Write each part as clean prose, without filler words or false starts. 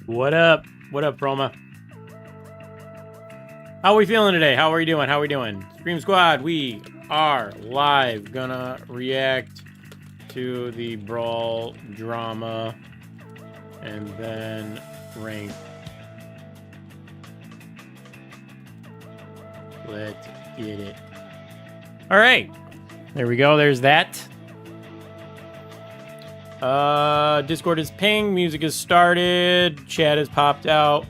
What up? What up, Proma? How are we feeling today? How are we doing? How are we doing? Scream Squad, we are live. Gonna react to the Brawl drama and then rank. Let's get it. All right. There we go. There's that. Discord is pinged. Music has started. Chat has popped out.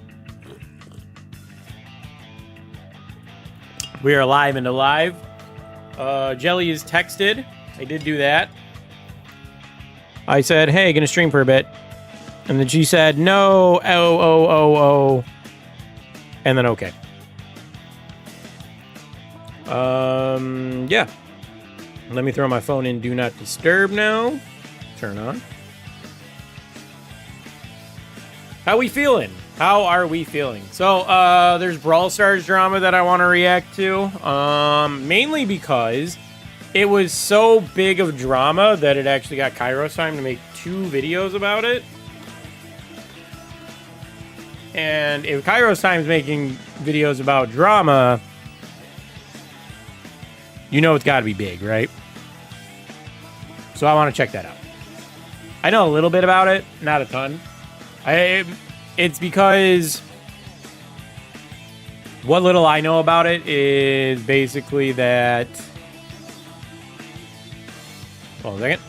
We are live into live. Jelly is texted. I did do that. I said, hey, gonna stream for a bit. And then she said, no, oh. And then okay. Yeah. Let me throw my phone in Do Not Disturb now. Turn on. How we feeling? How are we feeling? So, there's Brawl Stars drama that I want to react to. Mainly because it was so big of drama that it actually got Kairos time to make 2 videos about it. And if Kairos Time's making videos about drama, you know it's got to be big, right? So I want to check that out. I know a little bit about it, not a ton. It's because what little I know about it is basically that... Hold on a second.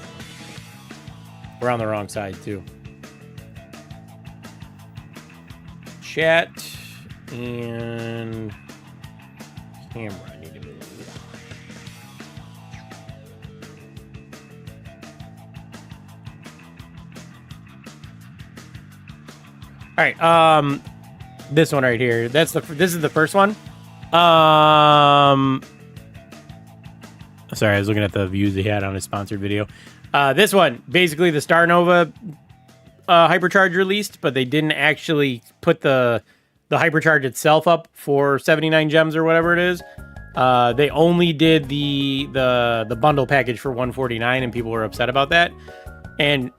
We're on the wrong side, too. Chat and camera. I need to move. All right, this one right here. This is the first one. Sorry, I was looking at the views he had on his sponsored video. This one, basically the Star Nova hypercharge released, but they didn't actually put the hypercharge itself up for 79 gems or whatever it is. They only did the bundle package for 149, and people were upset about that. And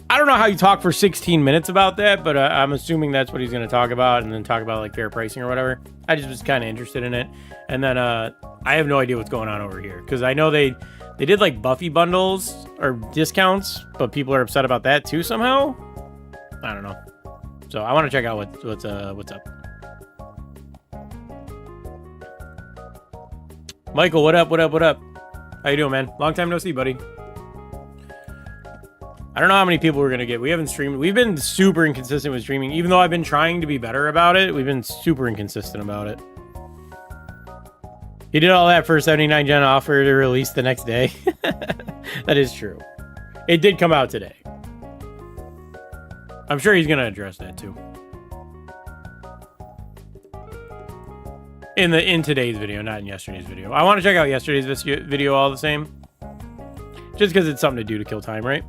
I don't know how you talk for 16 minutes about that, but I'm assuming that's what he's going to talk about, and then talk about like fair pricing or whatever. I just was kind of interested in it. And then I have no idea what's going on over here, because I know they did like Buffy bundles or discounts, but people are upset about that too somehow. I don't know. So I want to check out what's up. Michael, what up? How you doing, man? Long time no see, buddy. I don't know how many people we're going to get. We haven't streamed. We've been super inconsistent with streaming. Even though I've been trying to be better about it, we've been super inconsistent about it. He did all that for 79 gen offer to release the next day. That is true. It did come out today. I'm sure he's going to address that too. In today's video, not in yesterday's video. I want to check out yesterday's video all the same. Just because it's something to do to kill time, right?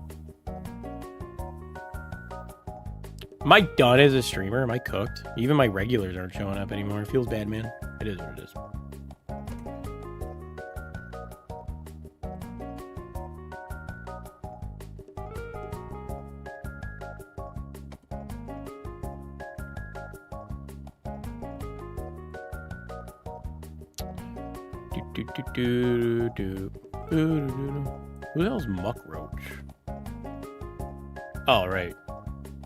Am I done as a streamer? Am I cooked? Even my regulars aren't showing up anymore. It feels bad, man. It is what it is. Who the hell's Muck Roach? Oh, right.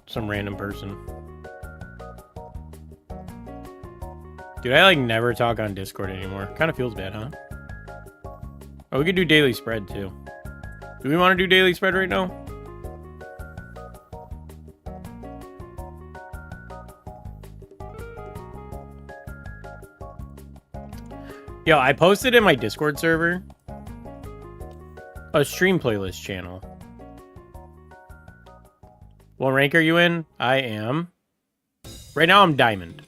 Some random person. Dude, I like never talk on Discord anymore. Kind of feels bad, huh? Oh, we could do daily spread too. Do we want to do daily spread right now? Yo, I posted in my Discord server a stream playlist channel. What rank are you in? I am. Right now I'm Diamond.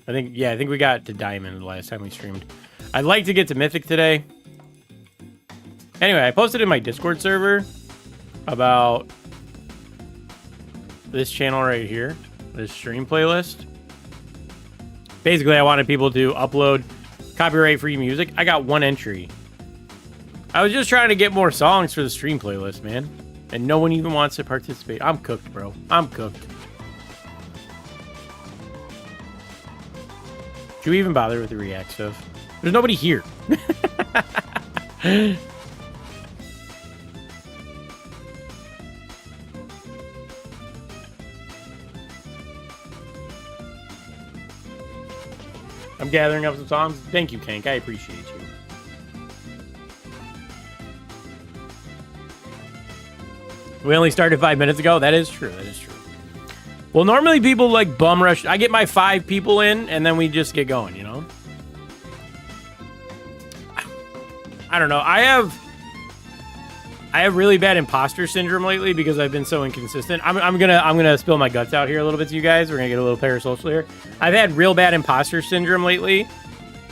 I think we got to Diamond the last time we streamed. I'd like to get to Mythic today. Anyway, I posted in my Discord server about this channel right here, this stream playlist. Basically, I wanted people to upload copyright-free music. I got 1 entry. I was just trying to get more songs for the stream playlist, man. And no one even wants to participate. I'm cooked, bro. I'm cooked. Should we even bother with the react stuff? There's nobody here. I'm gathering up some songs. Thank you, Kank. I appreciate you. We only started 5 minutes ago. That is true. That is true. Well, normally people like bum rush. I get my 5 people in, and then we just get going, you know? I don't know. I have really bad imposter syndrome lately because I've been so inconsistent. I'm gonna spill my guts out here a little bit to you guys. We're gonna get a little parasocial here. I've had real bad imposter syndrome lately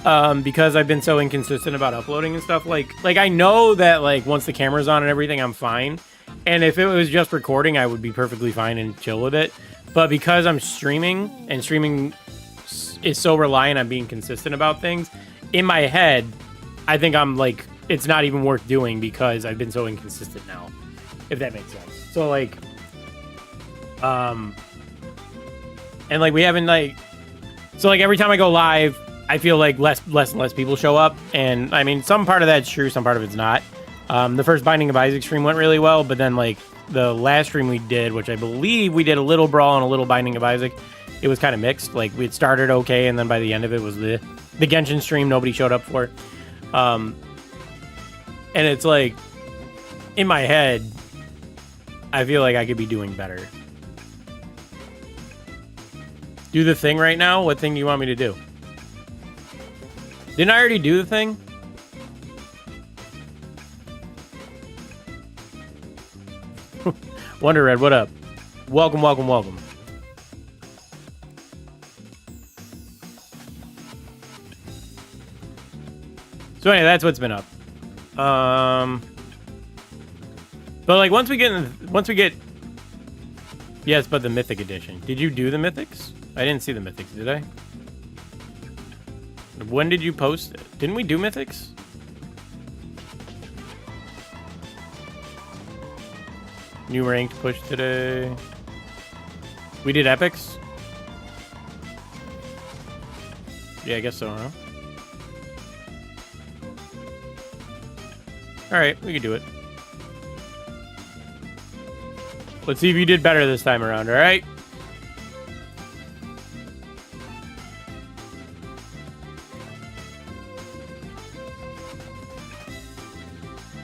because I've been so inconsistent about uploading and stuff. Like I know that like once the camera's on and everything, I'm fine. And if it was just recording, I would be perfectly fine and chill with it. But because I'm streaming and streaming is so reliant on being consistent about things, in my head, I think I'm like, it's not even worth doing because I've been so inconsistent now, if that makes sense. So like, and like we haven't like, so like every time I go live, I feel like less and less people show up. And I mean, some part of that's true, some part of it's not. The first Binding of Isaac stream went really well, but then like the last stream we did, which I believe we did a little Brawl and a little Binding of Isaac, it was kind of mixed. Like we had started okay, and then by the end of it was the Genshin stream nobody showed up for. And it's like, in my head, I feel like I could be doing better. Do the thing right now? What thing do you want me to do? Didn't I already do the thing? Wonder Red, what up? Welcome, welcome, welcome. So anyway, that's what's been up. But like once we get yes, but the Mythic Edition. Did you do the Mythics? I didn't see the Mythics, did I? When did you post it? Didn't we do Mythics? New ranked push today. We did Epics? Yeah, I guess so, huh? Alright, we can do it. Let's see if you did better this time around, alright?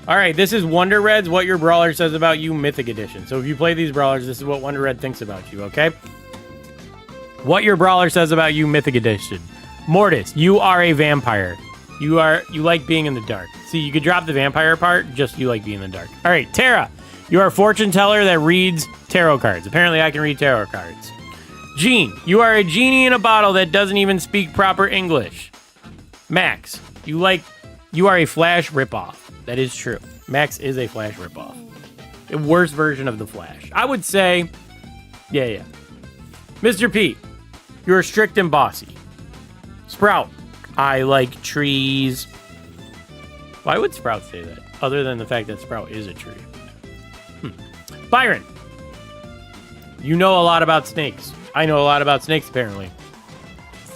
Alright, this is Wonder Red's What Your Brawler Says About You Mythic Edition. So if you play these brawlers, this is what Wonder Red thinks about you, okay? What Your Brawler Says About You Mythic Edition. Mortis, you are a vampire. You like being in the dark. See, you could drop the vampire part, just you like being in the dark. All right, Tara, you are a fortune teller that reads tarot cards. Apparently, I can read tarot cards. Jean, you are a genie in a bottle that doesn't even speak proper English. Max, you are a Flash ripoff. That is true. Max is a Flash ripoff. A worse version of the Flash. I would say, yeah. Mr. P, you're strict and bossy. Sprout, I like trees. Why would Sprout say that? Other than the fact that Sprout is a tree. Byron, you know a lot about snakes. I know a lot about snakes, apparently.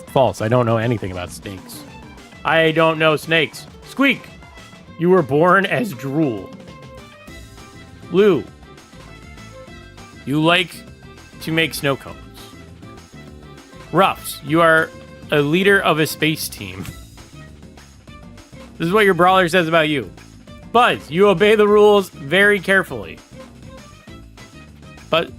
False. I don't know anything about snakes. I don't know snakes. Squeak, you were born as drool. Lou, you like to make snow cones. Ruffs, you are a leader of a space team. This is what your brawler says about you. Buzz, you obey the rules very carefully. But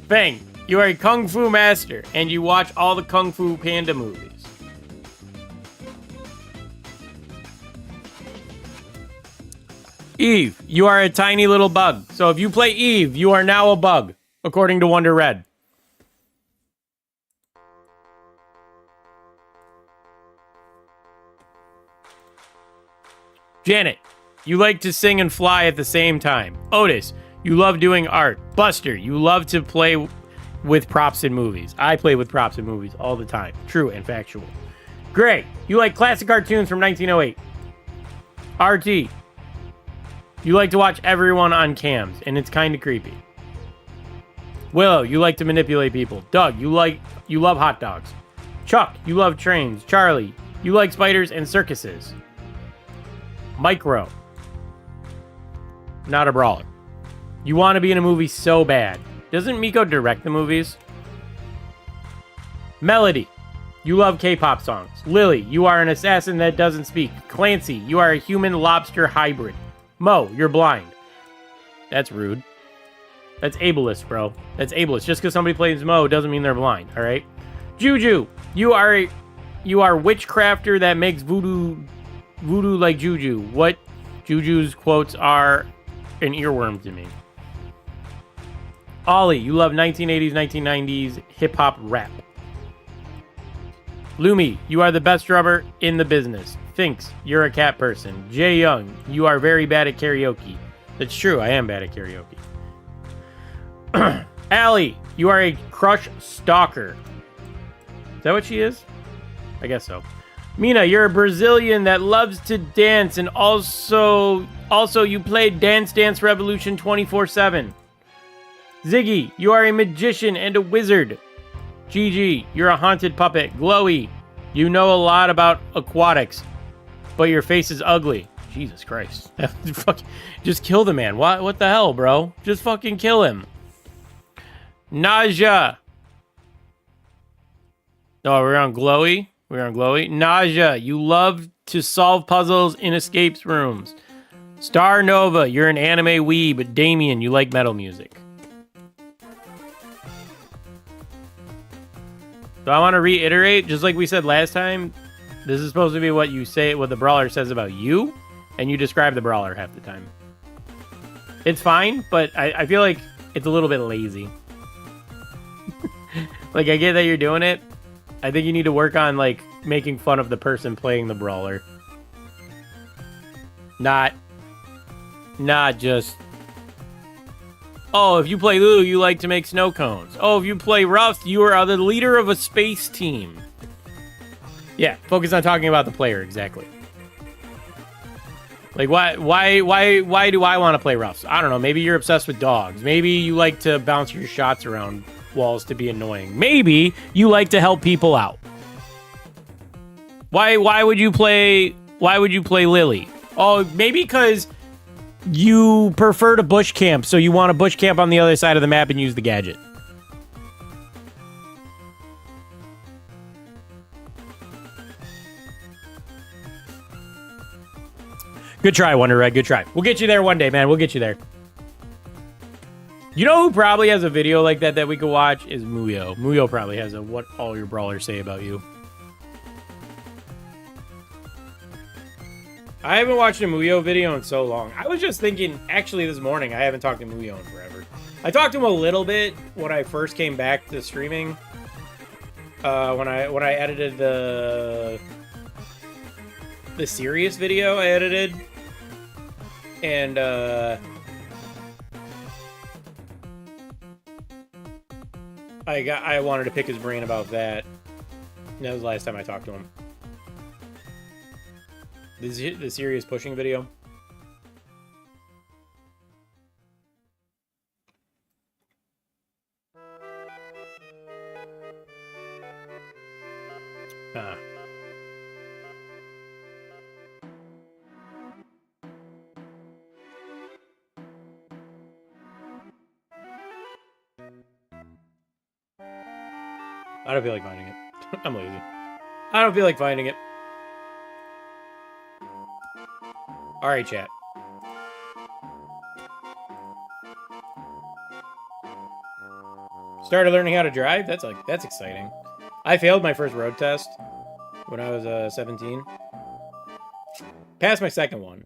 Fang, you are a kung fu master and you watch all the Kung Fu Panda movies. Eve, you are a tiny little bug. So if you play Eve, you are now a bug, according to Wonder Red. Janet, you like to sing and fly at the same time. Otis, you love doing art. Buster, you love to play with props in movies. I play with props in movies all the time. True and factual. Gray, you like classic cartoons from 1908. RT, you like to watch everyone on cams, and it's kind of creepy. Willow, you like to manipulate people. Doug, you love hot dogs. Chuck, you love trains. Charlie, you like spiders and circuses. Micro, not a brawler. You want to be in a movie so bad. Doesn't Miko direct the movies? Melody, you love K-pop songs. Lily, you are an assassin that doesn't speak. Clancy, you are a human-lobster hybrid. Mo, you're blind. That's rude. That's ableist, bro. That's ableist. Just because somebody plays Mo doesn't mean they're blind, all right? Juju, you are witchcrafter that makes voodoo like juju. What Juju's quotes are an earworm to me. Ollie, you love 1980s, 1990s hip-hop rap. Lumi, you are the best drummer in the business. Finks, you're a cat person. Jay Young, you are very bad at karaoke. That's true, I am bad at karaoke. Allie, you are a crush stalker. Is that what she is? I guess so. Mina, you're a Brazilian that loves to dance, and also you play Dance Dance Revolution 24/7. Ziggy, you are a magician and a wizard. GG, you're a haunted puppet. Glowy, you know a lot about aquatics, but your face is ugly. Jesus Christ. Just kill the man. What the hell, bro? Just fucking kill him. Nausea. Oh, we're on Glowy? We're on Glowy. Nausea, you love to solve puzzles in escapes rooms. Star Nova, you're an anime weeb. Damien, you like metal music. So I want to reiterate, just like we said last time, this is supposed to be what you say, what the brawler says about you, and you describe the brawler half the time. It's fine, but I feel like it's a little bit lazy. Like, I get that you're doing it. I think you need to work on, like, making fun of the person playing the brawler. Not just... Oh, if you play Lulu, you like to make snow cones. Oh, if you play Ruff, you are the leader of a space team. Yeah, focus on talking about the player, exactly. Like, why do I want to play Ruffs? I don't know, maybe you're obsessed with dogs. Maybe you like to bounce your shots around walls to be annoying. Maybe you like to help people out. Why would you play Lily? Oh, maybe because you prefer to bush camp, so you want to bush camp on the other side of the map and use the gadget. Good try, Wonder Red. Good try. We'll get you there one day, man. We'll get you there. You know who probably has a video like that we could watch is Muyo. Muyo probably has a what all your brawlers say about you. I haven't watched a Muyo video in so long. I was just thinking, actually this morning, I haven't talked to Muyo in forever. I talked to him a little bit when I first came back to streaming. When I edited the serious video I edited. And I wanted to pick his brain about that. And that was the last time I talked to him. The serious pushing video. I don't feel like finding it. I'm lazy. I don't feel like finding it. Alright, chat. Started learning how to drive? That's exciting. I failed my first road test when I was 17. Passed my second one.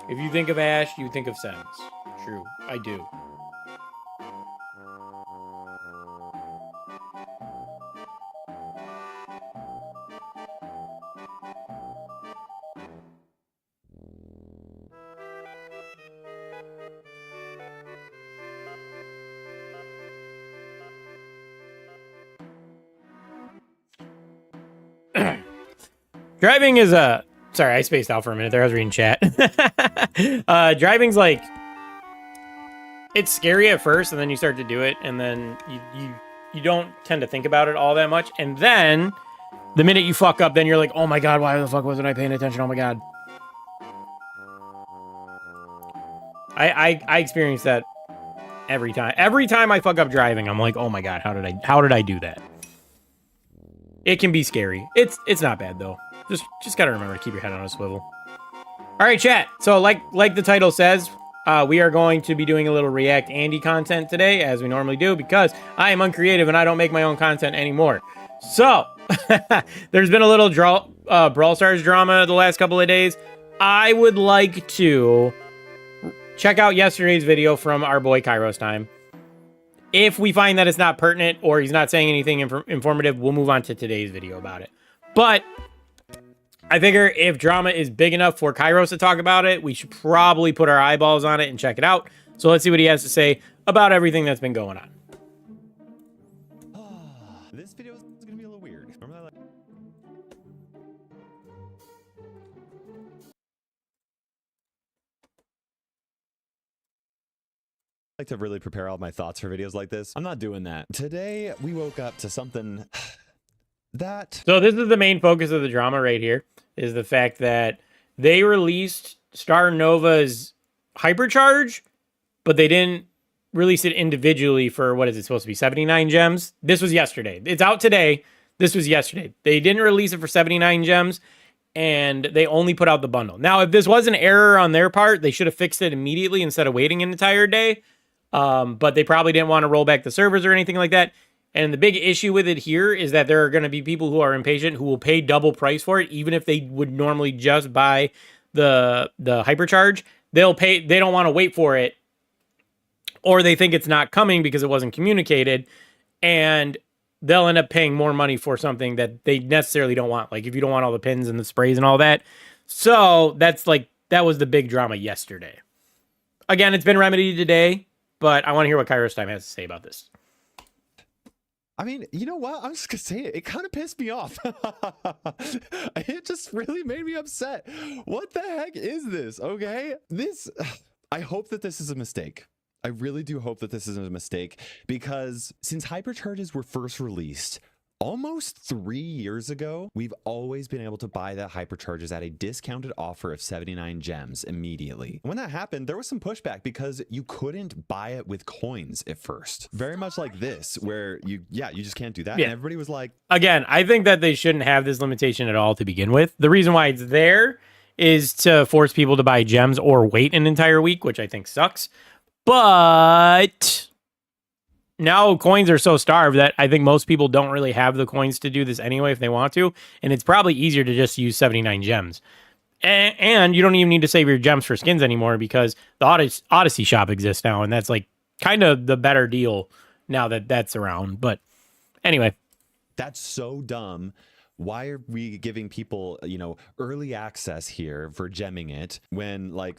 If you think of Ash, you think of Sims. True, I do. Driving is a... Sorry, I spaced out for a minute there. I was reading chat. Driving's like... It's scary at first, and then you start to do it, and then you don't tend to think about it all that much. And then the minute you fuck up, then you're like, oh my God, why the fuck wasn't I paying attention? Oh my God. I experience that every time. Every time I fuck up driving, I'm like, oh my God, how did I do that? It can be scary. It's not bad though. Just gotta remember to keep your head on a swivel. All right, chat. So like the title says, we are going to be doing a little React Andy content today, as we normally do, because I am uncreative and I don't make my own content anymore. So there's been a little Brawl Stars drama the last couple of days. I would like to check out yesterday's video from our boy Kairos Time. If we find that it's not pertinent or he's not saying anything informative, we'll move on to today's video about it. But I figure if drama is big enough for Kairos to talk about it, we should probably put our eyeballs on it and check it out. So let's see what he has to say about everything that's been going on. This video is going to be a little weird. Remember that? I like to really prepare all my thoughts for videos like this. I'm not doing that. Today, we woke up to something that... So this is the main focus of the drama right here, is the fact that they released Star Nova's Hypercharge, but they didn't release it individually for, what is it supposed to be, 79 gems? This was yesterday. It's out today. This was yesterday. They didn't release it for 79 gems, and they only put out the bundle. Now, if this was an error on their part, they should have fixed it immediately instead of waiting an entire day. But they probably didn't want to roll back the servers or anything like that. And the big issue with it here is that there are going to be people who are impatient who will pay double price for it, even if they would normally just buy the Hypercharge. They don't want to wait for it, or they think it's not coming because it wasn't communicated, and they'll end up paying more money for something that they necessarily don't want. Like if you don't want all the pins and the sprays and all that. So that was the big drama yesterday. Again, it's been remedied today, but I want to hear what Kairos Time has to say about this. I mean, you know what? I'm just going to say it. It kind of pissed me off. It just really made me upset. What the heck is this? Okay. I hope that this is a mistake. I really do hope that this isn't a mistake, because since hypercharges were first released almost 3 years ago, we've always been able to buy that hypercharges at a discounted offer of 79 gems immediately. When that happened, there was some pushback because you couldn't buy it with coins at first. Very much like this, where you just can't do that. Yeah. And everybody was like, again, I think that they shouldn't have this limitation at all to begin with. The reason why it's there is to force people to buy gems or wait an entire week, which I think sucks. But now coins are so starved that I think most people don't really have the coins to do this anyway if they want to. And it's probably easier to just use 79 gems. And you don't even need to save your gems for skins anymore, because the Odyssey shop exists now. And that's like kind of the better deal now that that's around. But anyway. That's so dumb. Why are we giving people, early access here for gemming it when, like,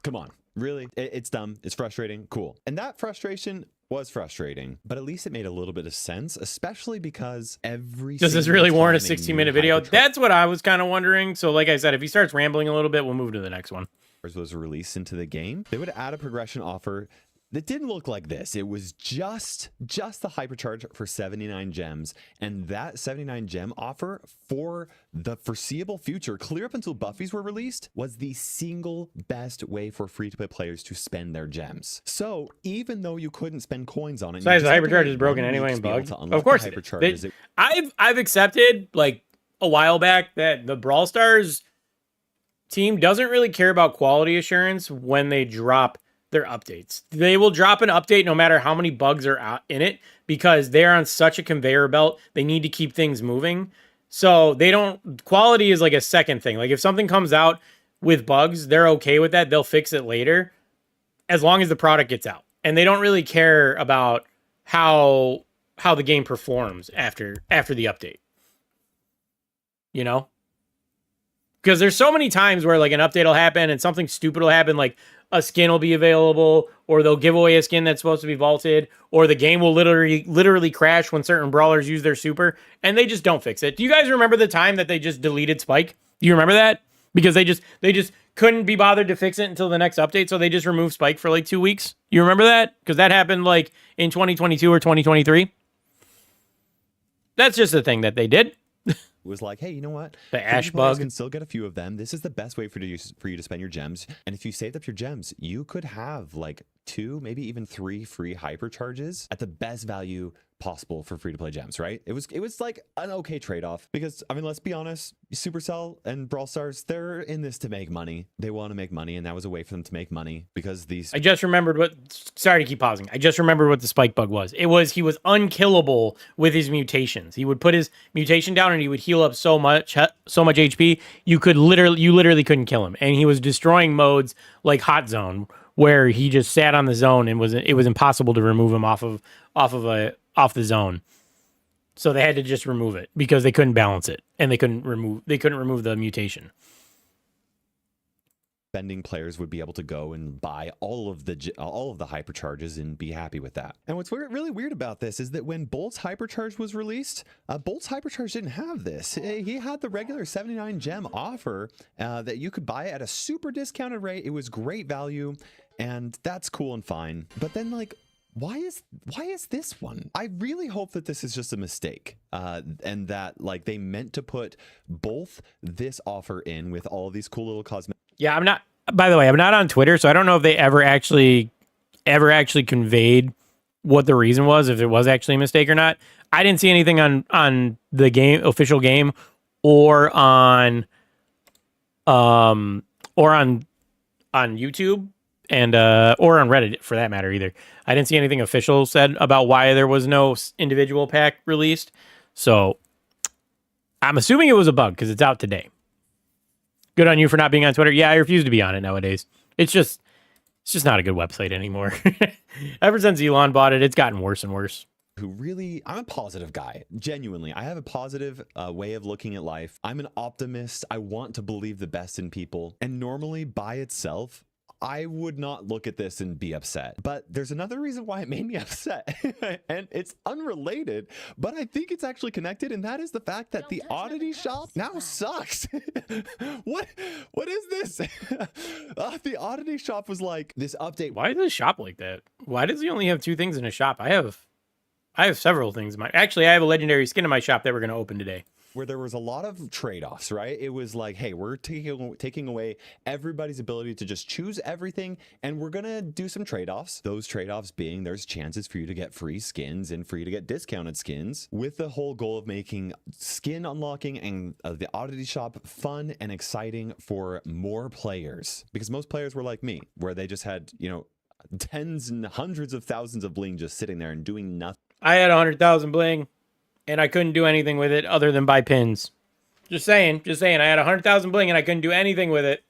come on. Really? It's dumb. It's frustrating. Cool. And that frustration was frustrating, but at least it made a little bit of sense, especially because does this really warrant a 16-minute video? That's what I was kind of wondering. So like I said, if he starts rambling a little bit, we'll move to the next one. Was released into the game, they would add a progression offer that didn't look like this. It was just the hypercharge for 79 gems, and that 79 gem offer for the foreseeable future, clear up until buffies were released, was the single best way for free-to-play players to spend their gems. So even though you couldn't spend coins on it, besides the hypercharge is broken anyway and bugged. Of course, I've accepted like a while back that the Brawl Stars team doesn't really care about quality assurance when they drop their updates. They will drop an update no matter how many bugs are out in it, because they're on such a conveyor belt. They need to keep things moving. So quality is like a second thing. Like if something comes out with bugs, they're okay with that. They'll fix it later as long as the product gets out. And they don't really care about how the game performs after the update. Because there's so many times where like an update will happen and something stupid will happen, like a skin will be available, or they'll give away a skin that's supposed to be vaulted, or the game will literally crash when certain brawlers use their super, and they just don't fix it. Do you guys remember the time that they just deleted Spike? Do you remember that? Because they just couldn't be bothered to fix it until the next update, so they just removed Spike for like 2 weeks. You remember that? Because that happened like in 2022 or 2023. That's just a thing that they did. Was like, hey, you know what? The ash Free players bug. can still get a few of them. This is the best way for you to spend your gems. And if you saved up your gems, you could have like 2, maybe even 3 free hypercharges at the best value possible for free to play gems, right? It was like an okay trade-off, because I mean, let's be honest, Supercell and Brawl Stars, they're in this to make money. They want to make money, and that was a way for them to make money, because these I just remembered what. Sorry to keep pausing. I just remembered what the spike bug was. He was unkillable with his mutations. He would put his mutation down and he would heal up so much HP. You literally couldn't kill him, and he was destroying modes like Hot Zone, where he just sat on the zone and it was impossible to remove him off the zone. So they had to just remove it because they couldn't balance it, and they couldn't remove the mutation. spending players would be able to go and buy all of the hypercharges and be happy with that. And what's really weird about this is that when Bolt's hypercharge was released, Bolt's hypercharge didn't have this. He had the regular 79 gem offer that you could buy at a super discounted rate. It was great value, and that's cool and fine. But then, like, why is this one? I really hope that this is just a mistake, and that like they meant to put both this offer in with all these cool little cosmetics. Yeah, I'm not. By the way, I'm not on Twitter, so I don't know if they ever actually conveyed what the reason was, if it was actually a mistake or not. I didn't see anything on the official game, or on YouTube, and or on Reddit for that matter either. I didn't see anything official said about why there was no individual pack released. So I'm assuming it was a bug because it's out today. Good on you for not being on Twitter. Yeah, I refuse to be on it nowadays. It's just not a good website anymore. Ever since Elon bought it, it's gotten worse and worse. I'm a positive guy. Genuinely, I have a positive way of looking at life. I'm an optimist. I want to believe the best in people. And normally by itself, I would not look at this and be upset. But there's another reason why it made me upset. And it's unrelated, but I think it's actually connected. And that is the fact that the oddity shop now sucks. What is this? The oddity shop was like this update. Why is the shop like that? Why does he only have 2 things in a shop? I have several things in actually, I have a legendary skin in my shop that we're going to open today. Where there was a lot of trade-offs, right? It was like, hey, we're taking away everybody's ability to just choose everything, and we're gonna do some trade-offs. Those trade-offs being there's chances for you to get free skins and free to get discounted skins, with the whole goal of making skin unlocking and the oddity shop fun and exciting for more players. Because most players were like me, where they just had, you know, tens and hundreds of thousands of bling just sitting there and doing nothing. I had 100,000 bling, and I couldn't do anything with it other than buy pins. Just saying. I had 100,000 bling, and I couldn't do anything with it.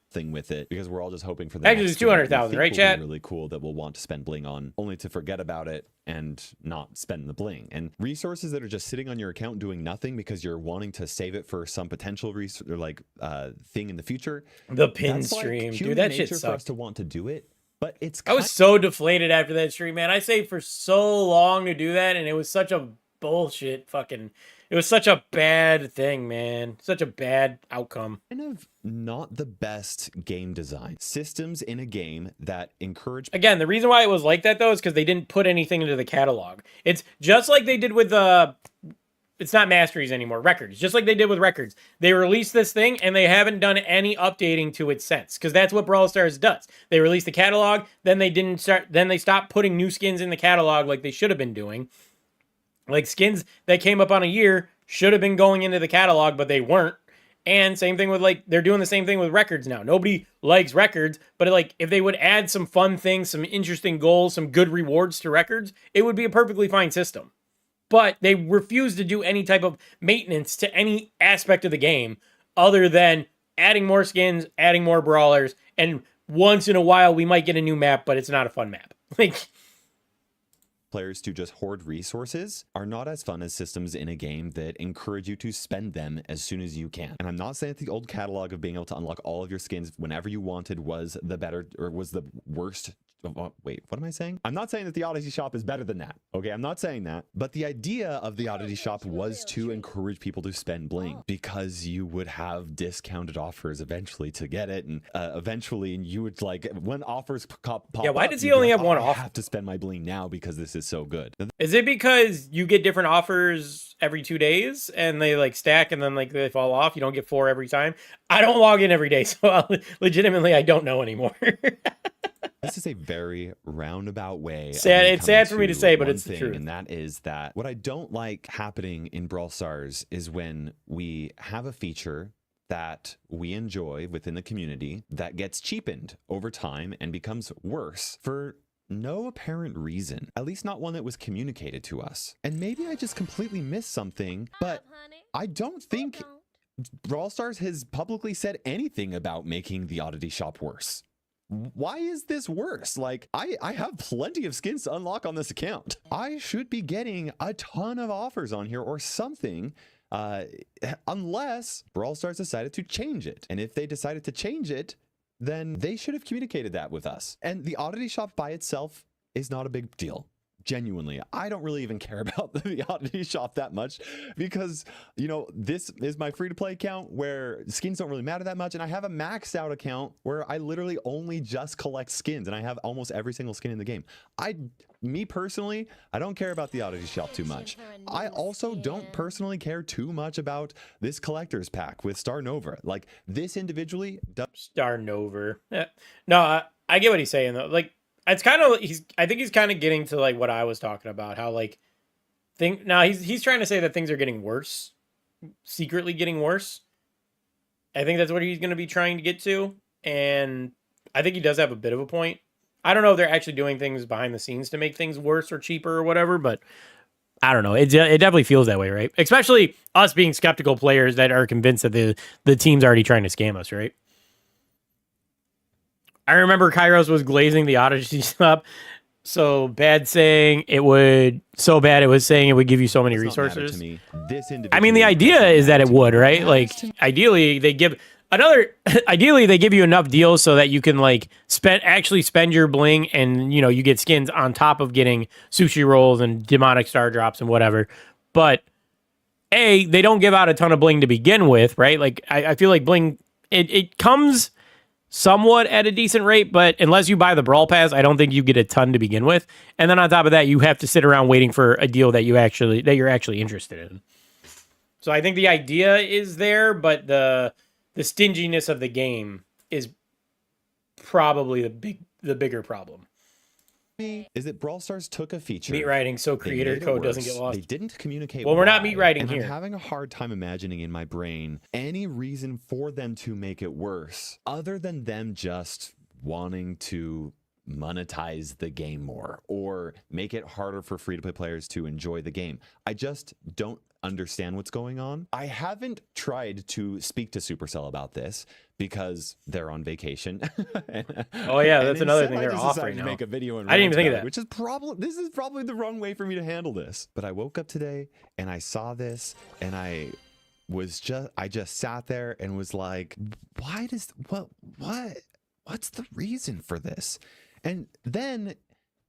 Because we're all just hoping for the actually, it's 200,000, right, chat? Really cool that we'll want to spend bling on, only to forget about it and not spend the bling. And resources that are just sitting on your account doing nothing because you're wanting to save it for some potential thing in the future. The pin stream, dude, that shit sucks. For us to want to do it. But I was so deflated after that stream, man. I saved for so long to do that, and it was such a bullshit it was such a bad thing, man. Such a bad outcome. Kind of not the best game design. Systems in a game that encourage... Again, the reason why it was like that, though, is because they didn't put anything into the catalog. It's just like they did with it's not masteries anymore, records. Just like they did with records. They released this thing, and they haven't done any updating to it since. Because that's what Brawl Stars does. They released the catalog, then they stopped putting new skins in the catalog like they should have been doing. Like skins that came up on a year should have been going into the catalog, but they weren't. And same thing with they're doing the same thing with records now. Nobody likes records, but if they would add some fun things, some interesting goals, some good rewards to records, it would be a perfectly fine system. But they refuse to do any type of maintenance to any aspect of the game other than adding more skins, adding more brawlers, and once in a while we might get a new map, but it's not a fun map. Players to just hoard resources are not as fun as systems in a game that encourage you to spend them as soon as you can. And I'm not saying that the old catalog of being able to unlock all of your skins whenever you wanted was the better or was the worst wait, what am I saying? I'm not saying that the Oddity Shop is better than that. Okay, I'm not saying that. But the idea of the Oddity Shop was to encourage people to spend bling because you would have discounted offers eventually to get it, and eventually you would like when offers pop Yeah, why up, does he you'd be only like, have one I offer? have to spend my bling now because this is so good. Is it because you get different offers every 2 days and they like stack and then like they fall off? You don't get 4 every time. I don't log in every day, so legitimately I don't know anymore. This is a very roundabout way. Sad. Of It's sad for me to say, but one it's the thing, truth. and that is that what I don't like happening in Brawl Stars is when we have a feature that we enjoy within the community that gets cheapened over time and becomes worse for no apparent reason, at least not one that was communicated to us. And maybe I just completely missed something, but I don't think Brawl Stars has publicly said anything about making the Oddity Shop worse. Why is this worse? Like, I have plenty of skins to unlock on this account. I should be getting a ton of offers on here or something, unless Brawl Stars decided to change it. And if they decided to change it, then they should have communicated that with us. And the Oddity Shop by itself is not a big deal. Genuinely, I don't really even care about the Oddity Shop that much because, you know, this is my free-to-play account where skins don't really matter that much, and I have a maxed out account where I literally only just collect skins, and I have almost every single skin in the game. Me personally, I don't care about the Oddity Shop too much. I also don't personally care too much about this collector's pack with Star Nova. Like, this individually does. Star Nova. Yeah. No, I get what he's saying though. Like, it's kind of I think he's kind of getting to like what I was talking about, how like he's trying to say that things are getting worse, secretly getting worse. I think that's what he's going to be trying to get to, and I think he does have a bit of a point. I don't know if they're actually doing things behind the scenes to make things worse or cheaper or whatever, but I don't know. It definitely feels that way, right? Especially us being skeptical players that are convinced that the team's already trying to scam us, right? I remember Kairos was glazing the Odyssey up so bad, saying it would it was saying it would give you so many resources. To me. This I mean, the idea is that it would, right? Like, ideally they give you enough deals so that you can like spend your bling, and you know, you get skins on top of getting sushi rolls and demonic star drops and whatever. But they don't give out a ton of bling to begin with, right? Like, I feel like bling it comes somewhat at a decent rate, but unless you buy the Brawl Pass, I don't think you get a ton to begin with. And then on top of that, you have to sit around waiting for a deal that you're actually interested in. So I think the idea is there, but the stinginess of the game is probably the bigger problem. Is that Brawl Stars took a feature. Meat writing, so creator code doesn't get lost. They didn't communicate. Well, we're not meat writing and here. I'm having a hard time imagining in my brain any reason for them to make it worse, other than them just wanting to monetize the game more or make it harder for free-to-play players to enjoy the game. I just don't understand what's going on. I haven't tried to speak to Supercell about this because they're on vacation. Oh yeah, that's another thing they're offering now. To make a video and I didn't even think of that. Which is this is probably the wrong way for me to handle this. But I woke up today and I saw this and I just sat there and was like, what's the reason for this? And then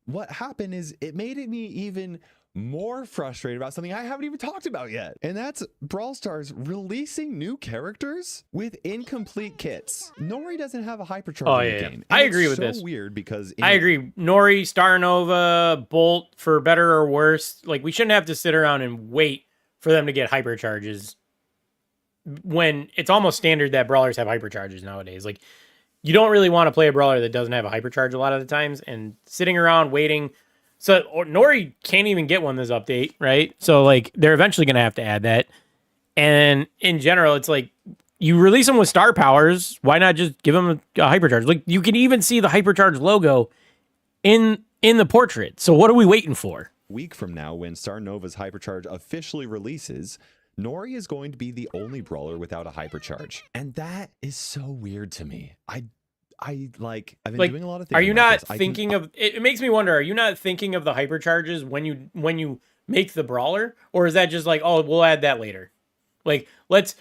what happened is it made me even more frustrated about something I haven't even talked about yet. And that's Brawl Stars releasing new characters with incomplete kits. Nori doesn't have a hypercharge in the game. I agree with this. this. Weird because I agree. Nori, Star Nova, Bolt, for better or worse, like, we shouldn't have to sit around and wait for them to get hypercharges when it's almost standard that brawlers have hypercharges nowadays. Like, you don't really want to play a brawler that doesn't have a hypercharge a lot of the times, and sitting around waiting. So Nori can't even get one this update, right? So like, they're eventually going to have to add that. And in general, it's like, you release them with star powers. Why not just give them a hypercharge? Like, you can even see the hypercharge logo in the portrait. So what are we waiting for? A week from now, when Star Nova's hypercharge officially releases, Nori is going to be the only brawler without a hypercharge. And that is so weird to me. I've been doing a lot of things. Are you not thinking of it? Makes me wonder, are you not thinking of the hypercharges when you make the brawler? Or is that just like, oh, we'll add that later? Like, let's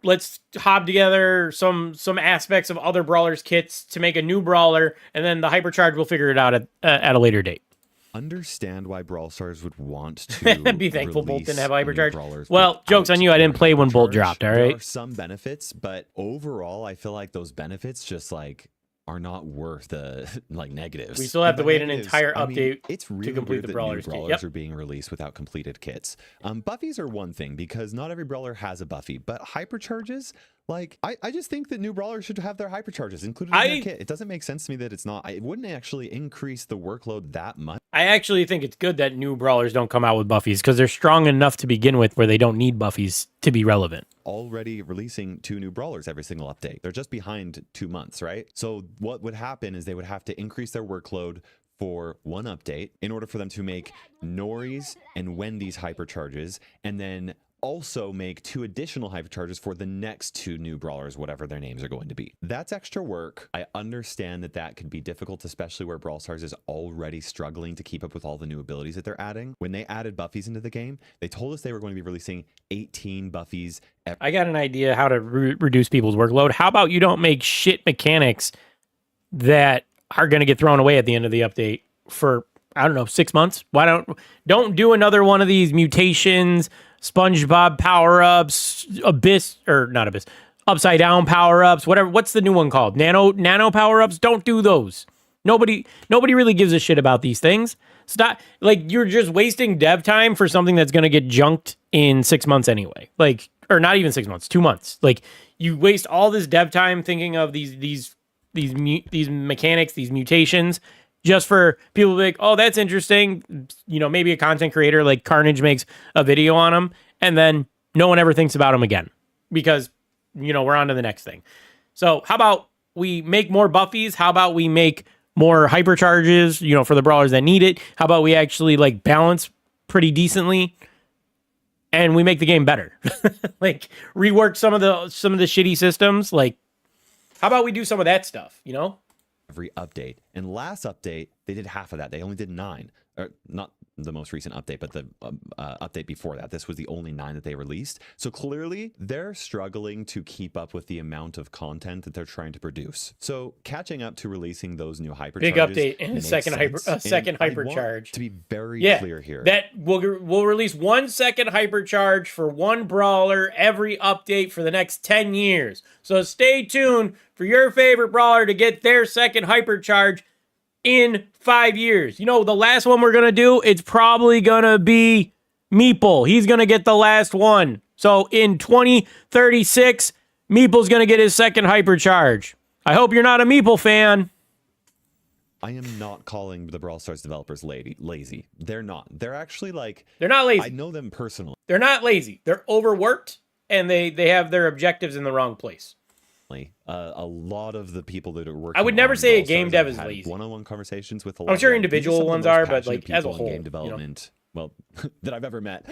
let's hob together some aspects of other brawlers kits to make a new brawler, and then the hypercharge will figure it out at a later date. Understand why Brawl Stars would want to be thankful Bolt didn't have hypercharge. Well, joke's on you, I didn't play when Bolt dropped. All right, there are some benefits, but overall I feel like those benefits just like are not worth the like negatives. We still have to wait an entire update it's really to complete the brawlers. Brawlers are being released without completed kits. Buffies are one thing because not every brawler has a buffy, but hypercharges, like I just think that new brawlers should have their hypercharges included in their kit. It doesn't make sense to me that it's not. It wouldn't actually increase the workload that much. I actually think it's good that new brawlers don't come out with buffies because they're strong enough to begin with where they don't need buffies to be relevant. Already releasing 2 new brawlers every single update. They're just behind 2 months, right? So what would happen is they would have to increase their workload for 1 update in order for them to make Nori's and Wendy's hypercharges, and then also make 2 additional hypercharges for the next 2 new brawlers, whatever their names are going to be. That's extra work. I understand that that could be difficult, especially where Brawl Stars is already struggling to keep up with all the new abilities that they're adding. When they added buffies into the game, they told us they were going to be releasing 18 buffies. I got an idea how to reduce people's workload. How about you don't make shit mechanics that are going to get thrown away at the end of the update for, I don't know, 6 months? Why don't do another one of these mutations, SpongeBob power-ups, upside down power-ups, whatever. What's the new one called? Nano power-ups? Don't do those. Nobody really gives a shit about these things. Stop. Like, you're just wasting dev time for something that's going to get junked in 6 months anyway. Like, or not even 6 months, 2 months. Like, you waste all this dev time thinking of these mechanics, these mutations, just for people to be like, oh, that's interesting. You know, maybe a content creator like Carnage makes a video on them, and then no one ever thinks about them again because, you know, we're on to the next thing. So how about we make more buffies? How about we make more hypercharges, you know, for the brawlers that need it? How about we actually like balance pretty decently and we make the game better? Like rework some of the shitty systems. Like, how about we do some of that stuff, you know? Every update. And last update, they did half of that. They only did 9. Or not the most recent update, but the update before that. This was the only 9 that they released. So clearly, they're struggling to keep up with the amount of content that they're trying to produce. So catching up to releasing those new hypercharges. Big update and a second hypercharge. To be very clear here. That we'll release 1 second hypercharge for 1 brawler every update for the next 10 years. So stay tuned for your favorite brawler to get their second hypercharge in 5 years. You know, the last one we're going to do, it's probably going to be Meeple. He's going to get the last one. So in 2036, Meeple's going to get his second hypercharge. I hope you're not a Meeple fan. I am not calling the Brawl Stars developers lazy. They're not. They're actually like... They're not lazy. I know them personally. They're not lazy. They're overworked, and they have their objectives in the wrong place. A lot of the people that are working, I would never say a game dev is lazy. One-on-one conversations with a lot. I'm sure individual ones are, but like as a whole, game development, well, that I've ever met,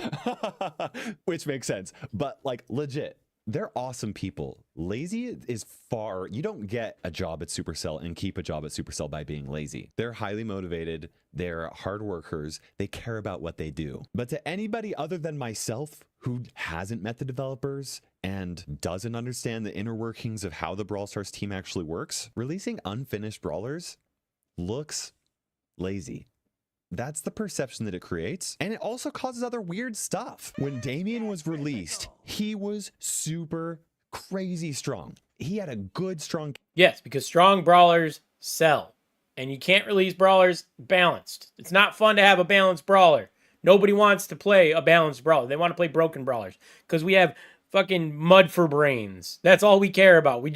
which makes sense. But like legit, they're awesome people. Lazy is far. You don't get a job at Supercell and keep a job at Supercell by being lazy. They're highly motivated. They're hard workers. They care about what they do. But to anybody other than myself who hasn't met the developers and doesn't understand the inner workings of how the Brawl Stars team actually works, releasing unfinished brawlers looks lazy. That's the perception that it creates. And it also causes other weird stuff. When Damien was released, he was super crazy strong. He had a good, strong... Yes, because strong brawlers sell. And you can't release brawlers balanced. It's not fun to have a balanced brawler. Nobody wants to play a balanced brawler. They want to play broken brawlers. Because we have fucking mud for brains. That's all we care about. We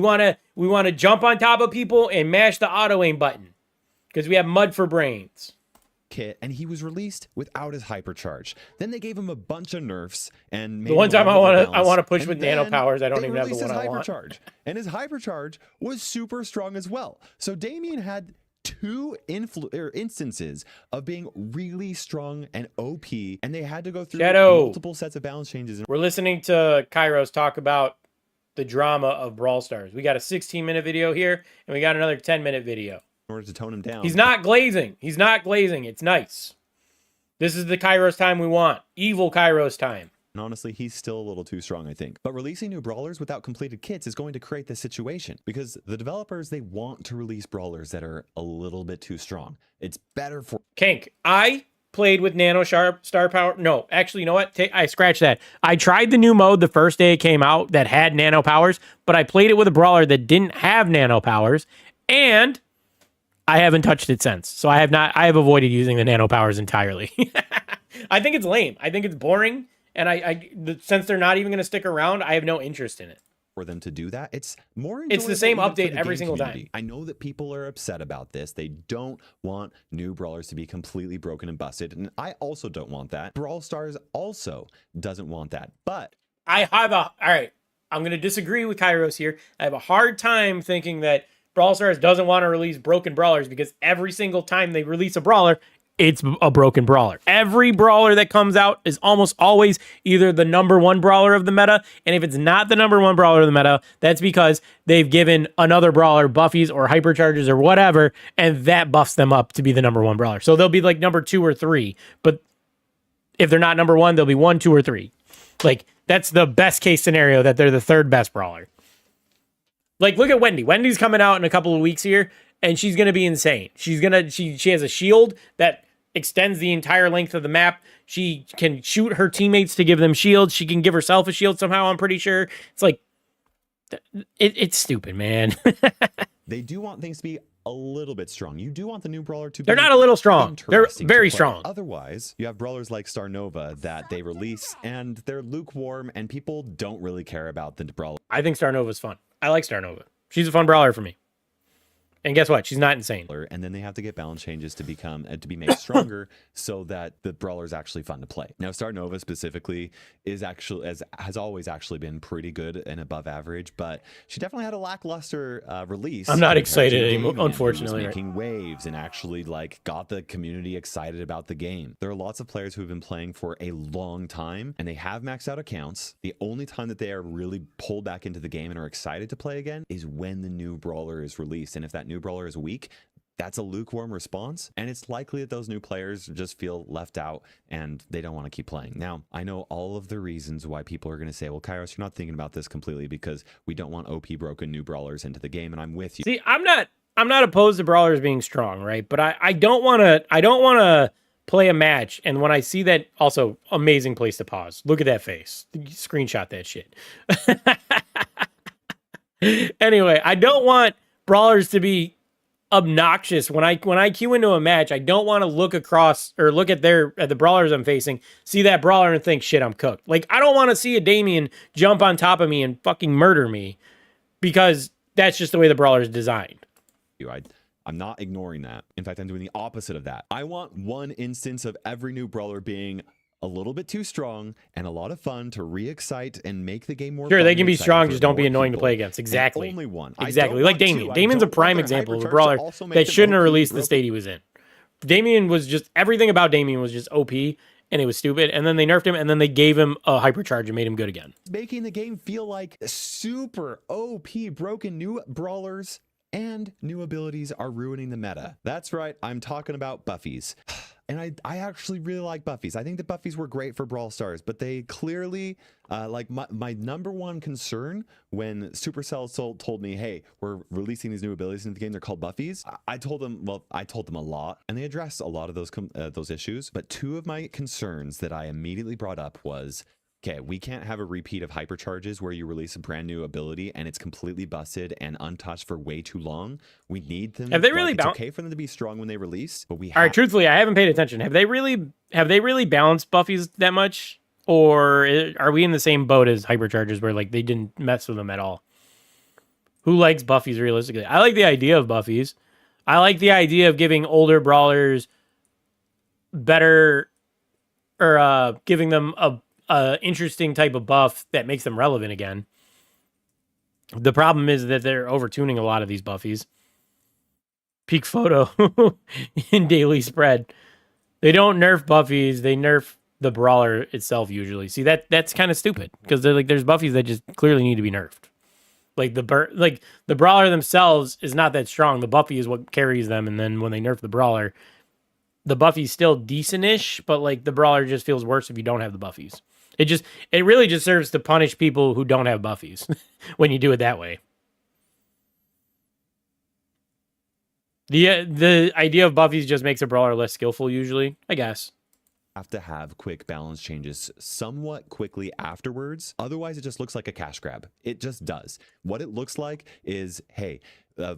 want to jump on top of people and mash the auto aim button. Because we have mud for brains. Kit, and he was released without his hypercharge. Then they gave him a bunch of nerfs and the one time I want to push with nano powers, I don't even have the one I want. And his hypercharge was super strong as well. So Damien had 2 instances of being really strong and OP, and they had to go through multiple sets of balance changes. We're listening to Kairos talk about the drama of Brawl Stars. We got a 16-minute video here, and we got another 10-minute video. In order to tone him down. He's not glazing. It's nice. This is the Kairos time we want. Evil Kairos time. And honestly, he's still a little too strong, I think. But releasing new brawlers without completed kits is going to create this situation because the developers, they want to release brawlers that are a little bit too strong. It's better for Kank, I played with Nano Star Power. No, actually, you know what? I scratched that. I tried the new mode the first day it came out that had nano powers, but I played it with a brawler that didn't have nano powers, and I haven't touched it since. So I have avoided using the nano powers entirely. I think it's lame. I think it's boring. And since they're not even going to stick around, I have no interest in it. For them to do that, it's more it's the same update every single time. I know that people are upset about this. They don't want new brawlers to be completely broken and busted, and I also don't want that. Brawl Stars also doesn't want that. But all right, I'm going to disagree with Kairos here. I have a hard time thinking that Brawl Stars doesn't want to release broken brawlers because every single time they release a brawler, it's a broken brawler. Every brawler that comes out is almost always either the #1 brawler of the meta, and if it's not the #1 brawler of the meta, that's because they've given another brawler buffies or hypercharges or whatever, and that buffs them up to be the #1 brawler. So they'll be like #2 or 3, but if they're not #1, they'll be 1, 2, or 3. Like, that's the best case scenario, that they're the 3rd best brawler. Like, look at Wendy. Wendy's coming out in a couple of weeks here, and she's going to be insane. She has a shield that extends the entire length of the map. She can shoot her teammates to give them shields. She can give herself a shield somehow, I'm pretty sure. It's like, it's stupid, man. they do want things to be a little bit strong. You do want the new brawler to be... They're not a little strong. They're very strong. Otherwise, you have brawlers like Starnova that they release, and they're lukewarm, and people don't really care about the brawler. I think Starnova's fun. I like Starnova. She's a fun brawler for me. And guess what? She's not insane. And then they have to get balance changes to become to be made stronger so that the brawler is actually fun to play. Now, Starnova specifically has always actually been pretty good and above average, but she definitely had a lackluster release. I'm not excited anymore, unfortunately. Making waves and actually got the community excited about the game. There are lots of players who have been playing for a long time, and they have maxed out accounts. The only time that they are really pulled back into the game and are excited to play again is when the new brawler is released. And if that new brawler is weak, that's a lukewarm response, and it's likely that those new players just feel left out and they don't want to keep playing. Now, I know all of the reasons why people are going to say, well, Kairos, you're not thinking about this completely because we don't want OP broken new brawlers into the game, and I'm with you. See, I'm not opposed to brawlers being strong, right? But I don't want to play a match, and when I see that, also amazing place to pause. Look at that face. Screenshot that shit. Anyway, I don't want brawlers to be obnoxious. When I queue into a match, I don't want to look across or look at the brawlers I'm facing, see that brawler and think, shit, I'm cooked. Like, I don't want to see a Damien jump on top of me and fucking murder me, because that's just the way the brawler is designed. I'm not ignoring that. In fact, I'm doing the opposite of that. I want one instance of every new brawler being a little bit too strong and a lot of fun to re-excite and make the game more sure, fun. They can be strong, just don't be annoying to play against. Exactly. And only one. Exactly. Like Damien. Damien's a prime example of a brawler that shouldn't have released the state he was in. Damien was just, everything about Damien was just OP, and it was stupid. And then they nerfed him, and then they gave him a hypercharge and made him good again. Making the game feel like super OP broken new brawlers and new abilities are ruining the meta. That's right. I'm talking about buffies. And I actually really like buffies. I think the buffies were great for Brawl Stars, but they clearly, like my #1 concern when Supercell told me, hey, we're releasing these new abilities into the game, they're called buffies. I told them a lot, and they addressed a lot of those issues. But 2 of my concerns that I immediately brought up was, okay, we can't have a repeat of hypercharges where you release a brand new ability and it's completely busted and untouched for way too long. We need them. Have they really it's okay for them to be strong when they release, but we have... All right, truthfully, I haven't paid attention. Have they really balanced buffies that much? Or are we in the same boat as hypercharges where, like, they didn't mess with them at all? Who likes buffies realistically? I like the idea of buffies. I like the idea of giving older brawlers better, or giving them a interesting type of buff that makes them relevant again. The problem is that they're overtuning a lot of these buffies. Peak photo in daily spread. They don't nerf buffies, they nerf the brawler itself usually. See, that's kind of stupid, because they're like, there's buffies that just clearly need to be nerfed. Like the brawler themselves is not that strong. The buffy is what carries them, and then when they nerf the brawler, the buffy's still decent-ish, but like the brawler just feels worse if you don't have the buffies. It really just serves to punish people who don't have buffies when you do it that way. The idea of buffies just makes a brawler less skillful usually, I guess. Have to have quick balance changes somewhat quickly afterwards. Otherwise, it just looks like a cash grab. It just does. What it looks like is, hey,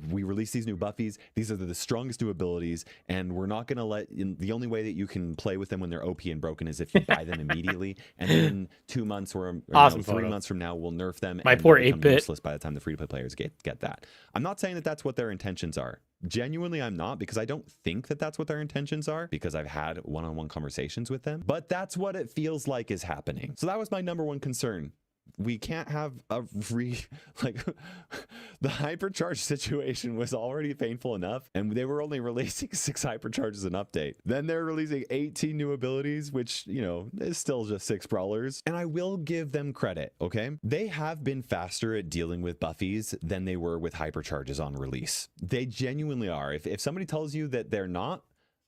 we release these new buffies. These are the strongest new abilities, and we're not going to let the only way that you can play with them when they're OP and broken is if you buy them immediately. And then 2 months or awesome 3 months from now, we'll nerf them. My poor 8-bit. Useless by the time the free-to-play players get that. I'm not saying that that's what their intentions are. Genuinely, I'm not, because I don't think that that's what their intentions are, because I've had one-on-one conversations with them. But that's what it feels like is happening. So that was my #1 concern. We can't have a the hypercharge situation was already painful enough, and they were only releasing 6 hypercharges an update. Then they're releasing 18 new abilities, which, you know, is still just 6 brawlers. And I will give them credit, okay? They have been faster at dealing with buffies than they were with hypercharges on release. They genuinely are. If somebody tells you that they're not,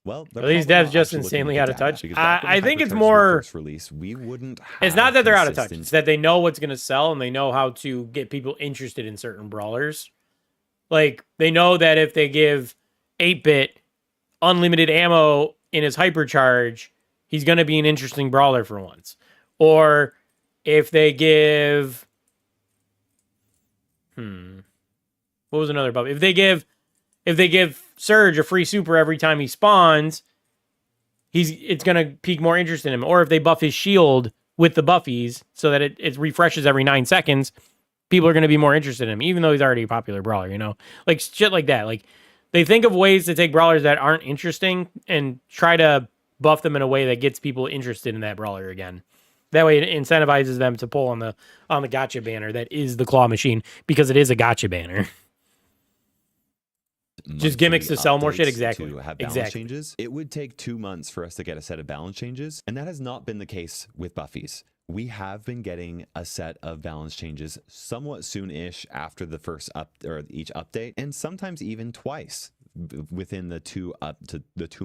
well, these devs just insanely out of touch. I think it's more release. We wouldn't. It's not that they're out of touch. It's that they know what's going to sell and they know how to get people interested in certain brawlers. Like they know that if they give 8-bit unlimited ammo in his hypercharge, he's going to be an interesting brawler for once. Or if they give, what was another buff? If they give Surge a free super every time he spawns, it's going to pique more interest in him. Or if they buff his shield with the buffies so that it refreshes every 9 seconds, people are going to be more interested in him, even though he's already a popular brawler, you know? Like, shit like that. Like, they think of ways to take brawlers that aren't interesting and try to buff them in a way that gets people interested in that brawler again. That way it incentivizes them to pull on the gotcha banner that is the claw machine, because it is a gotcha banner. Just gimmicks to sell more shit. Exactly. To have balance changes. It would take 2 months for us to get a set of balance changes, and that has not been the case with buffies. We have been getting a set of balance changes somewhat soon-ish after the first each update, and sometimes even twice within the 2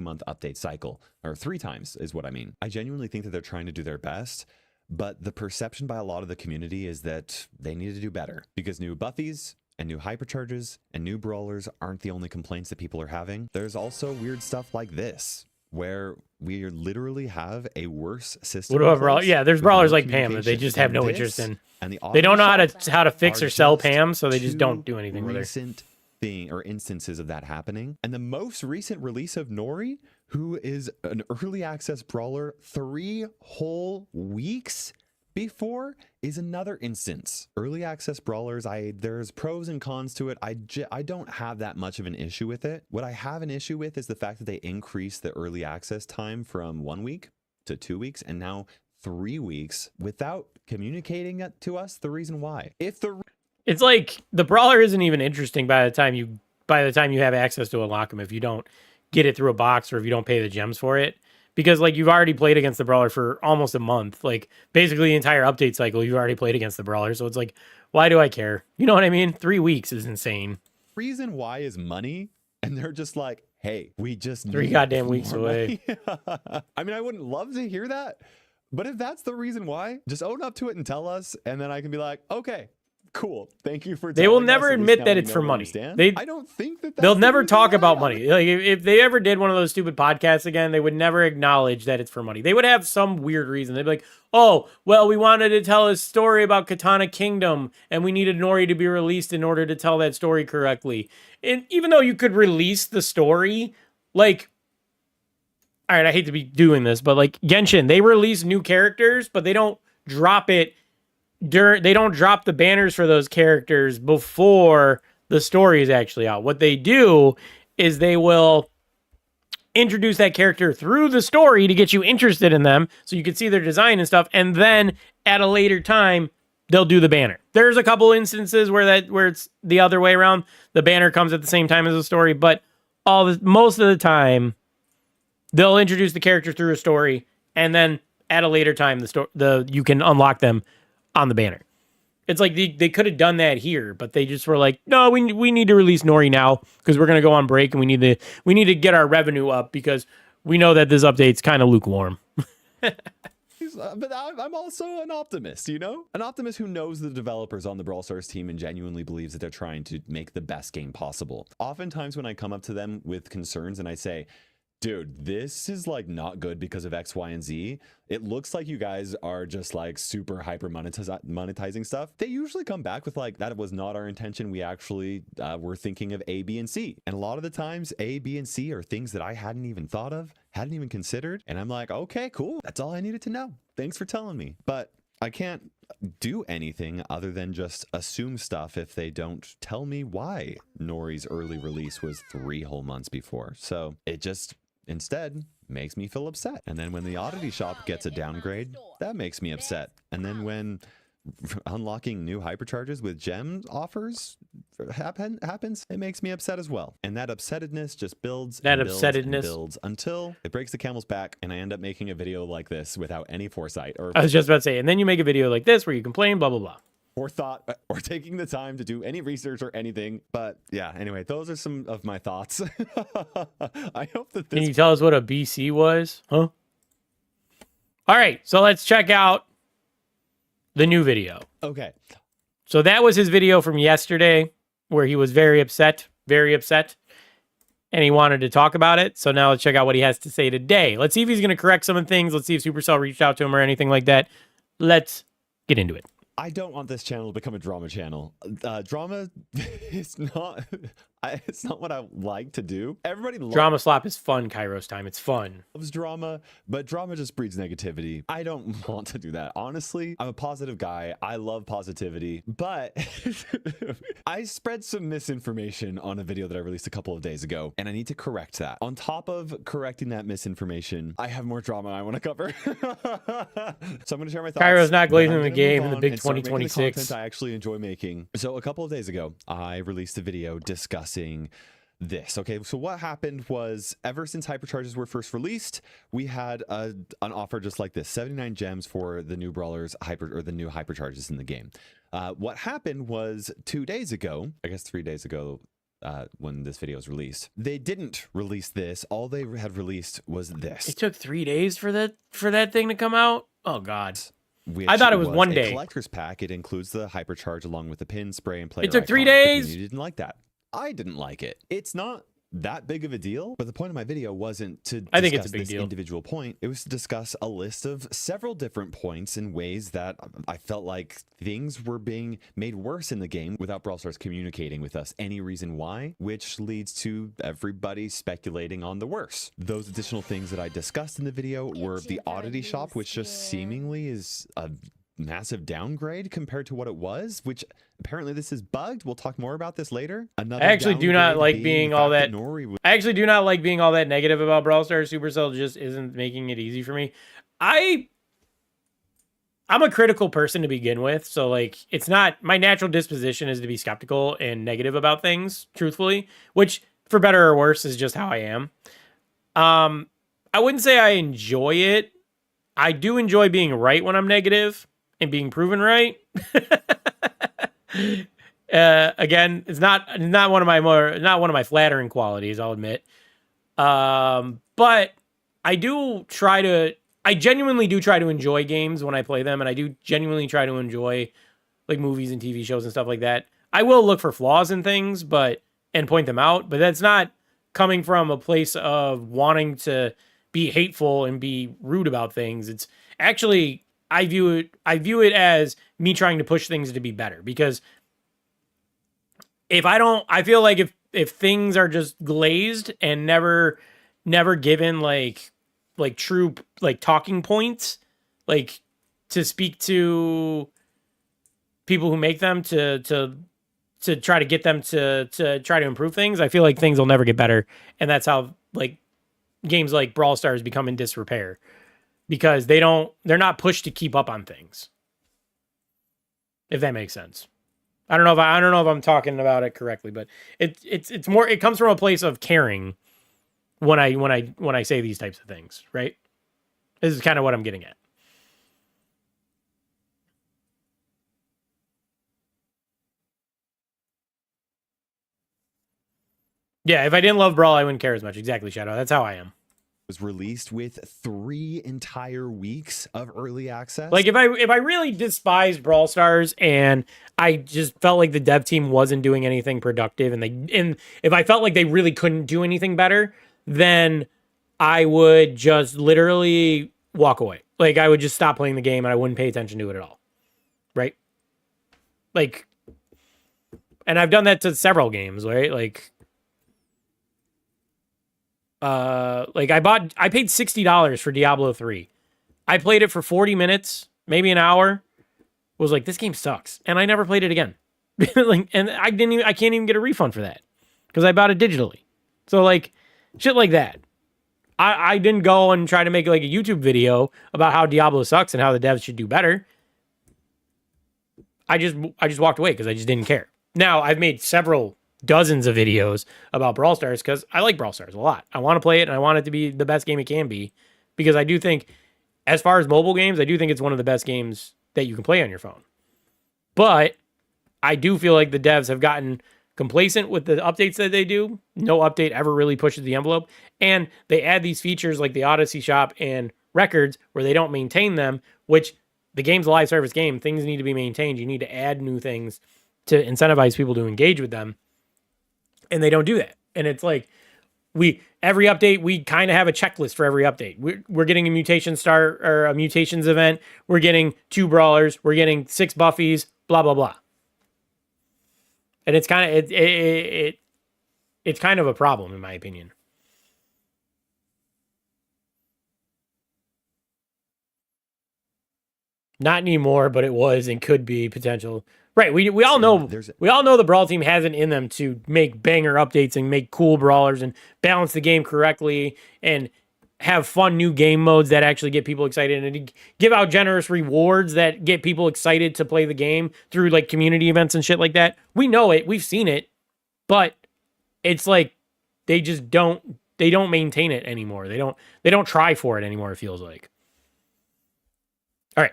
month update cycle, or 3 times is what I mean. I genuinely think that they're trying to do their best, but the perception by a lot of the community is that they need to do better, because new buffies and new hypercharges and new brawlers aren't the only complaints that people are having. There's also weird stuff like this, where we literally have a worse system. What about brawlers? Yeah, there's brawlers like Pam that they just have no interest in. And they don't know how to fix or sell Pam, so they just don't do anything with her. Recent thing or instances of that happening, and the most recent release of Nori, who is an early access brawler 3 whole weeks before, is another instance. Early access brawlers, there's pros and cons to it. I don't have that much of an issue with it. What I have an issue with is the fact that they increased the early access time from 1 week to 2 weeks and now 3 weeks without communicating it to us the reason why. It's like the brawler isn't even interesting by the time you have access to unlock him, if you don't get it through a box or if you don't pay the gems for it. Because, like, you've already played against the brawler for almost a month. Like, basically the entire update cycle, you've already played against the brawler. So it's like, why do I care? You know what I mean? 3 weeks is insane. Reason why is money. And they're just like, hey, we just 3 goddamn weeks away. I mean, I wouldn't love to hear that. But if that's the reason why, just own up to it and tell us. And then I can be like, okay, cool. Thank you for telling us. They will never admit that it's for money. I don't think that they'll never talk about money. Like if they ever did one of those stupid podcasts again, they would never acknowledge that it's for money. They would have some weird reason. They'd be like, "Oh, well, we wanted to tell a story about Katana Kingdom, and we needed Nori to be released in order to tell that story correctly." And even though you could release the story, like, all right, I hate to be doing this, but like Genshin, they release new characters, but they don't drop it. They don't drop the banners for those characters before the story is actually out. What they do is they will introduce that character through the story to get you interested in them so you can see their design and stuff, and then at a later time they'll do the banner. There's a couple instances where it's the other way around. The banner comes at the same time as the story, but most of the time they'll introduce the character through a story, and then at a later time you can unlock them on the banner. It's like they could have done that here, but they just were like, no, we need to release Nori now because we're gonna go on break and we need to get our revenue up because we know that this update's kind of lukewarm. but I'm also an optimist, you know? An optimist who knows the developers on the Brawl Stars team and genuinely believes that they're trying to make the best game possible. Oftentimes when I come up to them with concerns and I say, dude, this is like not good because of X, Y, and Z. It looks like you guys are just like super hyper monetizing stuff. They usually come back with like, that was not our intention. We actually were thinking of A, B, and C. And a lot of the times A, B, and C are things that I hadn't even thought of, hadn't even considered. And I'm like, okay, cool. That's all I needed to know. Thanks for telling me. But I can't do anything other than just assume stuff if they don't tell me why Nori's early release was 3 whole months before. So it just instead makes me feel upset. And then when the oddity shop gets a downgrade, that makes me upset. And then when unlocking new hypercharges with gem offers happens, it makes me upset as well. And that upsettedness just builds and builds until it breaks the camel's back and I end up making a video like this without any foresight. Or I was just about to say, and then you make a video like this where you complain, blah, blah, blah. Or thought, or taking the time to do any research or anything. But yeah, anyway, those are some of my thoughts. I hope that this... Can you tell us what a BC was? Huh? All right, so let's check out the new video. Okay. So that was his video from yesterday where he was very upset, and he wanted to talk about it. So now let's check out what he has to say today. Let's see if he's going to correct some of the things. Let's see if Supercell reached out to him or anything like that. Let's get into it. I don't want this channel to become a drama channel. Drama is not... it's not what I like to do. Everybody drama slap is fun, Kairos time. It's fun. Loves drama, but drama just breeds negativity. I don't want to do that. Honestly, I'm a positive guy. I love positivity, but I spread some misinformation on a video that I released a couple of days ago, and I need to correct that. On top of correcting that misinformation, I have more drama I want to cover. So I'm going to share my thoughts. Kairos not glazing the game in the big 2026. Content I actually enjoy making. So a couple of days ago, I released a video discussing this. Okay, so what happened was, ever since hypercharges were first released, we had an offer just like this: 79 gems for the new brawlers the new hypercharges in the game. What happened was 2 days ago, I guess 3 days ago, when this video was released, they didn't release this. All they had released was this. It took 3 days for that thing to come out. Oh God. I thought it was 1 day. Collector's pack. It includes the hypercharge along with the pin, spray, and player. It took 3 days. You didn't like that. I didn't like it. It's not that big of a deal, but the point of my video wasn't to discuss this individual point. It was to discuss a list of several different points and ways that I felt like things were being made worse in the game without Brawl Stars communicating with us any reason why, which leads to everybody speculating on the worst. Those additional things that I discussed in the video were the oddity shop, which just seemingly is a massive downgrade compared to what it was, which apparently this is bugged. We'll talk more about this later. I actually do not like being all that I actually do not like being all that negative about Brawl Stars. Supercell just isn't making it easy for me. I'm a critical person to begin with, so like it's not my natural disposition is to be skeptical and negative about things, truthfully, which for better or worse is just how I am. I wouldn't say I enjoy it. I do enjoy being right when I'm negative and being proven right. Again, it's not one of my flattering qualities, I'll admit. But I genuinely do try to enjoy games when I play them, and I do genuinely try to enjoy like movies and TV shows and stuff like that. I will look for flaws in things, and point them out, but that's not coming from a place of wanting to be hateful and be rude about things. It's actually, I view it as me trying to push things to be better, because I feel like if things are just glazed and never given like true like talking points, like to speak to people who make them to try to get them to try to improve things, I feel like things will never get better. And that's how like games like Brawl Stars become in disrepair, because they're not pushed to keep up on things. If that makes sense. I don't know if I'm talking about it correctly, but it's more, it comes from a place of caring when I say these types of things, right? This is kind of what I'm getting at. Yeah, if I didn't love Brawl, I wouldn't care as much. Exactly, Shadow. That's how I am. was released with 3 entire weeks of early access. Like if I really despised Brawl Stars and I just felt like the dev team wasn't doing anything productive and if I felt like they really couldn't do anything better, then I would just literally walk away. Like I would just stop playing the game and I wouldn't pay attention to it at all. Right? Like, and I've done that to several games, right? Like I paid $60 for Diablo 3. I played it for 40 minutes, maybe an hour. Was like, this game sucks. And I never played it again. Like, and I can't even get a refund for that because I bought it digitally. So like shit like that. I didn't go and try to make like a YouTube video about how Diablo sucks and how the devs should do better. I just walked away because I just didn't care. Now I've made several dozens of videos about Brawl Stars because I like Brawl Stars a lot. I want to play it and I want it to be the best game it can be because I do think, as far as mobile games, I do think it's one of the best games that you can play on your phone. But I do feel like the devs have gotten complacent with the updates that they do. No update ever really pushes the envelope. And they add these features like the Odyssey Shop and records where they don't maintain them, which the game's a live service game. Things need to be maintained. You need to add new things to incentivize people to engage with them. And they don't do that. And it's like, every update, we kind of have a checklist for every update. We're getting a mutation start or a mutations event. We're getting 2 brawlers. We're getting 6 buffies, blah, blah, blah. And it's kind of, it's kind of a problem in my opinion. Not anymore, but it was and could be potential. Right, we all know the Brawl team has it in them to make banger updates and make cool brawlers and balance the game correctly and have fun new game modes that actually get people excited and give out generous rewards that get people excited to play the game through like community events and shit like that. We know it, we've seen it, but it's like they don't maintain it anymore. They don't try for it anymore, it feels like. All right.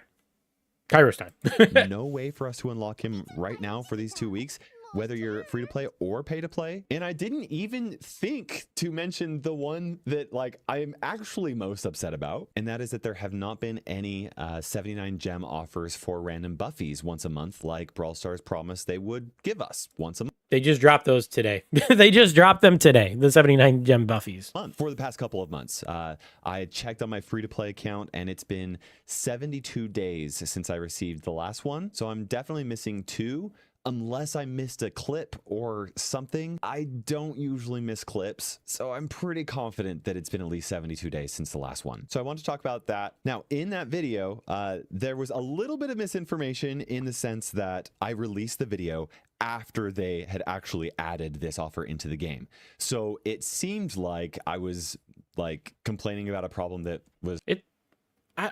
Kairos time. No way for us to unlock him right now for these 2 weeks, whether you're free to play or pay to play. And I didn't even think to mention the one that like I'm actually most upset about, and that is that there have not been any 79 gem offers for random buffies once a month like Brawl Stars promised they would give us once a month. They just dropped those today. They just dropped them today, the 79 gem buffies. For the past couple of months. I checked on my free-to-play account, and it's been 72 days since I received the last one. So I'm definitely missing 2, unless I missed a clip or something. I don't usually miss clips, so I'm pretty confident that it's been at least 72 days since the last one. So I want to talk about that. Now, in that video, there was a little bit of misinformation in the sense that I released the video after they had actually added this offer into the game. So it seemed like I was like complaining about a problem that was I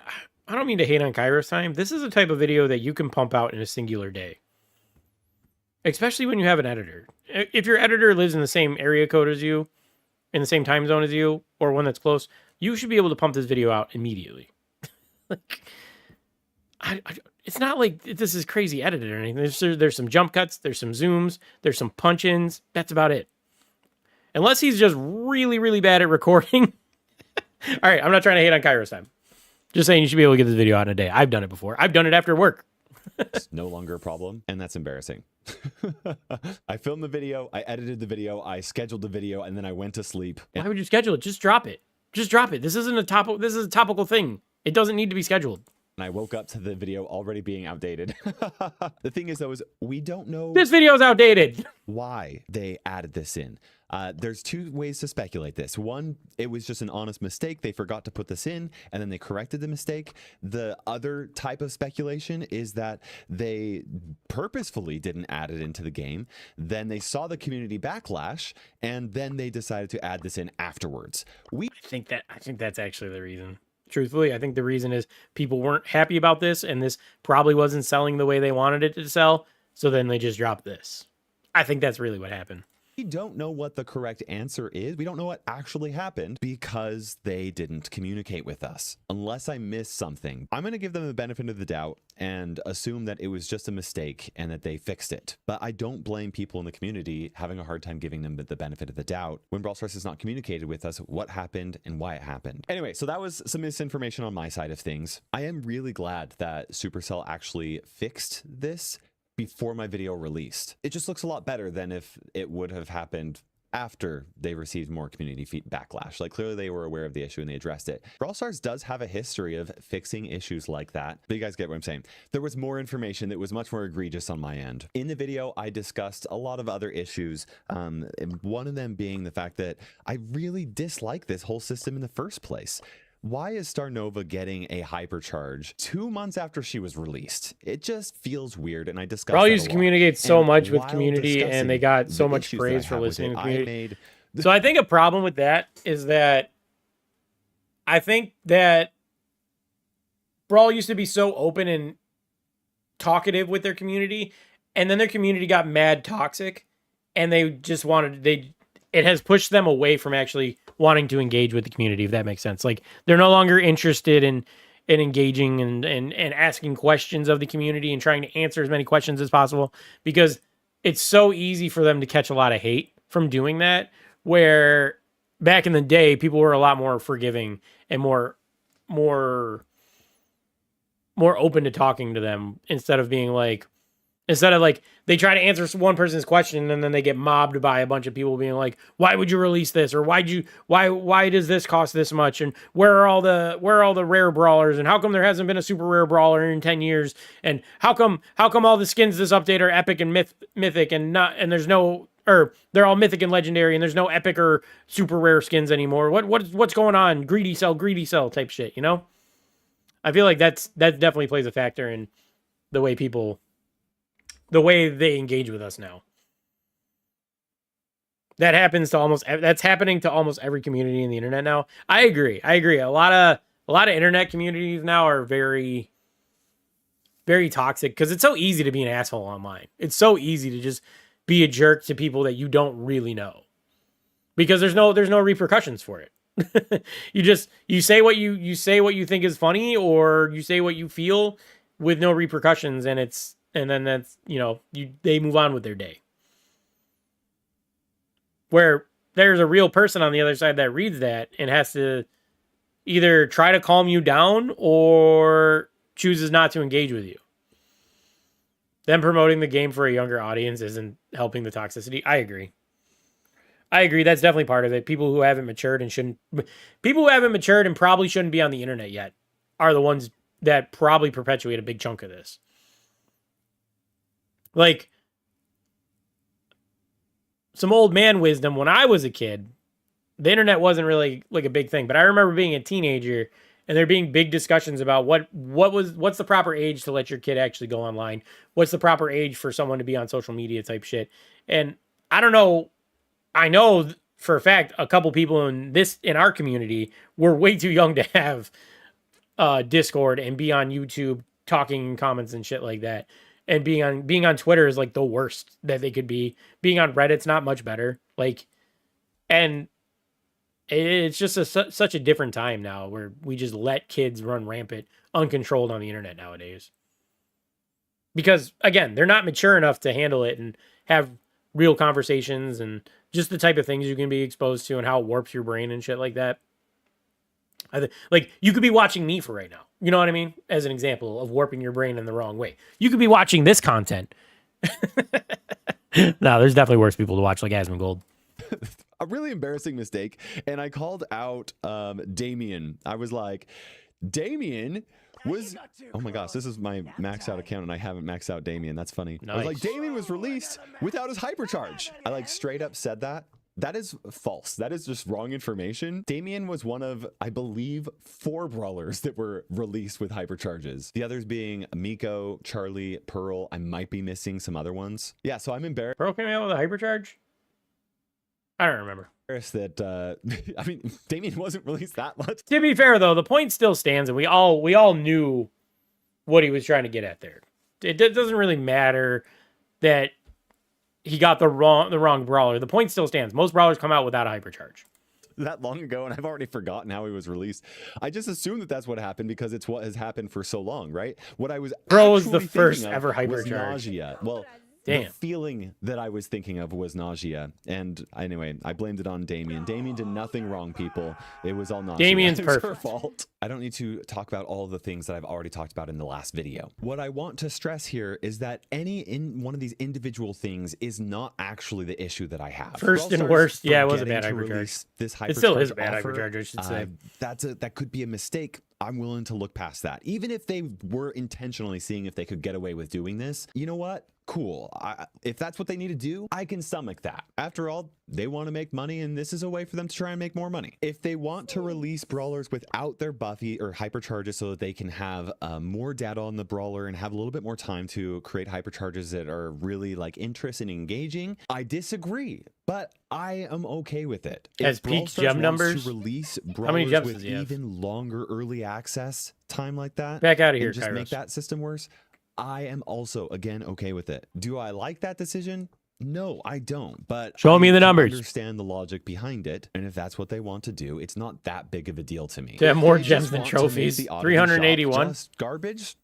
don't mean to hate on Kairos time. This is a type of video that you can pump out in a singular day. Especially when you have an editor. If your editor lives in the same area code as you, in the same time zone as you, or one that's close, you should be able to pump this video out immediately. Like, it's not like this is crazy edited or anything. There's some jump cuts, there's some zooms, there's some punch-ins. That's about it. Unless he's just really, really bad at recording. All right, I'm not trying to hate on Kairos time. Just saying you should be able to get this video out in a day. I've done it before. I've done it after work. It's no longer a problem, and that's embarrassing. I filmed the video, I edited the video, I scheduled the video, and then I went to sleep. Why would you schedule it? Just drop it. Just drop it. This isn't this is a topical thing. It doesn't need to be scheduled. And I woke up to the video already being outdated. The thing is, though, is we don't know this video's outdated. Why they added this in. There's 2 ways to speculate this. One, it was just an honest mistake. They forgot to put this in, and then they corrected the mistake. The other type of speculation is that they purposefully didn't add it into the game. Then they saw the community backlash, and then they decided to add this in afterwards. I think that's actually the reason. Truthfully, I think the reason is people weren't happy about this, and this probably wasn't selling the way they wanted it to sell, so then they just dropped this. I think that's really what happened. We don't know what the correct answer is. We don't know what actually happened because they didn't communicate with us. Unless I missed something, I'm going to give them the benefit of the doubt and assume that it was just a mistake and that they fixed it. But I don't blame people in the community having a hard time giving them the benefit of the doubt when Brawl Stars has not communicated with us what happened and why it happened. Anyway, so that was some misinformation on my side of things. I am really glad that Supercell actually fixed this before my video released. It just looks a lot better than if it would have happened after they received more community backlash. Like, clearly they were aware of the issue and they addressed it. Brawl Stars does have a history of fixing issues like that, but you guys get what I'm saying. There was more information that was much more egregious on my end. In the video, I discussed a lot of other issues, and one of them being the fact that I really dislike this whole system in the first place. Why is Starnova getting a hypercharge 2 months after she was released? It just feels weird, and I discussed Brawl that used a to lot. communicate so And much with while community, and they discussing got so the much issues praise that I for have with listening it, to I community. made So I think a problem with that is that I think that Brawl used to be so open and talkative with their community, and then their community got mad toxic, and they just it has pushed them away from actually wanting to engage with the community, if that makes sense. Like, they're no longer interested in engaging and asking questions of the community and trying to answer as many questions as possible, because it's so easy for them to catch a lot of hate from doing that, where back in the day people were a lot more forgiving and more open to talking to them, instead of they try to answer one person's question and then they get mobbed by a bunch of people being like, why would you release this? Or why does this cost this much? And where are all the rare brawlers? And how come there hasn't been a super rare brawler in 10 years? And how come all the skins this update are epic and mythic or they're all mythic and legendary, and there's no epic or super rare skins anymore? What's going on? Greedy sell type shit, you know? I feel like that definitely plays a factor in the way they engage with us now. That's happening to almost every community in the internet now. I agree. A lot of internet communities now are very, very toxic, because it's so easy to be an asshole online. It's so easy to just be a jerk to people that you don't really know, because there's no repercussions for it. you say what you think is funny, or you say what you feel with no repercussions, and then that's, they move on with their day. Where there's a real person on the other side that reads that and has to either try to calm you down or chooses not to engage with you. Them promoting the game for a younger audience isn't helping the toxicity. I agree. That's definitely part of it. People who haven't matured and probably shouldn't be on the internet yet are the ones that probably perpetuate a big chunk of this. Like, some old man wisdom, when I was a kid, the internet wasn't really like a big thing, but I remember being a teenager and there being big discussions about what's the proper age to let your kid actually go online? What's the proper age for someone to be on social media type shit? And I don't know, I know for a fact a couple people in our community were way too young to have Discord and be on YouTube talking in comments and shit like that. And being on Twitter is like the worst that they could be. Being on Reddit's not much better. Like, and it's just such a different time now, where we just let kids run rampant, uncontrolled on the internet nowadays. Because again, they're not mature enough to handle it and have real conversations and just the type of things you can be exposed to and how it warps your brain and shit like that. Like, you could be watching me for right now. You know what I mean? As an example of warping your brain in the wrong way. You could be watching this content. No, there's definitely worse people to watch, like Asmongold. A really embarrassing mistake. And I called out Damien. I was like, Damien was... Oh my gosh, this is my maxed out account and I haven't maxed out Damien. That's funny. Nice. I was like, Damien was released without his hypercharge. I like straight up said that. That is false. That is just wrong information. Damien was one of, I believe, 4 brawlers that were released with hypercharges. The others being Miko, Charlie, Pearl. I might be missing some other ones. Yeah, so I'm embarrassed. Pearl came out with a hypercharge? I don't remember. That I mean, Damien wasn't released that much. To be fair though, the point still stands, and we all knew what he was trying to get at there. It doesn't really matter that he got the wrong brawler. The point still stands. Most brawlers come out without a hypercharge. That long ago, and I've already forgotten how he was released. I just assumed that that's what happened because it's what has happened for so long, right? What I was Bro was the actually first thinking of ever was hypercharge. nausea. Well, Damn. the feeling that I was thinking of was nausea. And anyway, I blamed it on Damien. Damien did nothing wrong, people. It was all nausea. Damien's It was her perfect. fault. I don't need to talk about all the things that I've already talked about in the last video. What I want to stress here is that one of these individual things is not actually the issue that I have. First and Brawl Stars worst, yeah, it was a forgetting bad to hypercharge. release this hypercharge It still is a bad offer, hypercharge, I should say. that could be a mistake. I'm willing to look past that. Even if they were intentionally seeing if they could get away with doing this, you know what? Cool. If that's what they need to do, I can stomach that. After all, they want to make money, and this is a way for them to try and make more money. If they want to release brawlers without their buffy or hypercharges so that they can have more data on the brawler and have a little bit more time to create hypercharges that are really like interesting and engaging, I disagree. But I am okay with it. As If Brawl peak Stars gem wants numbers, to release how many brawlers gems with does he have? even longer early access time like that, Back out of here, and just make Kairos. that system worse, I am also, again, okay with it. Do I like that decision? No, I don't. But Show me the I numbers. understand the logic behind it, and if that's what they want to do, it's not that big of a deal to me. To have If more they gems just than want to make trophies. the oddity 381. shop just garbage.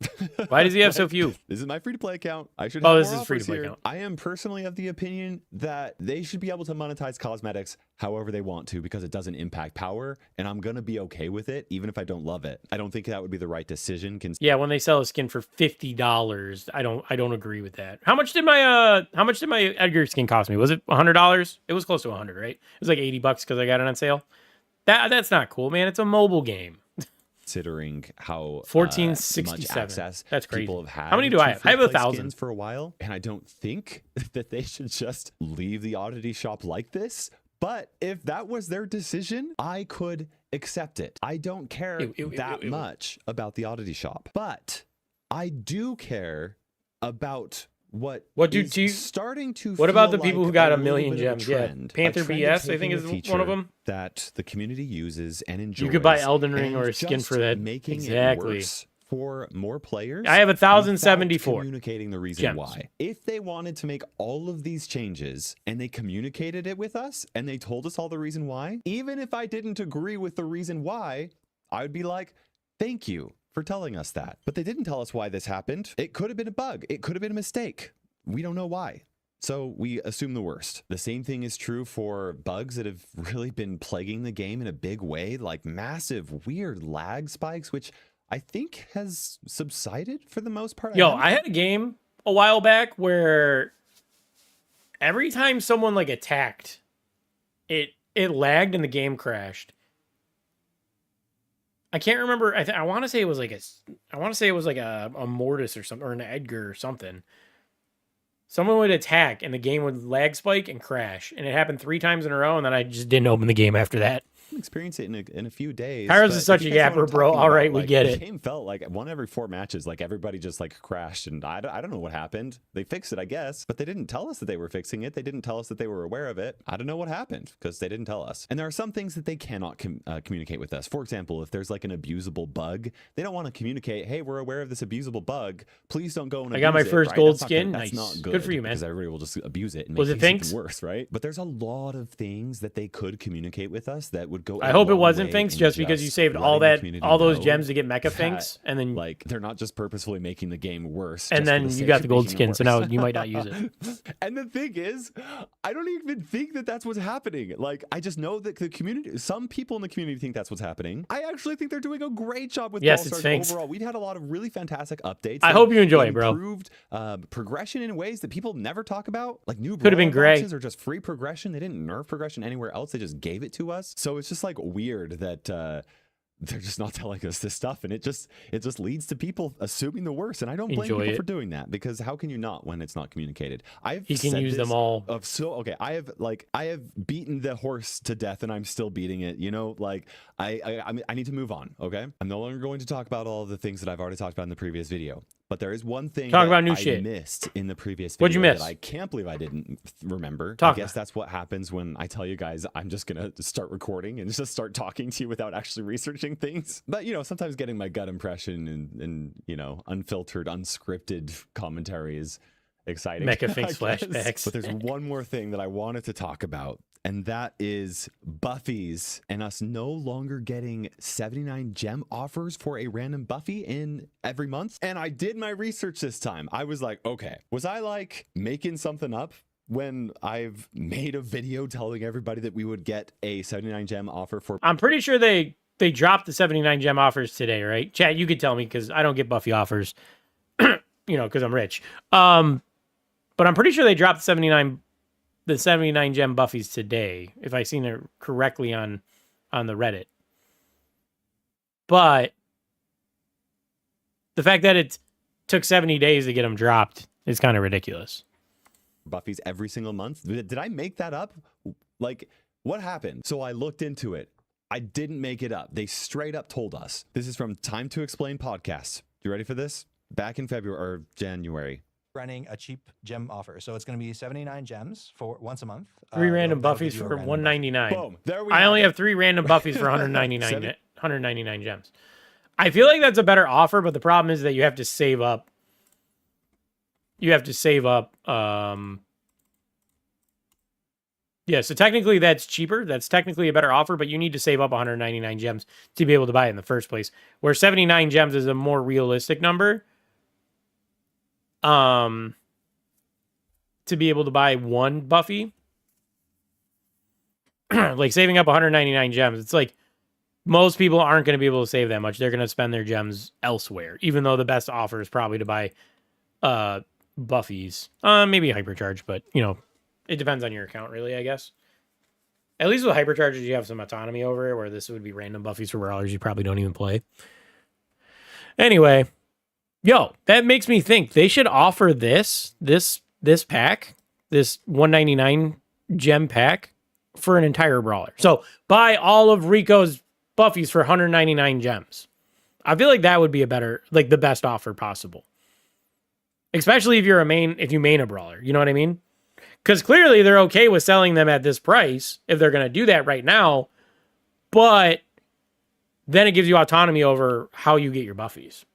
Why does he have so Like, few? This is my free-to-play account. I should. Oh, Have this more is free-to-play offers here. account. I am personally of the opinion that they should be able to monetize cosmetics however they want to because it doesn't impact power, and I'm gonna be okay with it even if I don't love it. I don't think that would be the right decision. Yeah, when they sell a skin for $50, I don't agree with that. How much did my Edgar skin cost me? Was it $100? It was close to 100, right? It was like $80 because I got it on sale. That's not cool, man. It's a mobile game. Considering how 1467. much access That's crazy. people have had. How many do to I have? I have free-to-play 1,000 skins for a while, and I don't think that they should just leave the oddity shop like this. But if that was their decision, I could accept it. I don't care that much about the oddity shop, but I do care about what starting to. What about feel the people like who got a little million bit of a gems? Yeah, trend. Panther A trend BS, of I think, taking a is one of them. that the community uses and enjoys. You could buy Elden Ring and or a skin just for that. making Exactly. it worse for more players. I have without 1,074 communicating the reason gems. why. If they wanted to make all of these changes and they communicated it with us and they told us all the reason why, even if I didn't agree with the reason why, I would be like, thank you for telling us that. But they didn't tell us why this happened. It could have been a bug. It could have been a mistake. We don't know why. So we assume the worst. The same thing is true for bugs that have really been plaguing the game in a big way, like massive weird lag spikes, which I think has subsided for the most part. Yo, I had a game a while back where every time someone like attacked, it lagged and the game crashed. I can't remember. I want to say it was like a Mortis or something, or an Edgar or something. Someone would attack and the game would lag spike and crash, and it happened 3 times in a row, and then I just didn't open the game after that. Experience it in a few days. Kairos but is such if a you guys know what yapper, I'm bro. talking All right, about, we like, get the it. game felt like 1 every 4 matches, like everybody just like crashed, and I don't know what happened. They fixed it, I guess, but they didn't tell us that they were fixing it. They didn't tell us that they were aware of it. I don't know what happened because they didn't tell us. And there are some things that they cannot communicate with us. For example, if there's like an abusable bug, they don't want to communicate, hey, we're aware of this abusable bug. Please don't go and I got my abuse it, first right? gold That's not skin. That's Nice. not good. Good for you, man. Because everybody will just abuse it and Was make it things Finks? even worse, right? But there's a lot of things that they could communicate with us that would go. I a hope it long wasn't way Finks in just because you saved letting all the that, community all those know gems to get Mecha that, Finks, and then like they're not just purposefully making the game worse. and just for then the you sake got of the gold making it skin, so now worse. you might not use it. And the thing is, I don't even think that that's what's happening. Like, I just know that the community, some people in the community think that's what's happening. I actually think they're doing a great job with Yes, Brawl it's Stars Finks. overall. We've had a lot of really fantastic updates. I They've hope you enjoy it, bro. Improved progression in ways that people never talk about. Like new Could have been brawler gray. boxes or just free progression. They didn't nerf progression anywhere else. They just gave it to us. So it's just like weird that they're just not telling us this stuff, and it just leads to people assuming the worst. And I don't blame Enjoy people it. for doing that, because how can you not when it's not communicated? He can use them all. I have beaten the horse to death, and I'm still beating it. You know, like I need to move on. Okay, I'm no longer going to talk about all of the things that I've already talked about in the previous video. But there is one thing Talk that about new I shit. missed in the previous video What'd you miss? that I can't believe I didn't remember. Talk I guess about that's what happens when I tell you guys I'm just gonna start recording and just start talking to you without actually researching things. But you know, sometimes getting my gut impression and you know, unfiltered, unscripted commentary is exciting. Mecha Finks I guess. flashbacks. But there's one more thing that I wanted to talk about, and that is Buffys and us no longer getting 79 gem offers for a random Buffy in every month. And I did my research this time. I was like, okay, was I like making something up when I've made a video telling everybody that we would get a 79 gem offer for? I'm pretty sure they dropped the 79 gem offers today, right? Chat, you could tell me because I don't get Buffy offers, because I'm rich. But I'm pretty sure they dropped the 79 gem Buffies today, if I seen it correctly on the Reddit. But the fact that it took 70 days to get them dropped is kind of ridiculous. Buffy's every single month. Did I make that up? Like, what happened? So I looked into it. I didn't make it up. They straight up told us. This is from Time to Explain podcast. You ready for this? Back in February or January. Running a cheap gem offer. So it's going to be 79 gems for once a month. 3 random that'll Buffies give you a for random $199. Boom. There we I have only it. have 3 random Buffies for 199 gems. I feel like that's a better offer, but the problem is that you have to save up. Yeah, so technically that's cheaper. That's technically a better offer, but you need to save up 199 gems to be able to buy it in the first place. Where 79 gems is a more realistic number. To be able to buy one Buffy. Like saving up 199 gems, it's like most people aren't going to be able to save that much. They're going to spend their gems elsewhere, even though the best offer is probably to buy Buffies. Maybe Hypercharge, but it depends on your account, really, I guess. At least with Hypercharges, you have some autonomy over it, where this would be random Buffies for brawlers you probably don't even play. Anyway, that makes me think they should offer this pack, this 199 gem pack, for an entire brawler. So buy all of Rico's Buffies for 199 gems. I feel like that would be the best offer possible. Especially if you main a brawler. You know what I mean? Because clearly they're okay with selling them at this price if they're going to do that right now. But then it gives you autonomy over how you get your Buffies.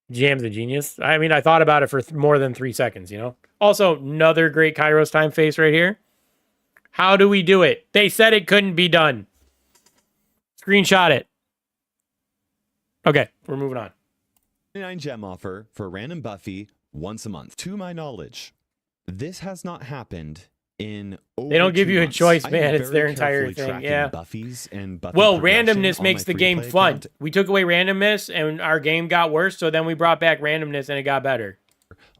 Jam's a genius. I mean, I thought about it for more than 3 seconds, Also, another great Kairos time face right here. How do we do it? They said it couldn't be done. Screenshot it. Okay, we're moving on. 79 gem offer for a random Buffy once a month. To my knowledge, this has not happened in over They don't give 2 you a months. choice, I am man. It's very their entire carefully thing. tracking Yeah. Buffies and Buffy Well, progression randomness on makes my the game free-to-play fun. account We took away randomness and our game got worse, so then we brought back randomness and it got better.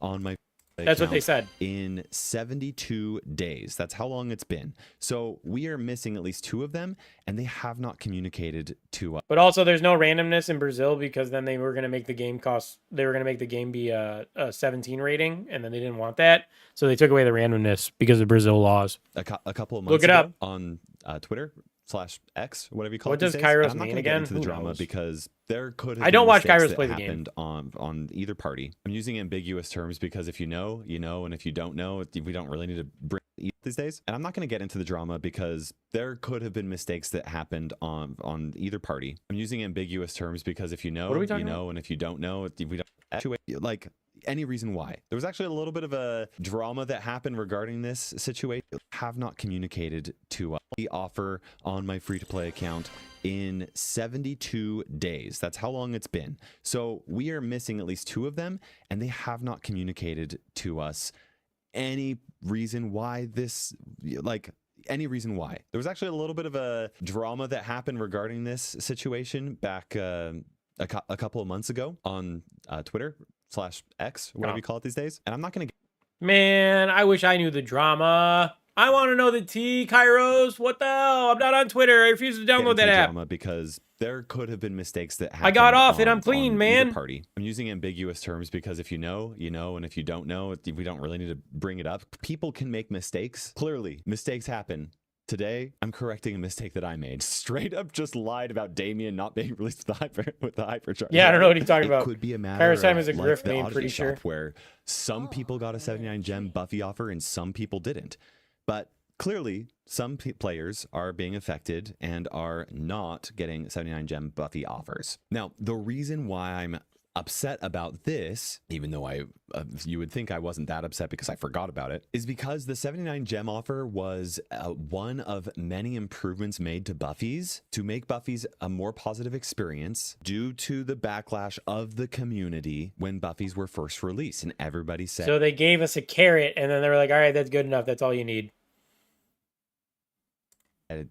on my That's what they account said. in 72 days. That's how long it's been. So we are missing at least 2 of them, and they have not communicated to us. But also, there's no randomness in Brazil because then they were going to make the game They were going to make the game be a 17 rating, and then they didn't want that, so they took away the randomness because of Brazil laws. A couple of months Look it ago up on Twitter/X, whatever you call What it. does these days. Kairos I'm not mean gonna again? get into the Who drama knows? because there could have I don't been watch mistakes Kairos that play the game. happened on either party. I'm using ambiguous terms because if you know, you know, and if you don't know, we don't really need to bring it these days. And I'm not going to get into the drama because there could have been mistakes that happened on either party. I'm using ambiguous terms because if you know, What are we you talking know, and if you don't know, we don't actually like any reason why. There was actually a little bit of a drama that happened regarding this situation. Have not communicated to us. The offer on my free-to-play account in 72 days. That's how long it's been. So we are missing at least 2 of them, and they have not communicated to us any reason why this, any reason why. There was actually a little bit of a drama that happened regarding this situation back a couple of months ago on Twitter/X, whatever you call it these days. And I'm not going to... Man, I wish I knew the drama. I want to know the tea, Kairos. What the hell? I'm not on Twitter. I refuse to download that app. Drama because there could have been mistakes that happened. I got off it. I'm clean, on man. either party. I'm using ambiguous terms because if you know, you know, and if you don't know, we don't really need to bring it up. People can make mistakes. Clearly, mistakes happen. Today, I'm correcting a mistake that I made. Straight up just lied about Damien not being released with the hypercharge. Yeah, I don't know what he's talking about. It could be a matter Kairos time of is a like grift the name, Odyssey pretty sure. shop where some people got a 79 gem Buffy offer and some people didn't. But clearly, some players are being affected and are not getting 79 gem Buffy offers. Now, the reason why I'm upset about this, even though you would think I wasn't that upset because I forgot about it, is because the 79 gem offer was one of many improvements made to Buffy's to make Buffy's a more positive experience due to the backlash of the community when Buffy's were first released, and everybody said, so they gave us a carrot and then they were like, all right, that's good enough, that's all you need.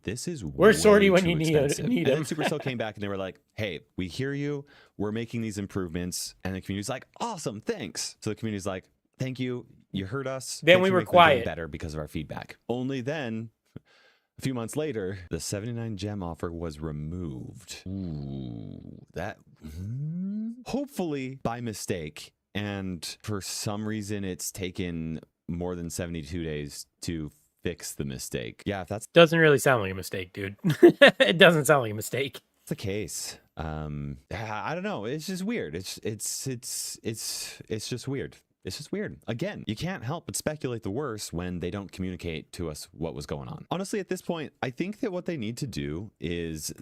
this is We're sorry when you need and them. then Supercell came back and they were like, hey, we hear you, we're making these improvements, and the community's like, awesome, thanks. So the community's like, thank you, you heard us. Then Thanks we for were making the game quiet. better because of our feedback. Only then, a few months later, the 79 gem offer was removed. Ooh, that hopefully by mistake, and for some reason it's taken more than 72 days to fix the mistake. Yeah, if that's Doesn't really sound like a mistake, dude. It doesn't sound like a mistake. the case, I don't know. It's just weird. It's just weird. It's just weird. Again, you can't help but speculate the worst when they don't communicate to us what was going on. Honestly, at this point, I think that what they need to do is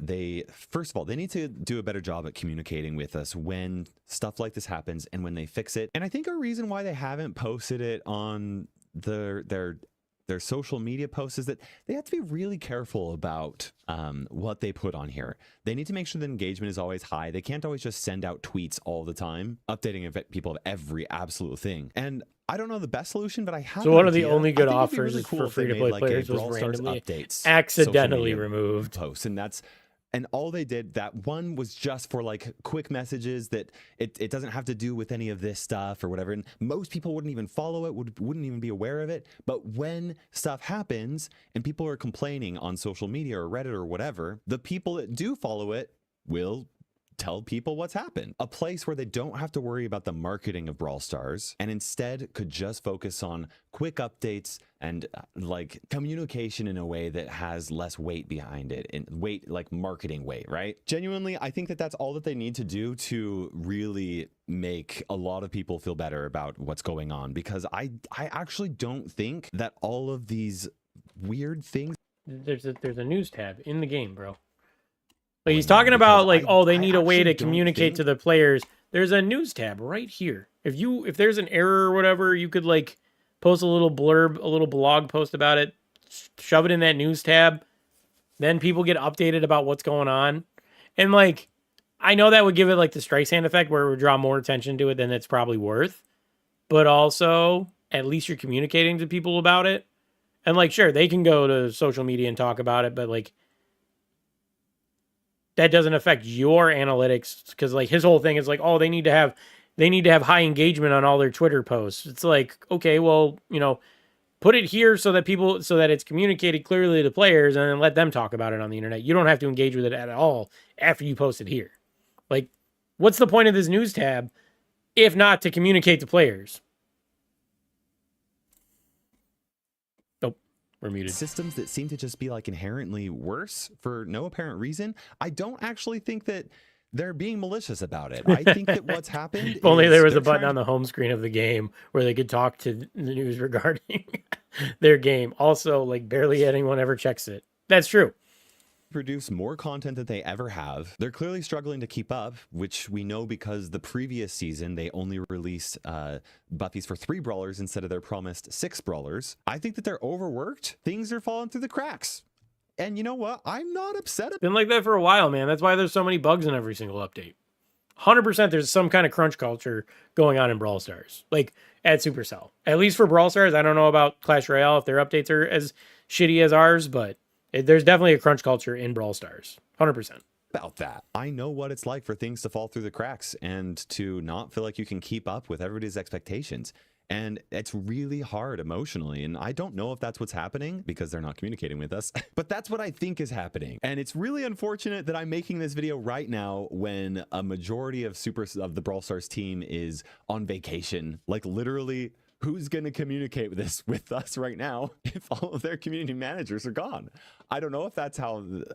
first of all, they need to do a better job at communicating with us when stuff like this happens and when they fix it. And I think a reason why they haven't posted it on their social media posts is that they have to be really careful about what they put on here. They need to make sure that engagement is always high. They can't always just send out tweets all the time, updating people of every absolute thing. And I don't know the best solution, but I have. So one of the only good I think it'd be offers really for cool if they free-to-play made, players a was Brawl Stars randomly updates, accidentally social media removed. posts, and all they did, that one was just for like quick messages that it doesn't have to do with any of this stuff or whatever. And most people wouldn't even follow it, wouldn't even be aware of it. But when stuff happens and people are complaining on social media or Reddit or whatever, the people that do follow it will tell people what's happened. A place where they don't have to worry about the marketing of Brawl Stars and instead could just focus on quick updates and like communication in a way that has less weight behind it, and weight, like marketing weight, right? Genuinely, I think that that's all that they need to do to really make a lot of people feel better about what's going on, because I actually don't think that all of these weird things. There's a news tab in the game, bro. Like he's talking about like, oh, they need a way to communicate to the players. There's a news tab right here. If there's an error or whatever, you could like post a little blurb, a little blog post about it, shove it in that news tab. Then people get updated about what's going on. And like, I know that would give it like the Streisand effect where it would draw more attention to it than it's probably worth. But also, at least you're communicating to people about it. And like, sure, they can go to social media and talk about it, but like, that doesn't affect your analytics, because like his whole thing is like, oh, they need to have high engagement on all their Twitter posts. It's like, okay, well, put it here so that it's communicated clearly to players, and then let them talk about it on the internet. You don't have to engage with it at all after you post it here. Like, what's the point of this news tab if not to communicate to players? We're muted. Systems that seem to just be like inherently worse for no apparent reason. I don't actually think that they're being malicious about it. I think that what's happened If only is there was a they're button trying on the home screen of the game where they could talk to the news regarding their game. Also, like, barely anyone ever checks it. That's true. produce more content than they ever have. They're clearly struggling to keep up, which we know because the previous season they only released Buffy's for 3 brawlers instead of their promised 6 brawlers. I think that they're overworked. Things are falling through the cracks. And you know what? I'm not upset. It's been like that for a while, man. That's why there's so many bugs in every single update. 100% there's some kind of crunch culture going on in Brawl Stars, like at Supercell. At least for Brawl Stars, I don't know about Clash Royale if their updates are as shitty as ours, but there's definitely a crunch culture in Brawl Stars. 100%. About that. I know what it's like for things to fall through the cracks and to not feel like you can keep up with everybody's expectations. And it's really hard emotionally. And I don't know if that's what's happening because they're not communicating with us, but that's what I think is happening. And it's really unfortunate that I'm making this video right now when a majority of the Brawl Stars team is on vacation. Like literally, who's going to communicate with this with us right now if all of their community managers are gone? I don't know if that's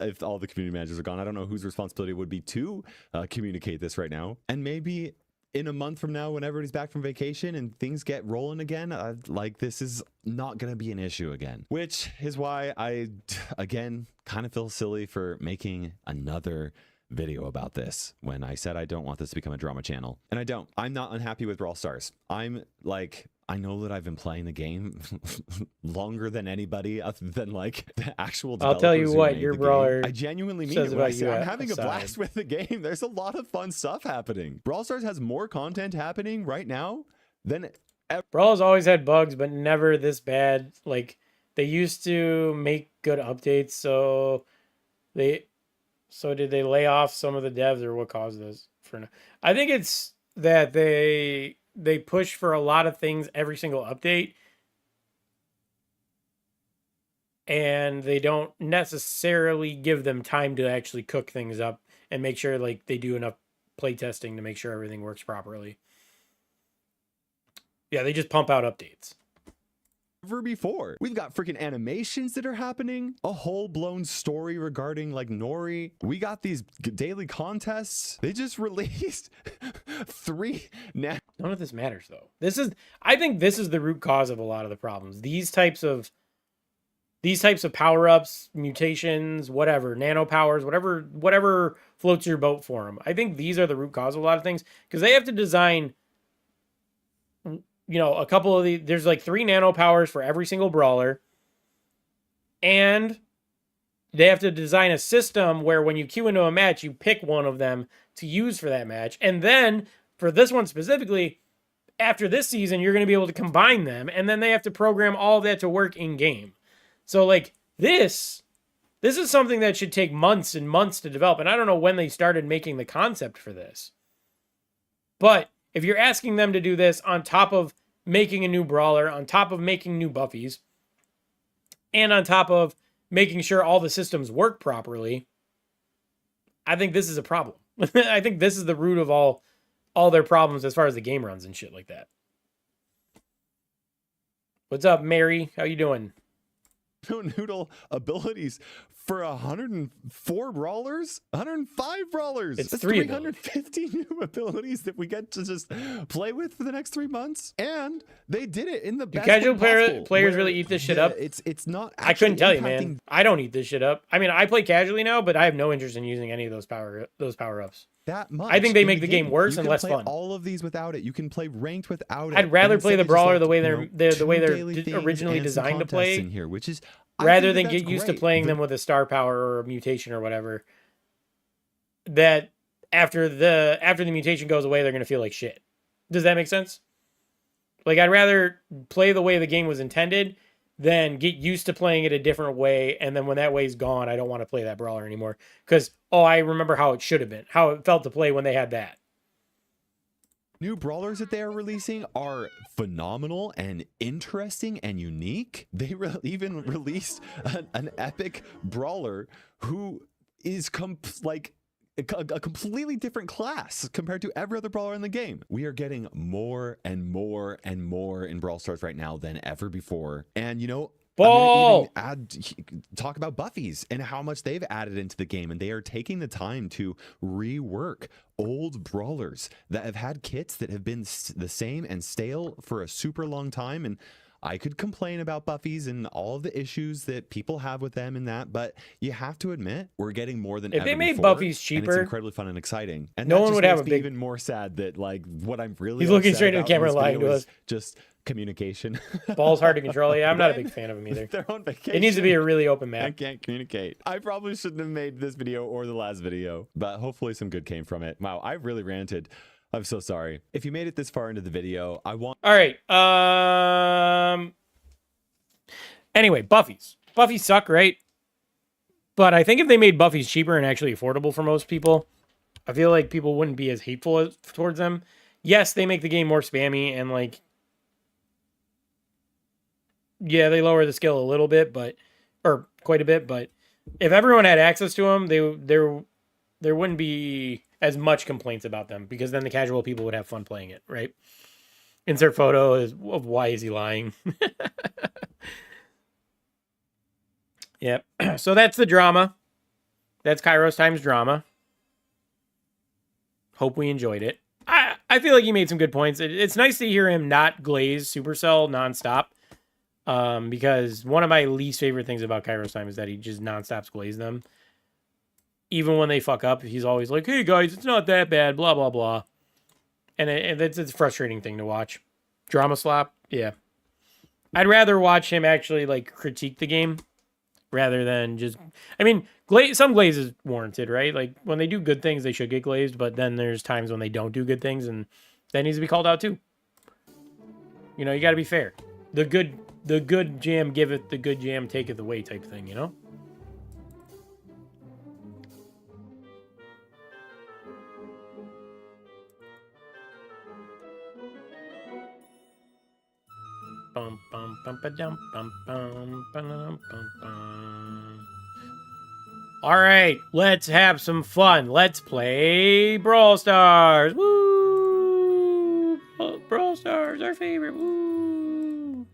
if all the community managers are gone. I don't know whose responsibility it would be to communicate this right now. And maybe in a month from now when everybody's back from vacation and things get rolling again, like this is not going to be an issue again, which is why I, again, kind of feel silly for making another video about this when I said I don't want this to become a drama channel. And I don't. I'm not unhappy with Brawl Stars. I'm like, I know that I've been playing the game longer than anybody other than like the actual developers. I'll tell you who what, made your the brawler game. I genuinely mean says it when I about say you I'm having aside. a blast with the game. There's a lot of fun stuff happening. Brawl Stars has more content happening right now than ever. Brawl's always had bugs, but never this bad. Like, they used to make good updates, so did they lay off some of the devs, or what caused this? I think it's that they push for a lot of things every single update, and they don't necessarily give them time to actually cook things up and make sure like they do enough play testing to make sure everything works properly. Yeah, they just pump out updates. Ever before. We've got freaking animations that are happening, a whole blown story regarding like Nori. We got these daily contests. They just released 3 now. None of this matters though. I think this is the root cause of a lot of the problems. These types of power-ups, mutations, whatever, nano powers, whatever floats your boat for them. I think these are the root cause of a lot of things, because they have to design, a couple of there's like 3 nano powers for every single brawler. And they have to design a system where when you queue into a match, you pick one of them to use for that match. And then for this one specifically, after this season, you're going to be able to combine them. And then they have to program all of that to work in game. So like this is something that should take months and months to develop. And I don't know when they started making the concept for this. But if you're asking them to do this on top of making a new brawler, on top of making new buffies, and on top of making sure all the systems work properly, I think this is a problem. I think this is the root of all their problems as far as the game runs and shit like that. What's up, Mary? How you doing? Noodle abilities for 104 brawlers, 105 brawlers. It's That's 350 new abilities that we get to just play with for the next 3 months. And they did it in the best way casual possible, players where really eat this shit up? It's not. I couldn't tell you, impacting- man. I don't eat this shit up. I mean, I play casually now, but I have no interest in using any of those power-ups. That much. I think they in make the game worse and less play fun. All of these without it. You can play ranked without it. I'd rather And play the instead they just brawler left, the way you they're know, the way 2 they're daily things originally and some designed to contests play, in here, which is I rather think than that's get used to great. playing them with a star power or a mutation or whatever. That after the mutation goes away, they're gonna feel like shit. Does that make sense? Like, I'd rather play the way the game was intended than get used to playing it a different way, and then when that way's gone, I don't want to play that brawler anymore. Because, I remember how it should have been, how it felt to play when they had that. New brawlers that they are releasing are phenomenal and interesting and unique. They even released an epic brawler who is a completely different class compared to every other brawler in the game. We are getting more and more and more in Brawl Stars right now than ever before. And Ball! I'm gonna even talk about buffies and how much they've added into the game, and they are taking the time to rework old brawlers that have had kits that have been the same and stale for a super long time. And I could complain about buffies and all of the issues that people have with them and that, but you have to admit we're getting more than If ever they made before, buffies and cheaper, it's incredibly fun and exciting. And no that one just would have makes a me big- even more sad that like what I'm really He's looking upset straight at the about in camera this lying video to is us. just communication. Ball's hard to control. Yeah, I'm not a Right? big fan of them either. They're on vacation. It needs to be a really open I map. can't communicate. I probably shouldn't have made this video or the last video, but hopefully some good came from it. Wow, I really ranted. I'm so sorry. If you made it this far into the video, I want... All right. Anyway, buffies. Buffies suck, right? But I think if they made buffies cheaper and actually affordable for most people, I feel like people wouldn't be as hateful towards them. Yes, they make the game more spammy and like, yeah, they lower the skill a little bit, or quite a bit. But if everyone had access to them, there wouldn't be as much complaints about them, because then the casual people would have fun playing it, right? Insert photo of why is he lying? Yep. So that's the drama. That's Kairos times drama. Hope we enjoyed it. I feel like he made some good points. It's nice to hear him not glaze Supercell nonstop. Because one of my least favorite things about Kairos Time is that he just nonstop glaze them. Even when they fuck up, he's always like, "Hey guys, it's not that bad," blah blah blah. And it's a frustrating thing to watch. Drama slop, yeah. I'd rather watch him actually like critique the game rather than just. I mean, some glaze is warranted, right? Like when they do good things, they should get glazed. But then there's times when they don't do good things, and that needs to be called out too. You know, you got to be fair. The good jam giveth, the good jam taketh away type thing. You know. Bum, bum, bum, ba-dum, bum, bum, ba-dum, bum, bum. All right, let's have some fun. Let's play Brawl Stars. Woo! Brawl Stars, our favorite. Woo!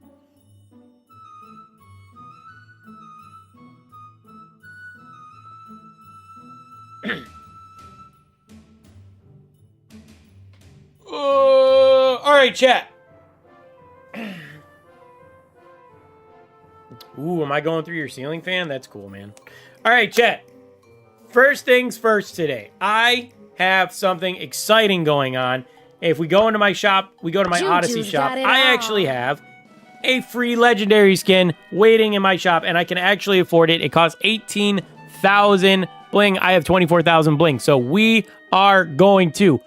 All right, chat. Ooh, am I going through your ceiling fan? That's cool, man. All right, chat. First things first today. I have something exciting going on. If we go into my shop, we go to my Odyssey shop, I actually have a free legendary skin waiting in my shop, and I can actually afford it. It costs 18,000 bling. I have 24,000 bling. So we are going to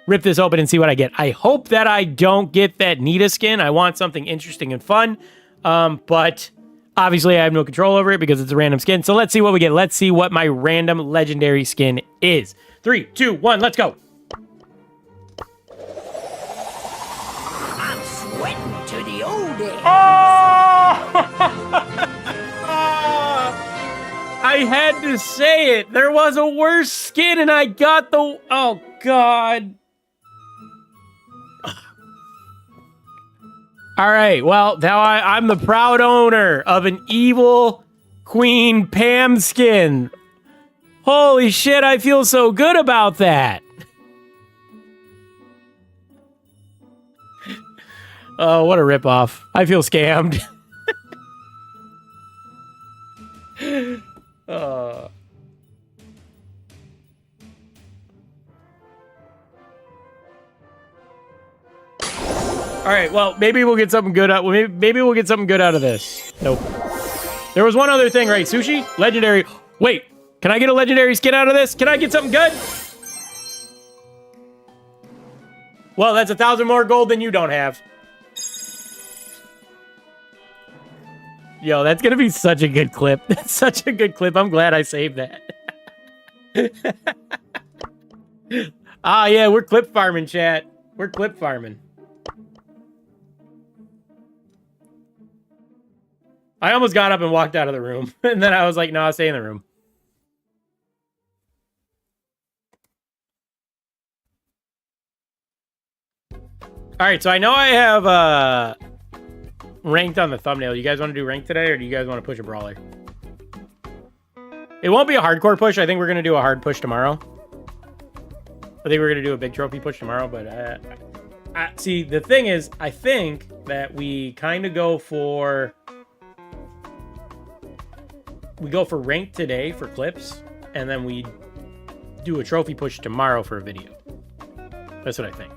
rip this open and see what I get. I hope that I don't get that Nita skin. I want something interesting and fun. But obviously I have no control over it because it's a random skin. So let's see what we get. Let's see what my random legendary skin is. 3, 2, 1, let's go. I'm sweating to the old days. I had to say it. There was a worse skin and I got the... Oh, God. All right, well, now I'm the proud owner of an evil Queen Pam skin. Holy shit, I feel so good about that. Oh, what a ripoff. I feel scammed. All right, well, maybe we'll get something good out. Maybe we'll get something good out of this. Nope. There was one other thing, right? Sushi? Legendary. Wait, can I get a legendary skin out of this? Can I get something good? Well, that's 1,000 more gold than you don't have. Yo, that's going to be such a good clip. That's such a good clip. I'm glad I saved that. Ah, yeah, we're clip farming, chat. We're clip farming. I almost got up and walked out of the room. And then I was like, no, I'll stay in the room. All right, so I know I have ranked on the thumbnail. You guys want to do ranked today, or do you guys want to push a brawler? It won't be a hardcore push. I think we're going to do a hard push tomorrow. I think we're going to do a big trophy push tomorrow, but see, the thing is, I think that we kind of go for... We go for ranked today for clips, and then we do a trophy push tomorrow for a video. That's what I think.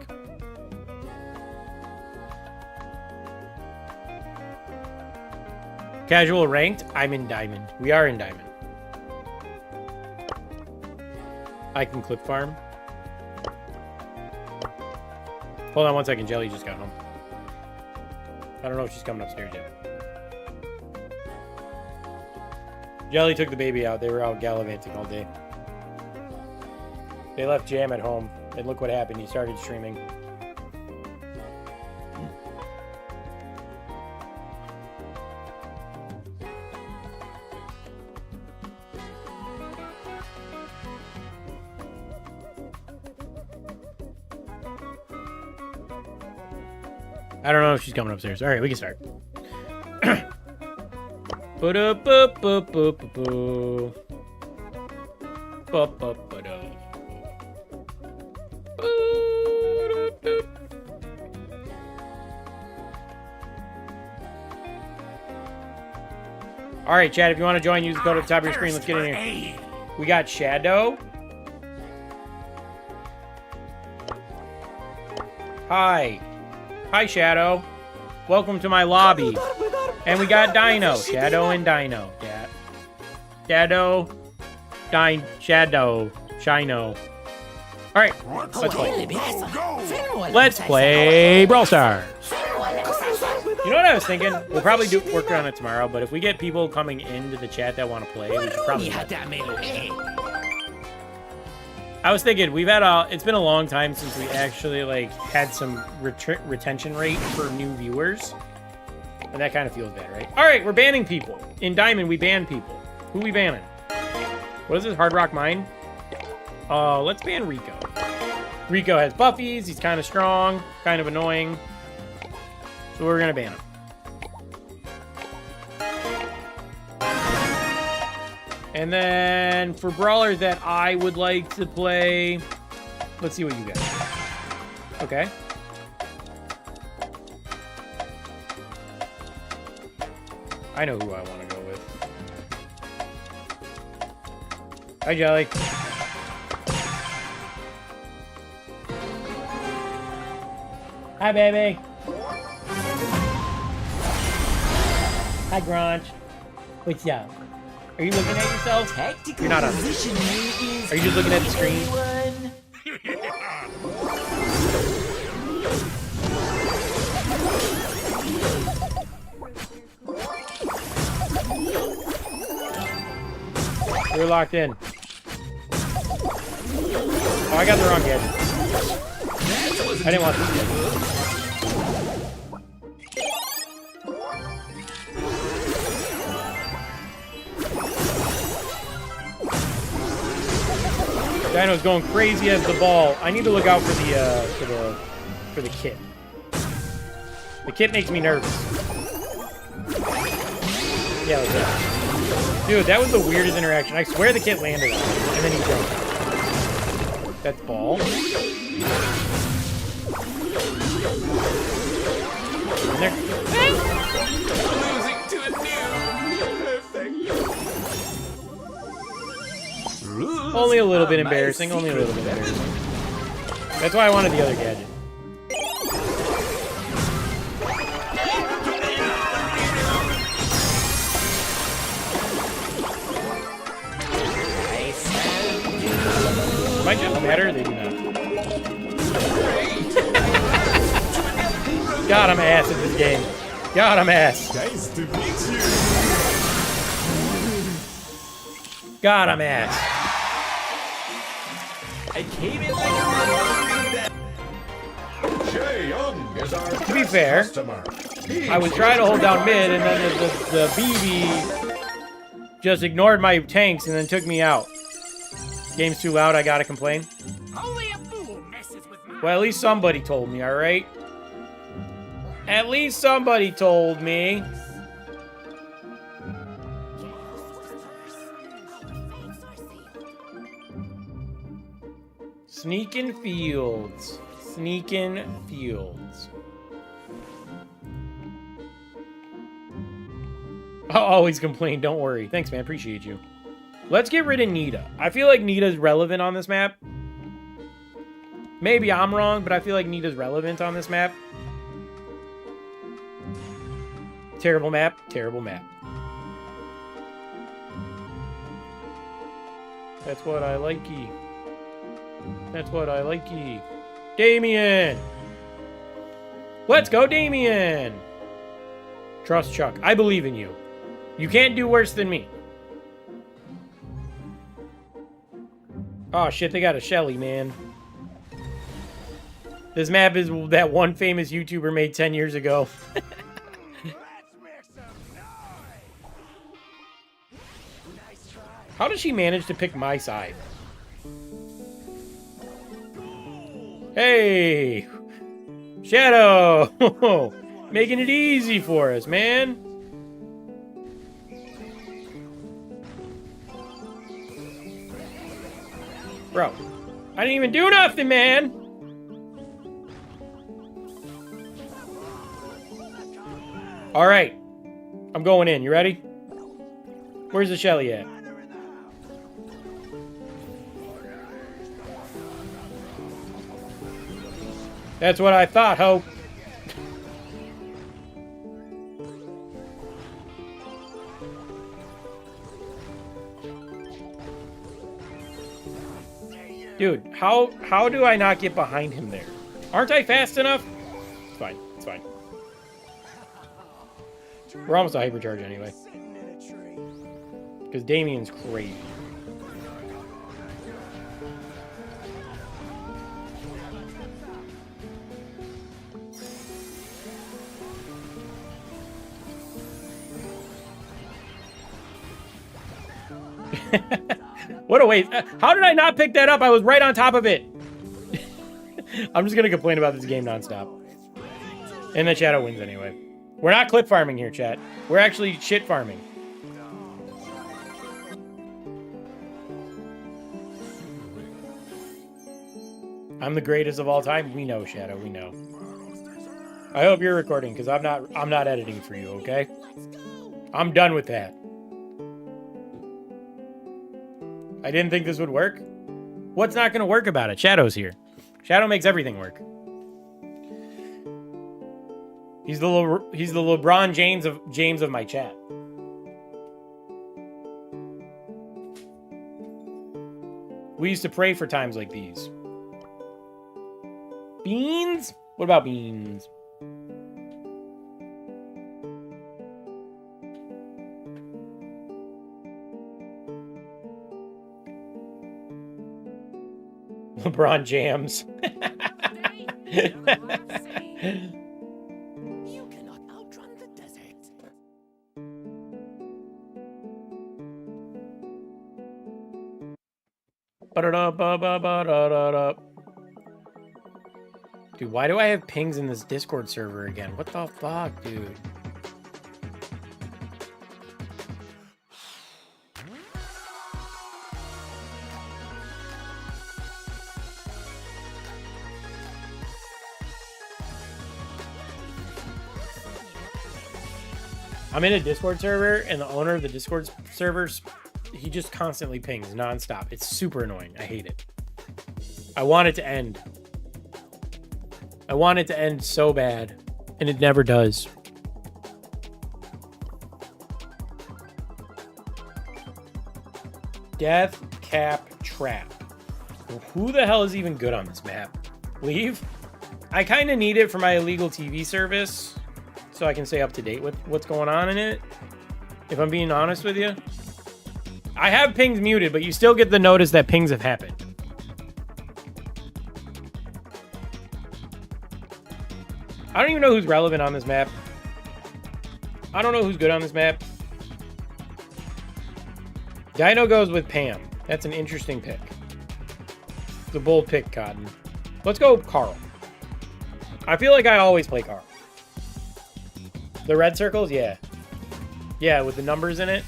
Casual ranked, I'm in diamond. We are in diamond. I can clip farm. Hold on one second, Jelly just got home. I don't know if she's coming upstairs yet. Jelly took the baby out. They were out gallivanting all day. They left Jam at home, and look what happened. He started streaming. I don't know if she's coming upstairs. All right, we can start. All right, Chad, if you want to join, use the code at the top of your screen. Let's get in here. We got Shadow. Hi. Hi, Shadow. Welcome to my lobby. And we got Dino. Shadow and Dino. Yeah. Shadow. Shadow. Shino. All right, let's play. Let's play Brawl Stars. You know what I was thinking? We'll probably work on it tomorrow, but if we get people coming into the chat that want to play, we should probably. I was thinking it's been a long time since we actually like had some retention rate for new viewers, and that kind of feels bad, right? All right, we're banning people in Diamond. We ban people. Who we banning? What is this? Hard Rock Mine? Let's ban Rico. Rico has buffies. He's kind of strong, kind of annoying. So we're gonna ban him. And then for brawlers that I would like to play, let's see what you got. Okay. I know who I want to go with. Hi, Jelly. Hi, baby. Hi, Grunch. What's up? Are you looking at yourself? You're not on. Are you just looking at the screen? You're locked in. Oh, I got the wrong gadget. I didn't want this gadget. Dino's going crazy as the ball. I need to look out for the kit. The kit makes me nervous. Yeah, like that. Dude, that was the weirdest interaction. I swear the kit landed on him, and then he jumped. That's ball. In there. Losing to a new. Only a little bit embarrassing. Only a little bit embarrassing. That's why I wanted the other gadget. My jumps matter? They do not. God, I'm ass at this game. God, I'm ass. Nice to meet you. God, I'm ass. I came in like To be fair, I was trying to hold down mid, and then the BB just ignored my tanks and then took me out. Game's too loud, I gotta complain. Only a fool messes with my... Well, at least somebody told me, alright? At least somebody told me. Sneaking Fields. Sneaking Fields. I'll always complain, don't worry. Thanks, man, appreciate you. Let's get rid of Nita. I feel like Nita's relevant on this map. Maybe I'm wrong, but I feel like Nita's relevant on this map. Terrible map, terrible map. That's what I likey. That's what I likey. Damien! Let's go, Damien! Trust Chuck. I believe in you. You can't do worse than me. Oh shit, they got a Shelly, man. This map is that one famous YouTuber made 10 years ago. How does she manage to pick my side? Hey! Shadow! Making it easy for us, man. Bro, I didn't even do nothing, man! Alright. I'm going in. You ready? Where's the Shelly at? That's what I thought, ho. Dude, how do I not get behind him there? Aren't I fast enough? It's fine. It's fine. We're almost a hypercharge anyway. Because Damien's crazy. What a waste. How did I not pick that up? I was right on top of it. I'm just going to complain about this game nonstop. And then Shadow wins anyway. We're not clip farming here, chat. We're actually shit farming. I'm the greatest of all time. We know, Shadow. We know. I hope you're recording because I'm not editing for you, okay? I'm done with that. I didn't think this would work. What's not going to work about it? Shadow's here. Shadow makes everything work. He's the LeBron James of my chat. We used to pray for times like these. Beans? What about beans? LeBron jams. You cannot outrun the desert. Dude, why do I have pings in this Discord server again? What the fuck, dude? I'm in a Discord server, and the owner of the Discord servers, he just constantly pings nonstop. It's super annoying. I hate it. I want it to end. I want it to end so bad, and it never does. Death Cap Trap. Who the hell is even good on this map? Leave? I kind of need it for my illegal TV service, so I can stay up to date with what's going on in it, if I'm being honest with you. I have pings muted, but you still get the notice that pings have happened. I don't even know who's relevant on this map. I don't know who's good on this map. Dino goes with Pam. That's an interesting pick. It's a bold pick, Cotton. Let's go Carl. I feel like I always play Carl. The red circles? Yeah. Yeah, with the numbers in it.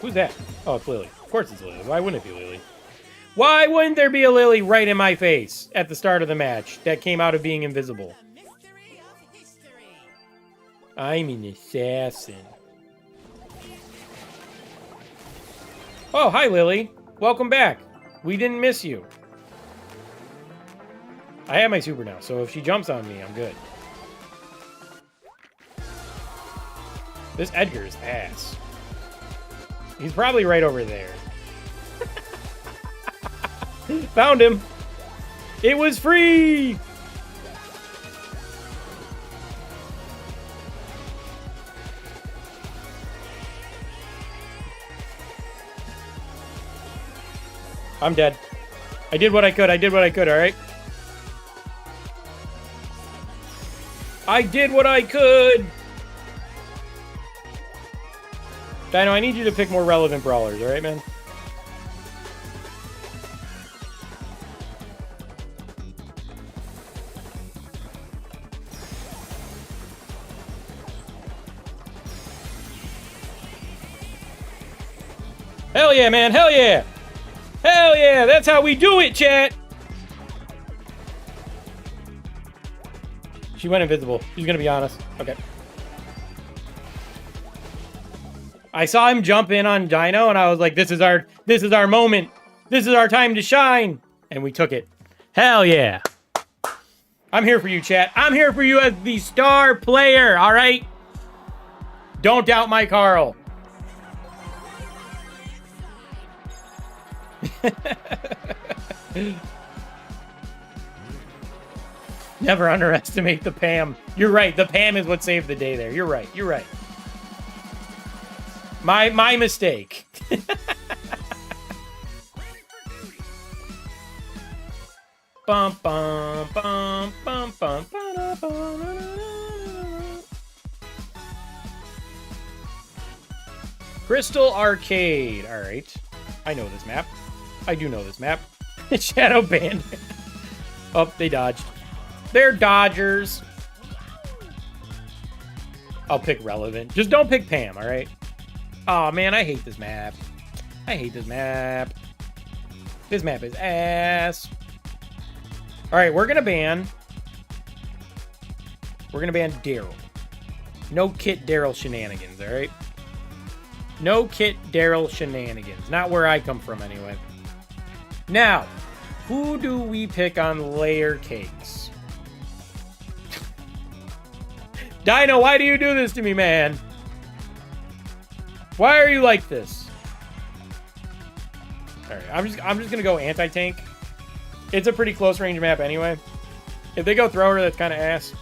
Who's that? Oh, it's Lily. Of course it's Lily. Why wouldn't it be Lily? Why wouldn't there be a Lily right in my face at the start of the match that came out of being invisible? Mystery of history. I'm an assassin. Oh, hi, Lily. Welcome back. We didn't miss you. I have my super now, so if she jumps on me, I'm good. This Edgar's ass. He's probably right over there. Found him. It was free. I'm dead. I did what I could. I did what I could, all right? I did what I could. Dino, I need you to pick more relevant brawlers, all right, man? Hell yeah, man. Hell yeah. Hell yeah. That's how we do it, chat. She went invisible. She's gonna be honest. Okay. I saw him jump in on Dino, and I was like, this is our moment. This is our time to shine. And we took it. Hell yeah. I'm here for you, chat. I'm here for you as the star player, all right? Don't doubt my Carl. Never underestimate the Pam. You're right. The Pam is what saved the day there. You're right. You're right. My mistake. Bum bum bum bum bum ba-da-ba-da-da-da. Crystal Arcade. All right. I know this map. I do know this map. Shadow Bandit. Oh, they dodged. They're Dodgers. I'll pick relevant. Just don't pick Pam, all right? Oh, man, I hate this map. I hate this map. This map is ass. All right, we're going to ban Daryl. No Kit Daryl shenanigans, all right? No Kit Daryl shenanigans. Not where I come from, anyway. Now, who do we pick on layer cakes? Dino, why do you do this to me, man? Why are you like this? All right, I'm just gonna go anti-tank. It's a pretty close range map anyway. If they go thrower, that's kind of ass.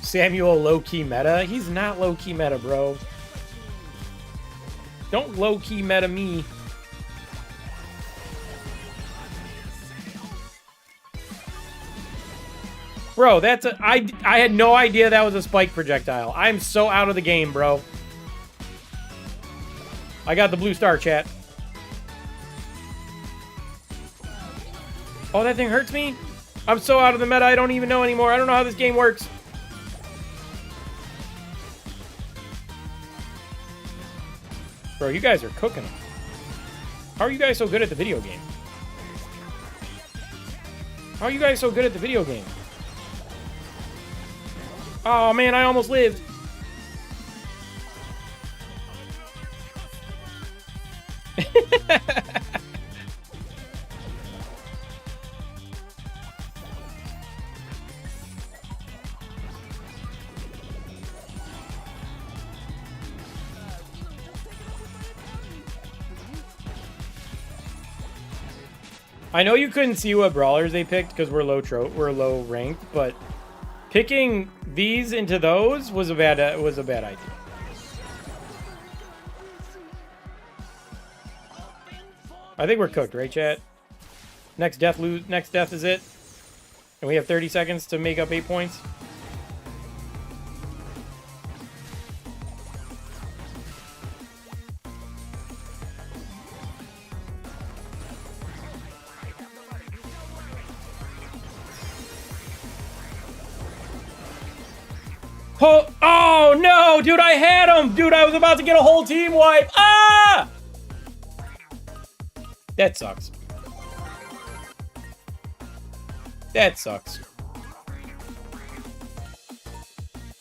Samuel low-key meta? He's not low-key meta, bro. Don't low-key meta me. Bro, that's a... I had no idea that was a spike projectile. I'm so out of the game, bro. I got the blue star, chat. Oh, that thing hurts me? I'm so out of the meta, I don't even know anymore. I don't know how this game works. Bro, you guys are cooking them. How are you guys so good at the video game? How are you guys so good at the video game? Oh, man, I almost lived. I know you couldn't see what brawlers they picked because we're low ranked, but picking these into those was a bad idea. I think we're cooked, right, chat? Next death is it, and we have 30 seconds to make up 8 points. Oh no, dude, I had him! Dude, I was about to get a whole team wipe! Ah! That sucks. That sucks.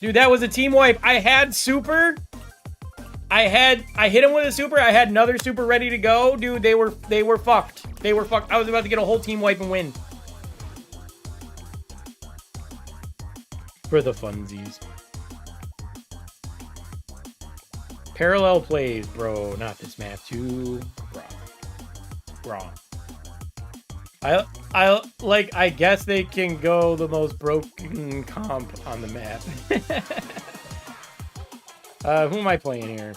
Dude, that was a team wipe. I had super. I hit him with a super. I had another super ready to go. Dude, they were fucked. They were fucked. I was about to get a whole team wipe and win. For the funsies. Parallel plays, bro. Not this map, too. Wrong. I guess they can go the most broken comp on the map. Who am I playing here?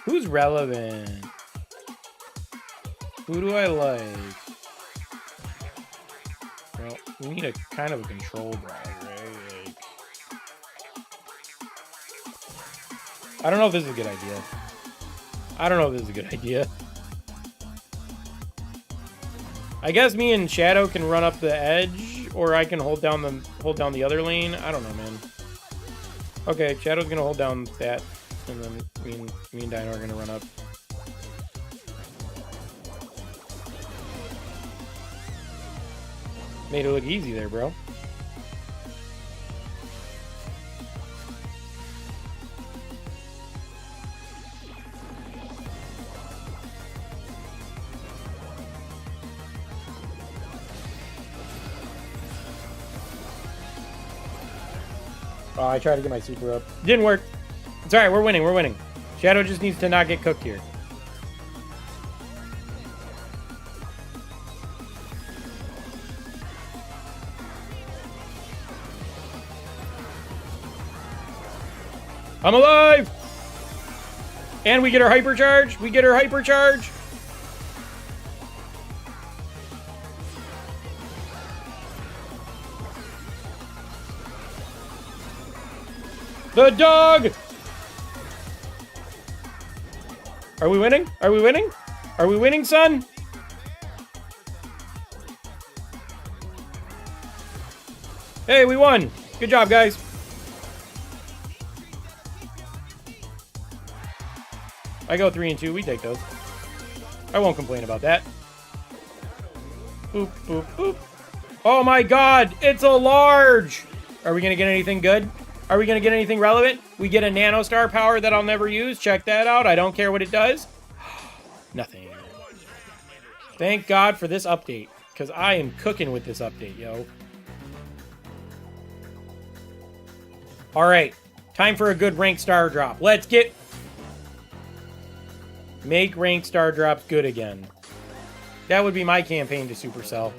Who's relevant? Who do I like? Well, we need a kind of a control brag, right? Like, I don't know if this is a good idea. I guess me and Shadow can run up the edge. or I can hold down the other lane. I don't know, man. Okay, Shadow's gonna hold down that, and then me and Dino are gonna run up. Made it look easy there, bro. Oh, I tried to get my super up. Didn't work. It's alright, we're winning, we're winning. Shadow just needs to not get cooked here. I'm alive! And we get our hypercharge. We get our hypercharge. The dog! Are we winning? Are we winning? Are we winning, son? Hey, we won. Good job, guys. I go 3 and 2. We take those. I won't complain about that. Boop, boop, boop. Oh my god, it's a large! Are we gonna get anything good? Are we gonna get anything relevant? We get a nano star power that I'll never use. Check that out. I don't care what it does. Nothing. Thank God for this update, because I am cooking with this update, yo. Alright, time for a good rank star drop. Let's get... Make rank star drops good again. That would be my campaign to Supercell.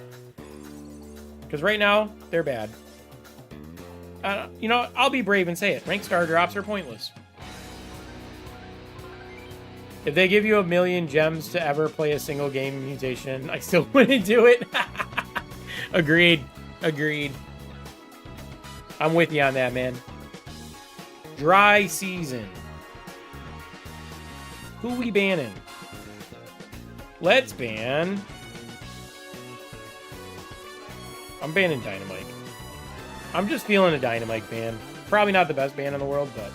Because right now, they're bad. You know, I'll be brave and say it. Rank star drops are pointless. If they give you 1,000,000 gems to ever play a single game mutation, I still wouldn't do it. Agreed. Agreed. I'm with you on that, man. Dry season. Who we banning? Let's ban... I'm banning Dynamite. I'm just feeling a Dynamite ban. Probably not the best ban in the world, but...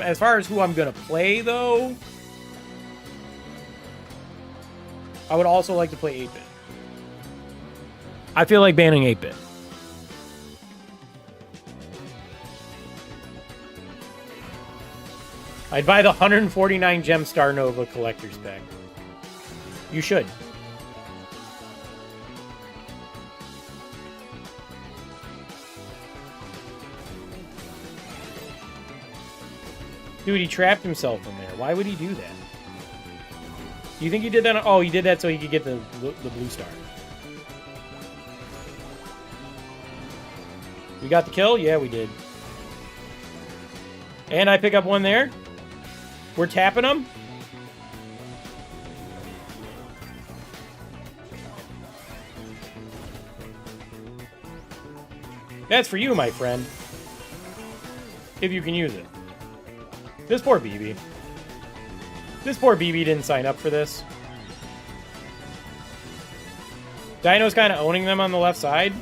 as far as who I'm gonna play, though... I would also like to play 8-Bit. I feel like banning 8-Bit. I'd buy the 149 gem Star Nova collector's pack. You should. Dude, he trapped himself in there. Why would he do that? Do you think he did that? Oh, he did that so he could get the blue star. We got the kill? Yeah, we did. And I pick up one there. We're tapping them. That's for you, my friend. If you can use it. This poor BB. This poor BB didn't sign up for this. Dino's kind of owning them on the left side.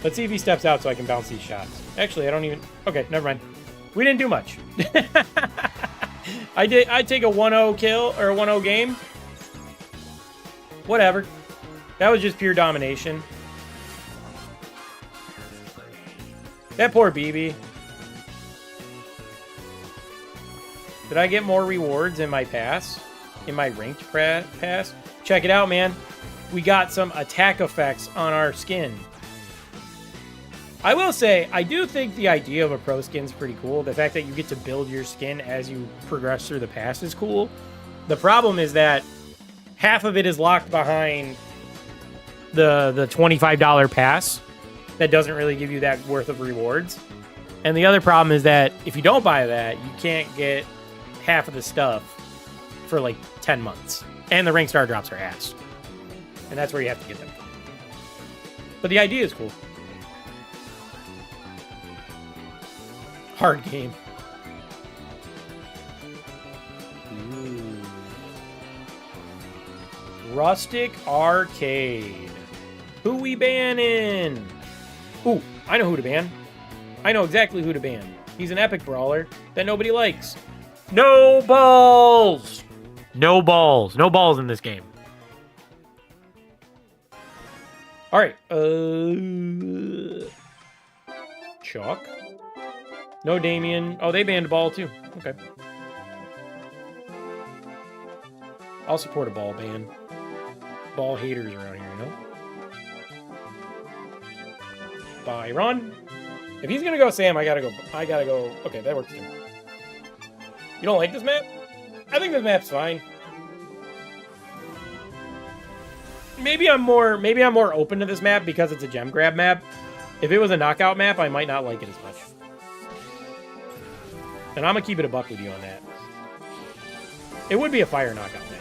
Let's see if he steps out so I can bounce these shots. Actually, I don't even... Okay, never mind. We didn't do much. I'd take a 1-0 kill or a 1-0 game. Whatever. That was just pure domination. That poor BB. Did I get more rewards in my pass? In my ranked pass? Check it out, man. We got some attack effects on our skin. I will say, I do think the idea of a pro skin is pretty cool. The fact that you get to build your skin as you progress through the pass is cool. The problem is that half of it is locked behind the $25 pass that doesn't really give you that worth of rewards. And the other problem is that if you don't buy that, you can't get half of the stuff for like 10 months. And the rank star drops are ass. And that's where you have to get them. But the idea is cool. Hard game. Rustic Arcade. Who we banning? Ooh, I know who to ban. I know exactly who to ban. He's an epic brawler that nobody likes. No balls! No balls. No balls in this game. Alright. Chalk. No Damien. Oh, they banned Ball too. Okay. I'll support a Ball ban. Ball haters around here, you know? Byron. If he's gonna go Sam, I gotta go. Okay, that works too. You don't like this map? I think this map's fine. Maybe I'm more open to this map because it's a gem grab map. If it was a knockout map, I might not like it as much. And I'm gonna keep it a buck with you on that. It would be a fire knockout map.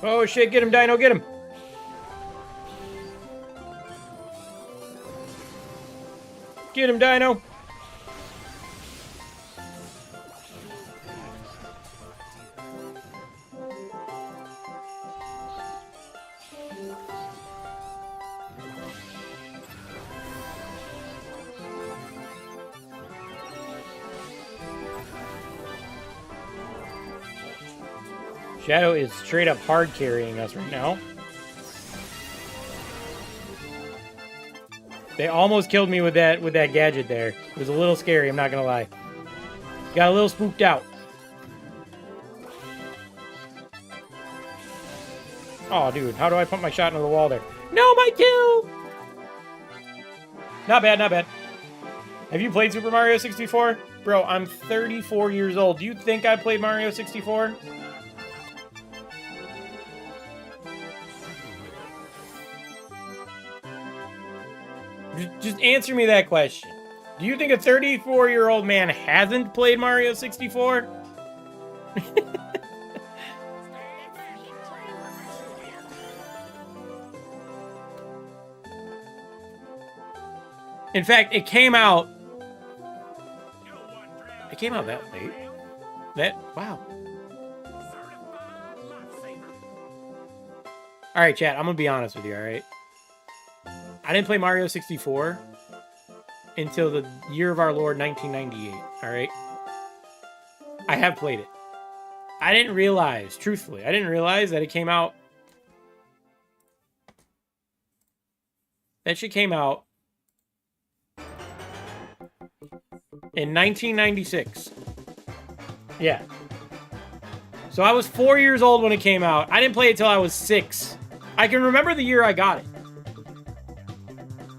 Oh shit, get him, Dino, get him! Get him, Dino! Shadow is straight up hard carrying us right now. They almost killed me with that gadget there. It was a little scary, I'm not gonna lie. Got a little spooked out. Oh, dude, how do I pump my shot into the wall there? No, my kill! Not bad, not bad. Have you played Super Mario 64? Bro, I'm 34 years old. Do you think I played Mario 64? Just answer me that question. Do you think a 34-year-old man hasn't played Mario 64? In fact, it came out that late. Wow. All right, chat, I'm going to be honest with you, all right? I didn't play Mario 64 until the year of our Lord 1998, all right? I have played it. I didn't realize, truthfully, I didn't realize that it came out... That shit came out in 1996. Yeah. So I was 4 years old when it came out. I didn't play it till I was 6. I can remember the year I got it.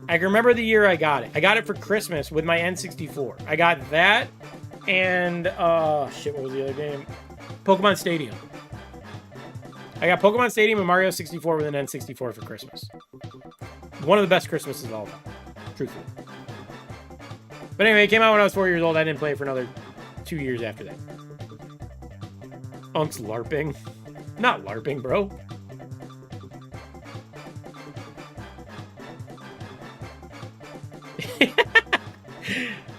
I can remember the year I got it. I got it for Christmas with my N64. I got that and, shit, what was the other game? Pokemon Stadium. I got Pokemon Stadium and Mario 64 with an N64 for Christmas. One of the best Christmases of all time, truthfully. But anyway, it came out when I was 4 years old. I didn't play it for another 2 years after that. Unk's LARPing. Not LARPing, bro.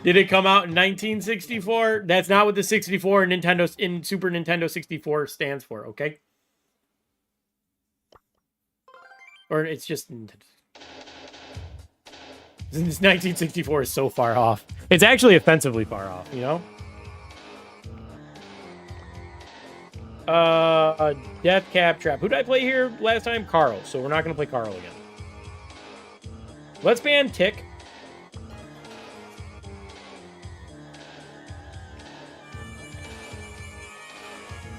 Did it come out in 1964? That's not what the 64 in Super Nintendo 64 stands for, okay? Or it's just... This 1964 is so far off. It's actually offensively far off, you know? Death Cap Trap. Who did I play here last time? Carl. So we're not going to play Carl again. Let's ban Tick.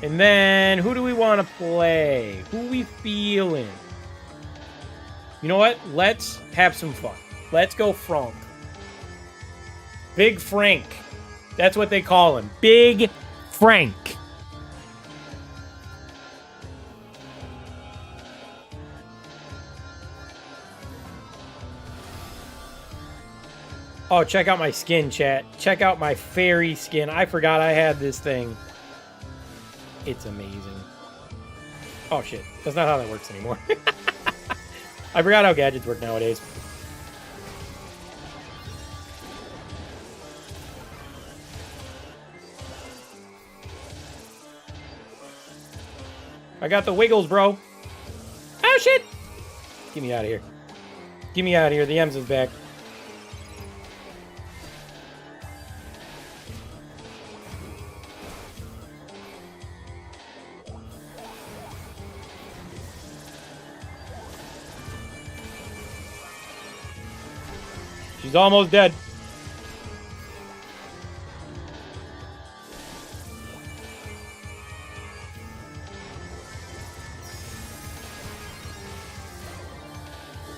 And then, who do we want to play? Who we feeling? You know what? Let's have some fun. Let's go Frank. Big Frank. That's what they call him. Big Frank. Oh, check out my skin, chat. Check out my fairy skin. I forgot I had this thing. It's amazing. Oh, shit. That's not how that works anymore. I forgot how gadgets work nowadays. I got the wiggles, bro. Oh, shit. Get me out of here. Get me out of here. The Ems is back. She's almost dead.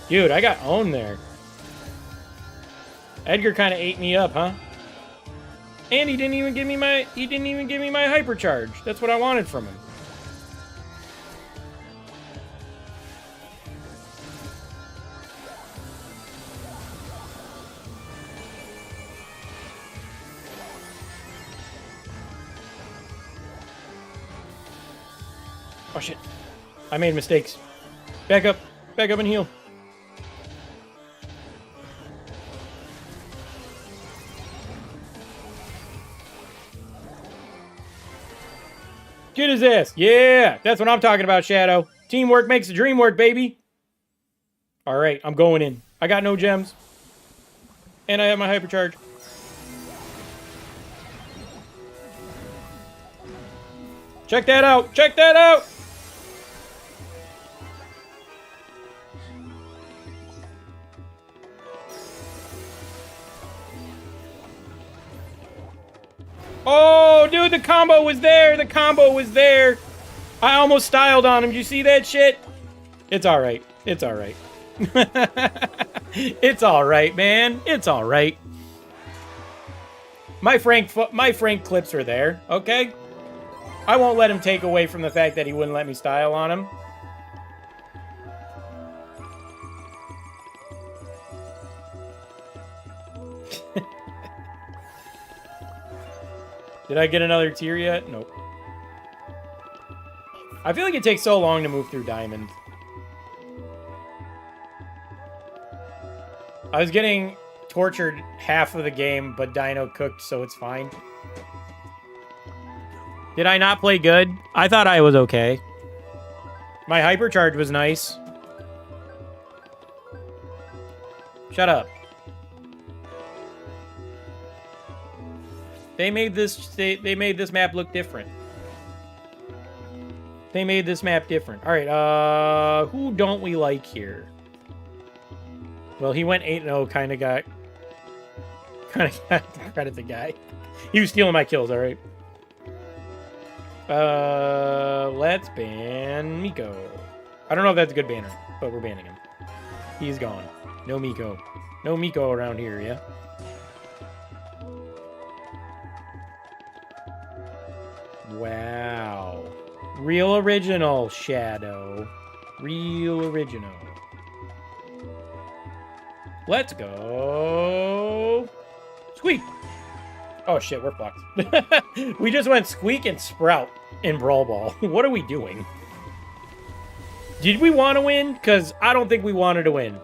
Dude, I got owned there. Edgar kind of ate me up, huh? And he didn't even give me my hypercharge. That's what I wanted from him. Oh shit. I made mistakes. Back up and heal. Get his ass. Yeah, that's what I'm talking about, Shadow. Teamwork makes the dream work, baby. All right, I'm going in. I got no gems. And I have my hypercharge. Check that out. Check that out. Oh, dude, the combo was there. The combo was there. I almost styled on him. Did you see that shit? It's all right. It's all right. It's all right, man. It's all right. My Frank clips are there, okay? I won't let him take away from the fact that he wouldn't let me style on him. Did I get another tier yet? Nope. I feel like it takes so long to move through Diamond. I was getting tortured half of the game, but Dino cooked, so it's fine. Did I not play good? I thought I was okay. My hypercharge was nice. Shut up. They made this map look different. They made this map different. All right, who don't we like here? Well, he went 8-0, kind of got to credit the guy. He was stealing my kills, all right. Let's ban Miko. I don't know if that's a good banner, but we're banning him. He's gone. No Miko. No Miko around here, yeah? Wow. Real original, Shadow. Real original. Let's go. Squeak. Oh shit, we're fucked. We just went Squeak and Sprout in Brawl Ball. What are we doing? Did we want to win? Because I don't think we wanted to win.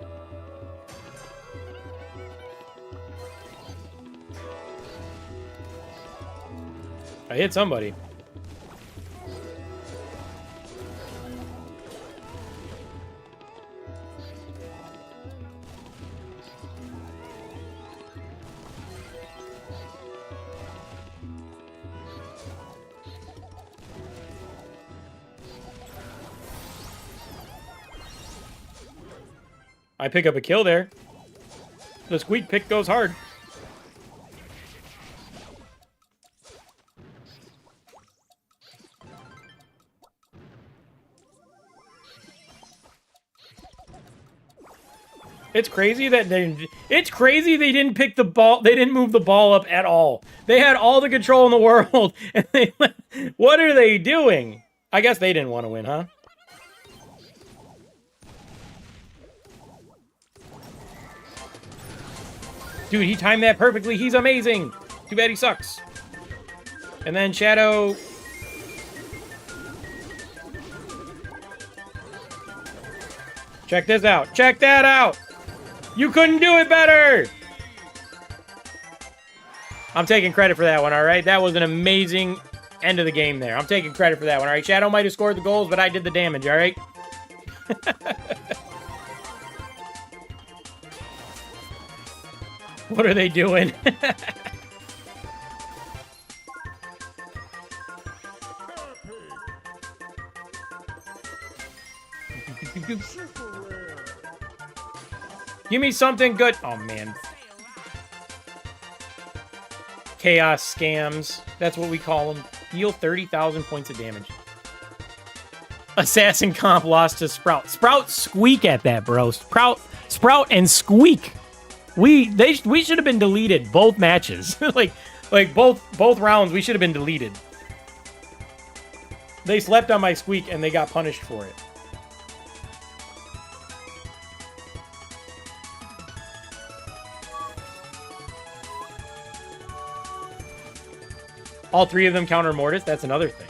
I hit somebody. I pick up a kill there. The Squeak pick goes hard. It's crazy that they didn't pick the ball. They didn't move the ball up at all. They had all the control in the world. And what are they doing? I guess they didn't want to win, huh? Dude, he timed that perfectly. He's amazing. Too bad he sucks. And then Shadow. Check this out. Check that out. You couldn't do it better. I'm taking credit for that one, all right? That was an amazing end of the game there. I'm taking credit for that one, all right? Shadow might have scored the goals, but I did the damage, all right? What are they doing? Give me something good. Oh, man. Chaos scams. That's what we call them. Deal 30,000 points of damage. Assassin comp lost to Sprout. Sprout squeak at that, bro. Sprout and squeak. We should have been deleted both matches. like both rounds we should have been deleted. They slept on my squeak and they got punished for it. All three of them counter Mortis. That's another thing.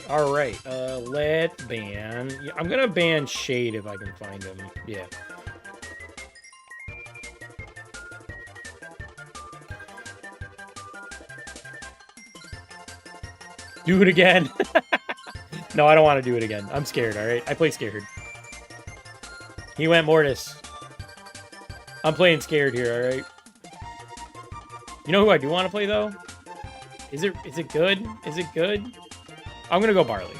All right. Let's ban. Yeah, I'm gonna ban Shade if I can find him. Yeah. Do it again. No, I don't want to do it again. I'm scared. All right. I play scared. He went Mortis. I'm playing scared here. All right. You know who I do want to play, though? Is it good? Is it good? I'm going to go Barley.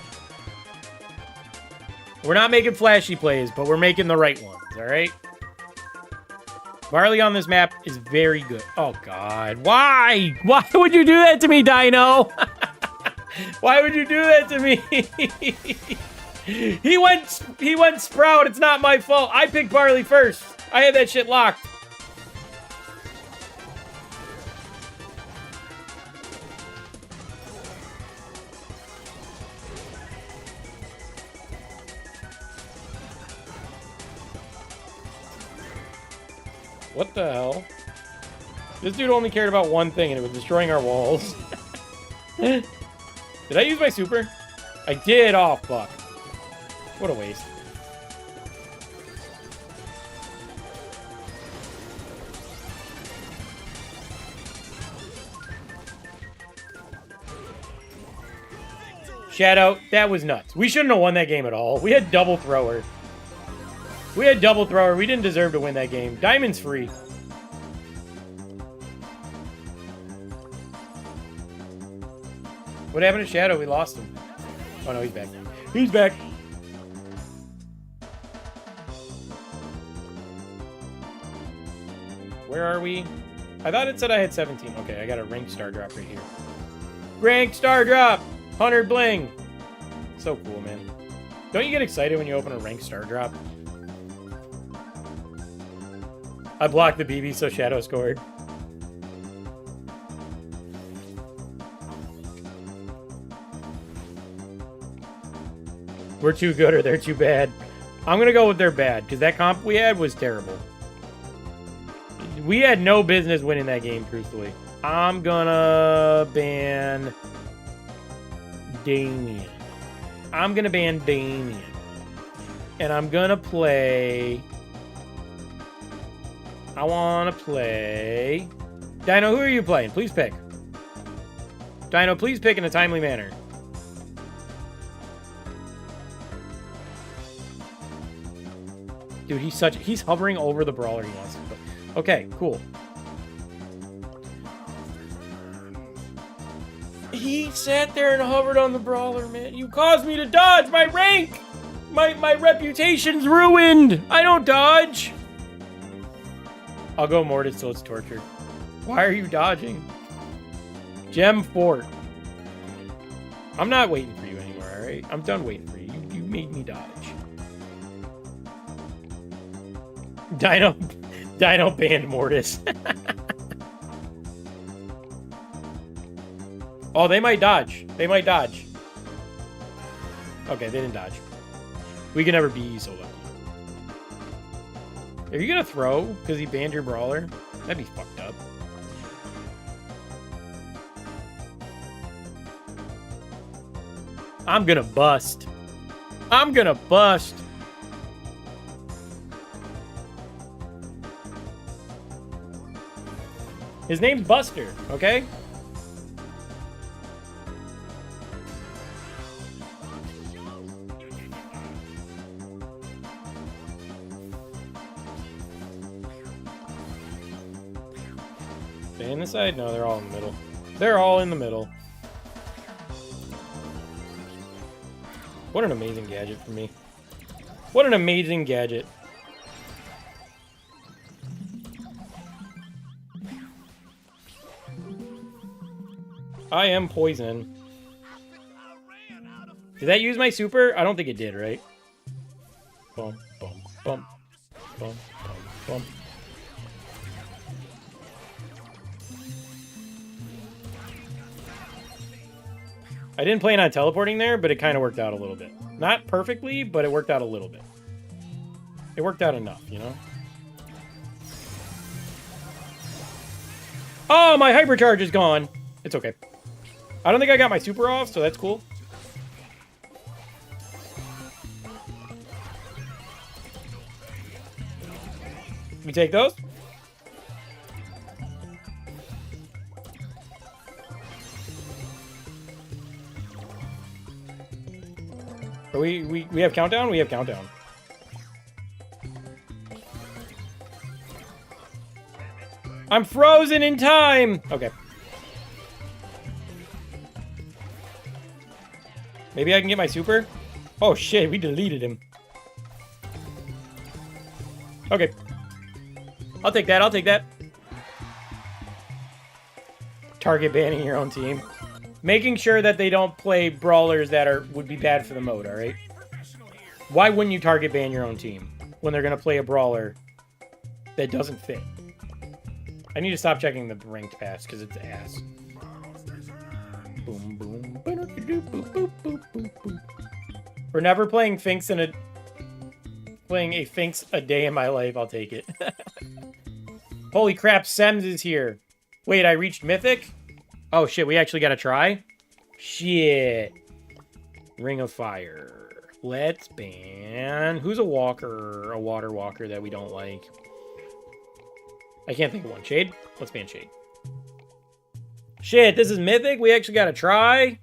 We're not making flashy plays, but we're making the right ones, all right? Barley on this map is very good. Oh, God. Why? Why would you do that to me, Dino? Why would you do that to me? He went Sprout. It's not my fault. I picked Barley first. I had that shit locked. What the hell? This dude only cared about one thing, and it was destroying our walls. Did I use my super? I did. Oh, fuck. What a waste. Shadow, that was nuts. We shouldn't have won that game at all. We had double thrower. We had double thrower. We didn't deserve to win that game. Diamond's free. What happened to Shadow? We lost him. Oh, no, he's back. He's back. Where are we? I thought it said I had 17. Okay, I got a ranked star drop right here. Ranked star drop! 100 bling! So cool, man. Don't you get excited when you open a ranked star drop? I blocked the BB so Shadow scored. We're too good or they're too bad. I'm going to go with they're bad, because that comp we had was terrible. We had no business winning that game, truthfully. I'm going to ban Damien. I'm going to ban Damien. And I'm going to play... I want to play... Dino, who are you playing? Please pick. Dino, please pick in a timely manner. Dude, he's hovering over the brawler he wants to play. Okay, cool. He sat there and hovered on the brawler, man. You caused me to dodge my rank! My reputation's ruined! I don't dodge! I'll go Mortis till it's tortured. Why are you dodging? Gem Fort. I'm not waiting for you anymore, alright? I'm done waiting for you. You made me dodge. Dino banned Mortis. Oh, they might dodge. They might dodge. Okay, they didn't dodge. We can never be so lucky. Are you gonna throw because he banned your brawler? That'd be fucked up. I'm gonna bust. I'm gonna bust. His name's Buster, okay? Stay in the side? No, they're all in the middle. They're all in the middle. What an amazing gadget for me. What an amazing gadget. I am poison. Did that use my super? I don't think it did, right? Bum, bum, bum. Bum, bum, bum. I didn't plan on teleporting there, but it kind of worked out a little bit. Not perfectly, but it worked out a little bit. It worked out enough, you know? Oh, my hypercharge is gone. It's okay. I don't think I got my super off, so that's cool. We take those? We have countdown? We have countdown. I'm frozen in time! Okay. Maybe I can get my super? Oh shit, we deleted him. Okay. I'll take that, I'll take that. Target banning your own team. Making sure that they don't play brawlers that would be bad for the mode, alright? Why wouldn't you target ban your own team when they're going to play a brawler that doesn't fit? I need to stop checking the ranked pass because it's ass. Boom, boom. For never playing Finks playing a Finks a day in my life, I'll take it. Holy crap, Sems is here. Wait, I reached Mythic? Oh shit, we actually gotta try? Shit. Ring of Fire. Let's ban... Who's a walker? A water walker that we don't like? I can't think of one. Shade? Let's ban Shade. Shit, this is Mythic? We actually gotta try?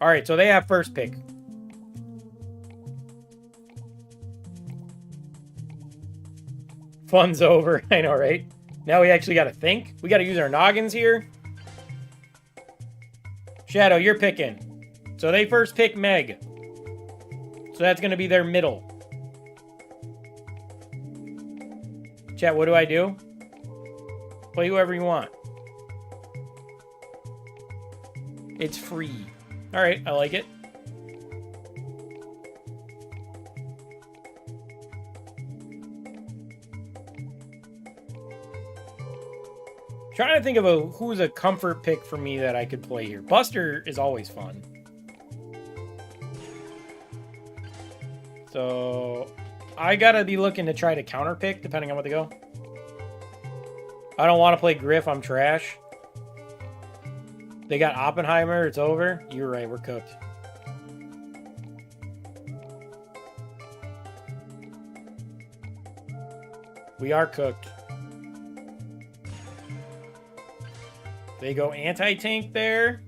Alright, so they have first pick. Fun's over. I know, right? Now we actually gotta think. We gotta use our noggins here. Shadow, you're picking. So they first pick Meg. So that's gonna be their middle. Chat, what do I do? Play whoever you want. It's free. Alright, I like it. Trying to think of who's a comfort pick for me that I could play here. Buster is always fun. So I gotta be looking to try to counter pick depending on what they go. I don't want to play Griff. I'm trash. They got Oppenheimer. It's over. You're right. We're cooked. We are cooked. They go anti-tank there.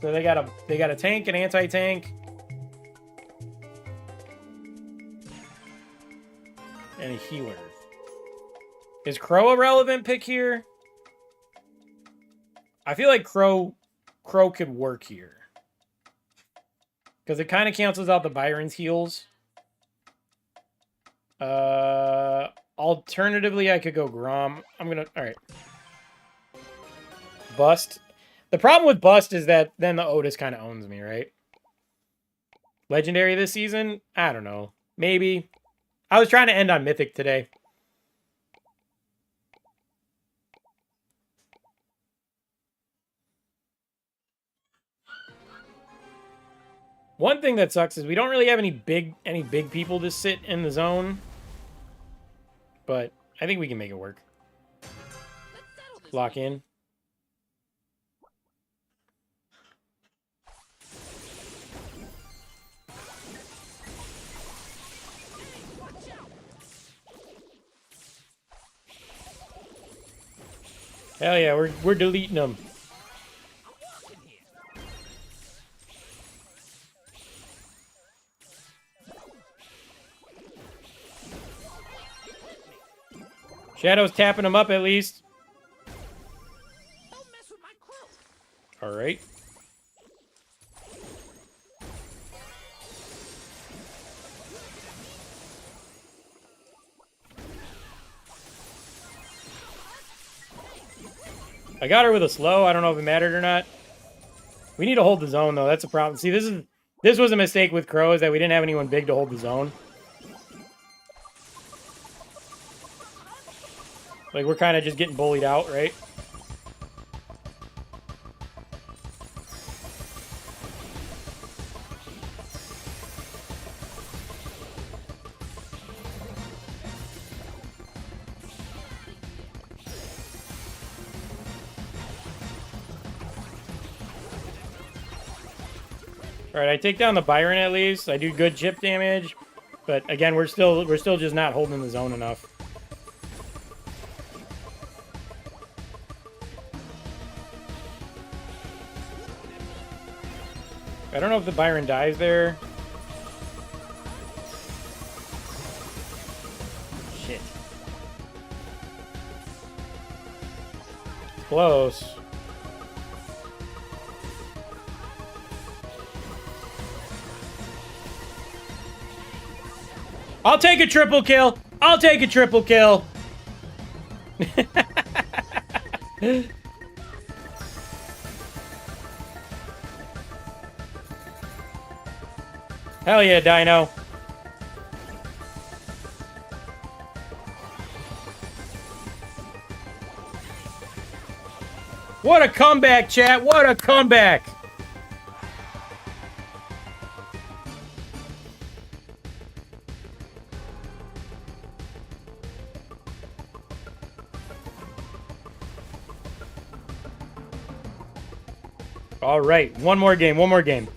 So they got a tank and anti-tank. And a healer. Is Crow a relevant pick here? I feel like Crow could work here. Because it kind of cancels out the Byron's heals. Alternatively, I could go Grom. Alright. Bust. The problem with Bust is that then the Otis kind of owns me, right? Legendary this season? I don't know. Maybe. I was trying to end on Mythic today. One thing that sucks is we don't really have any big people to sit in the zone. But I think we can make it work. Lock in. Hell yeah, we're deleting them. Shadow's tapping them up at least. All right. I got her with a slow. I don't know if it mattered or not. We need to hold the zone though. That's a problem. See, this was a mistake with Crow, is that we didn't have anyone big to hold the zone. Like, we're kind of just getting bullied out, right? All right, I take down the Byron at least. I do good chip damage, but again, we're still just not holding the zone enough. I don't know if the Byron dies there. Shit. Close. I'll take a triple kill. I'll take a triple kill. Hell yeah, Dino. What a comeback, chat. What a comeback. All right, one more game, one more game.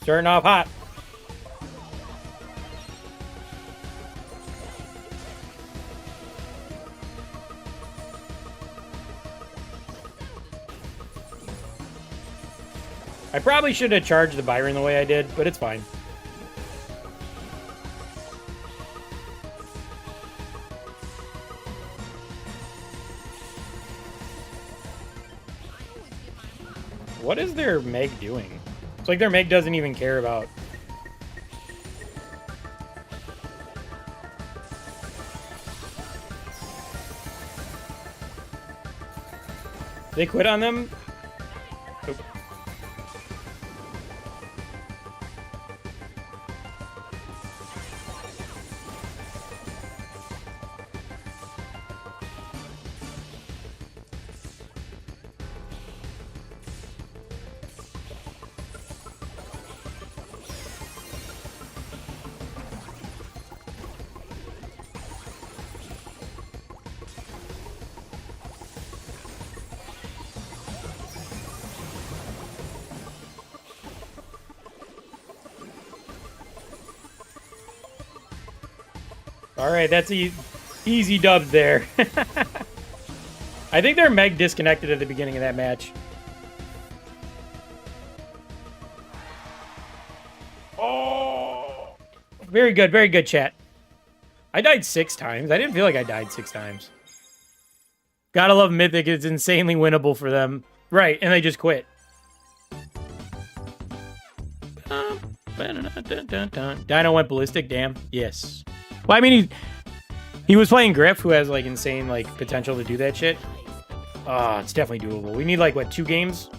Starting off hot. I probably should have charged the Byron the way I did, but it's fine. What is their Meg doing? It's like their Meg doesn't even care about... They quit on them? Oh. All right, that's easy dubs there. I think their Meg disconnected at the beginning of that match. Oh, very good, chat. I died 6 times. I didn't feel like I died 6 times. Gotta love Mythic. It's insanely winnable for them. Right, and they just quit. Dino went ballistic, damn. Yes. Well, I mean, he was playing Griff, who has, like, insane, like, potential to do that shit. Oh, it's definitely doable. We need, like, what, 2 games?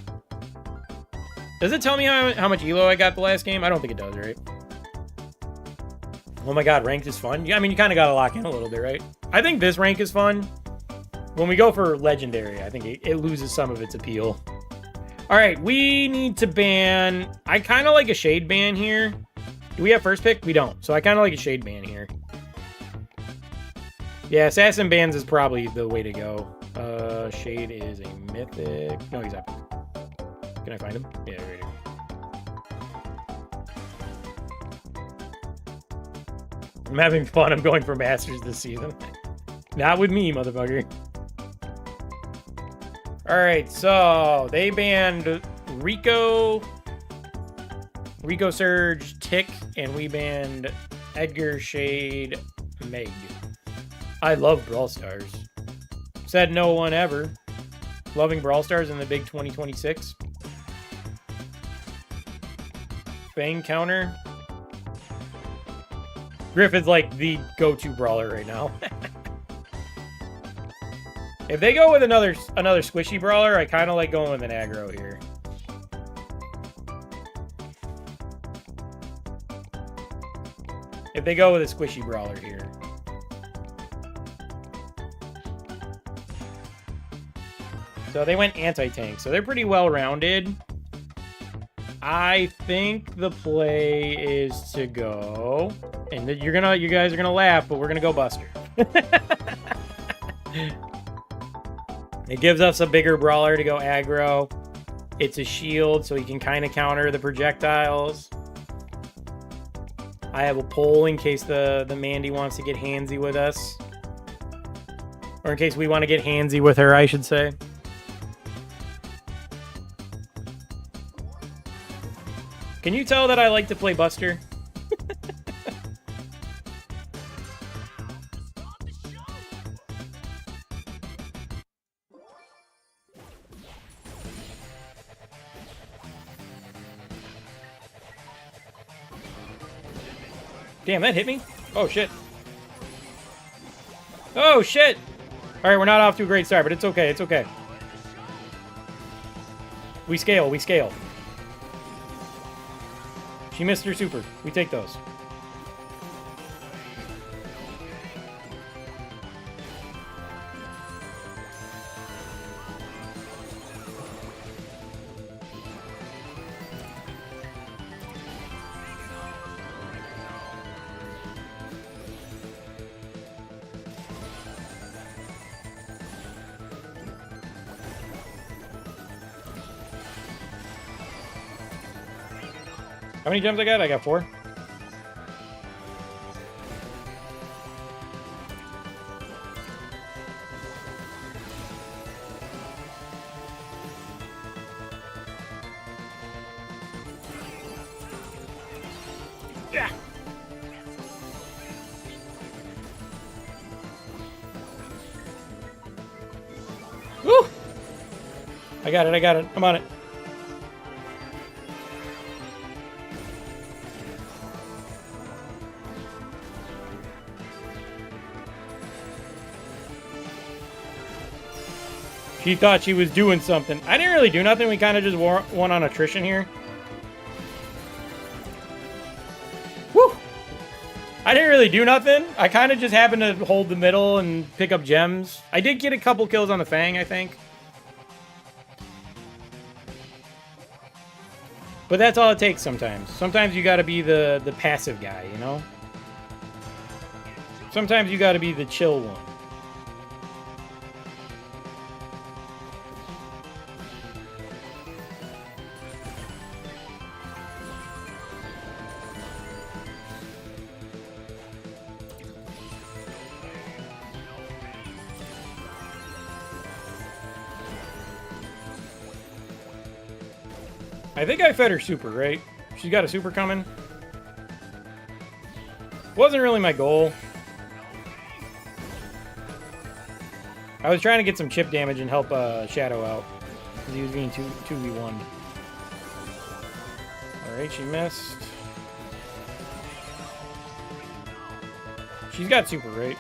Does it tell me how much elo I got the last game? I don't think it does, right? Oh my god, ranked is fun. Yeah, I mean, you kind of got to lock in a little bit, right? I think this rank is fun. When we go for legendary, I think it loses some of its appeal. All right, we need to ban... I kind of like a shade ban here. Do we have first pick? We don't. So I kind of like a shade ban here. Yeah, assassin bans is probably the way to go. Shade is a mythic. No, he's epic. Can I find him? Yeah, right here. I'm having fun. I'm going for Masters this season. Not with me, motherfucker. Alright, so they banned Rico, Surge, Tick, and we banned Edgar, Shade, Meg. I love Brawl Stars. Said no one ever. Loving Brawl Stars in the big 2026. Fang counter. Griffin's like the go-to brawler right now. If they go with another squishy brawler, I kind of like going with an aggro here. If they go with a squishy brawler here. So they went anti-tank, so they're pretty well-rounded. I think the play is to go, and you guys are gonna laugh, but we're gonna go Buster. It gives us a bigger brawler to go aggro. It's a shield, so he can kind of counter the projectiles. I have a pole in case the Mandy wants to get handsy with us. Or in case we want to get handsy with her, I should say. Can you tell that I like to play Buster? Damn, that hit me? Oh, shit. Oh, shit! Alright, we're not off to a great start, but it's okay, it's okay. We scale, we scale. She missed her super. We take those. How many gems I got? I got 4. Yeah. Woo! I got it, I got it. I'm on it. She thought she was doing something. I didn't really do nothing. We kind of just won on attrition here. Woo! I didn't really do nothing. I kind of just happened to hold the middle and pick up gems. I did get a couple kills on the Fang, I think. But that's all it takes sometimes. Sometimes you gotta be the passive guy, you know? Sometimes you gotta be the chill one. I think I fed her super, right? She's got a super coming. Wasn't really my goal. I was trying to get some chip damage and help Shadow out. Because he was being 2v1. Alright, she missed. She's got super, right?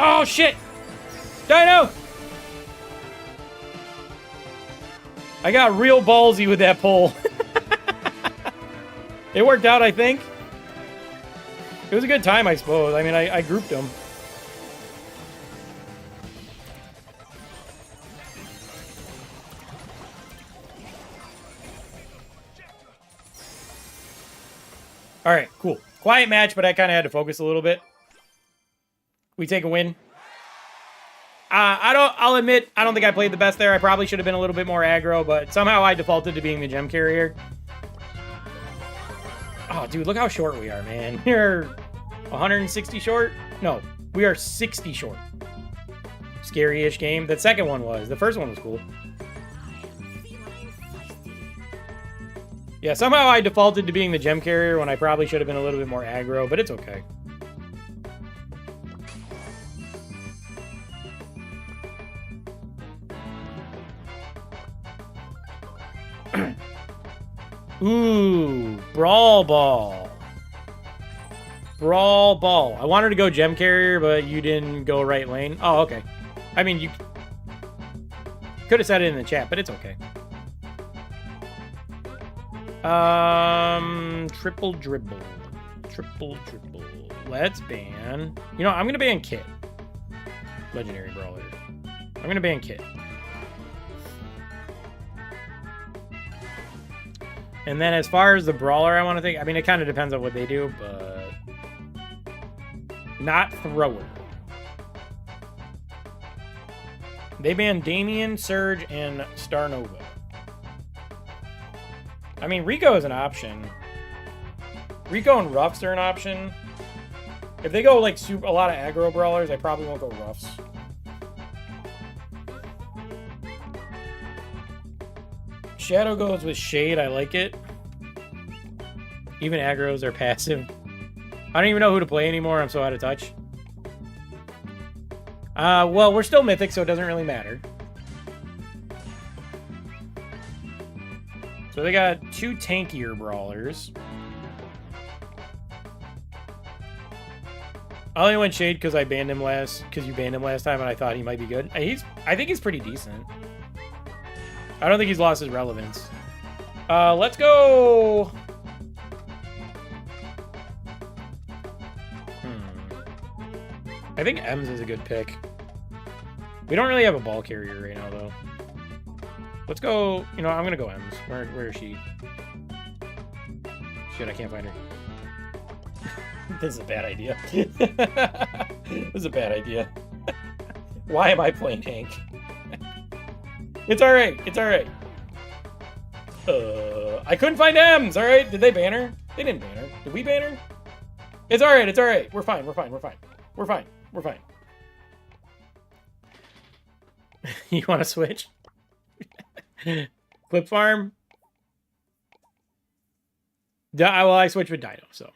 Oh, shit! Dino! I got real ballsy with that pole. It worked out, I think. It was a good time, I suppose. I mean, I grouped them. All right, cool. Quiet match, but I kind of had to focus a little bit. We take a win. I'll admit, I don't think I played the best there. I probably should have been a little bit more aggro, but somehow I defaulted to being the gem carrier. Oh, dude, look how short we are, man. We're 160 short? No, we are 60 short. Scary-ish game. That second one was. The first one was cool. Yeah, somehow I defaulted to being the gem carrier when I probably should have been a little bit more aggro, but it's okay. Ooh, Brawl Ball. Brawl Ball. I wanted to go gem carrier, but you didn't go right lane. Oh, okay. I mean, you could have said it in the chat, but it's okay. Triple dribble. Triple dribble. Let's ban. You know, I'm gonna ban Kit. Legendary brawler. I'm gonna ban Kit. And then as far as the brawler, I want to think. I mean, it kind of depends on what they do, but not thrower. They banned Damien, Surge, and Starnova. I mean, Rico is an option. Rico and Ruffs are an option. If they go like a lot of aggro brawlers, I probably won't go Ruffs. Shadow goes with Shade. I like it. Even aggros are passive. I don't even know who to play anymore. I'm so out of touch. Well, we're still mythic, so it doesn't really matter. So they got two tankier brawlers. I only went Shade because I banned him because you banned him last time, and I thought he might be good. I think he's pretty decent. I don't think he's lost his relevance. Let's go. I think Ems is a good pick. We don't really have a ball carrier right now, though. Let's go. You know, I'm gonna go Ems. Where is she? Shit, I can't find her. This is a bad idea. This is a bad idea. Why am I playing Hank? It's alright. It's alright. I couldn't find Ems. Alright. Did they ban her? They didn't ban her. Did we ban her? It's alright. It's alright. We're fine. We're fine. We're fine. We're fine. We're fine. You want to switch? Clip farm? Well, I switched with Dino, so.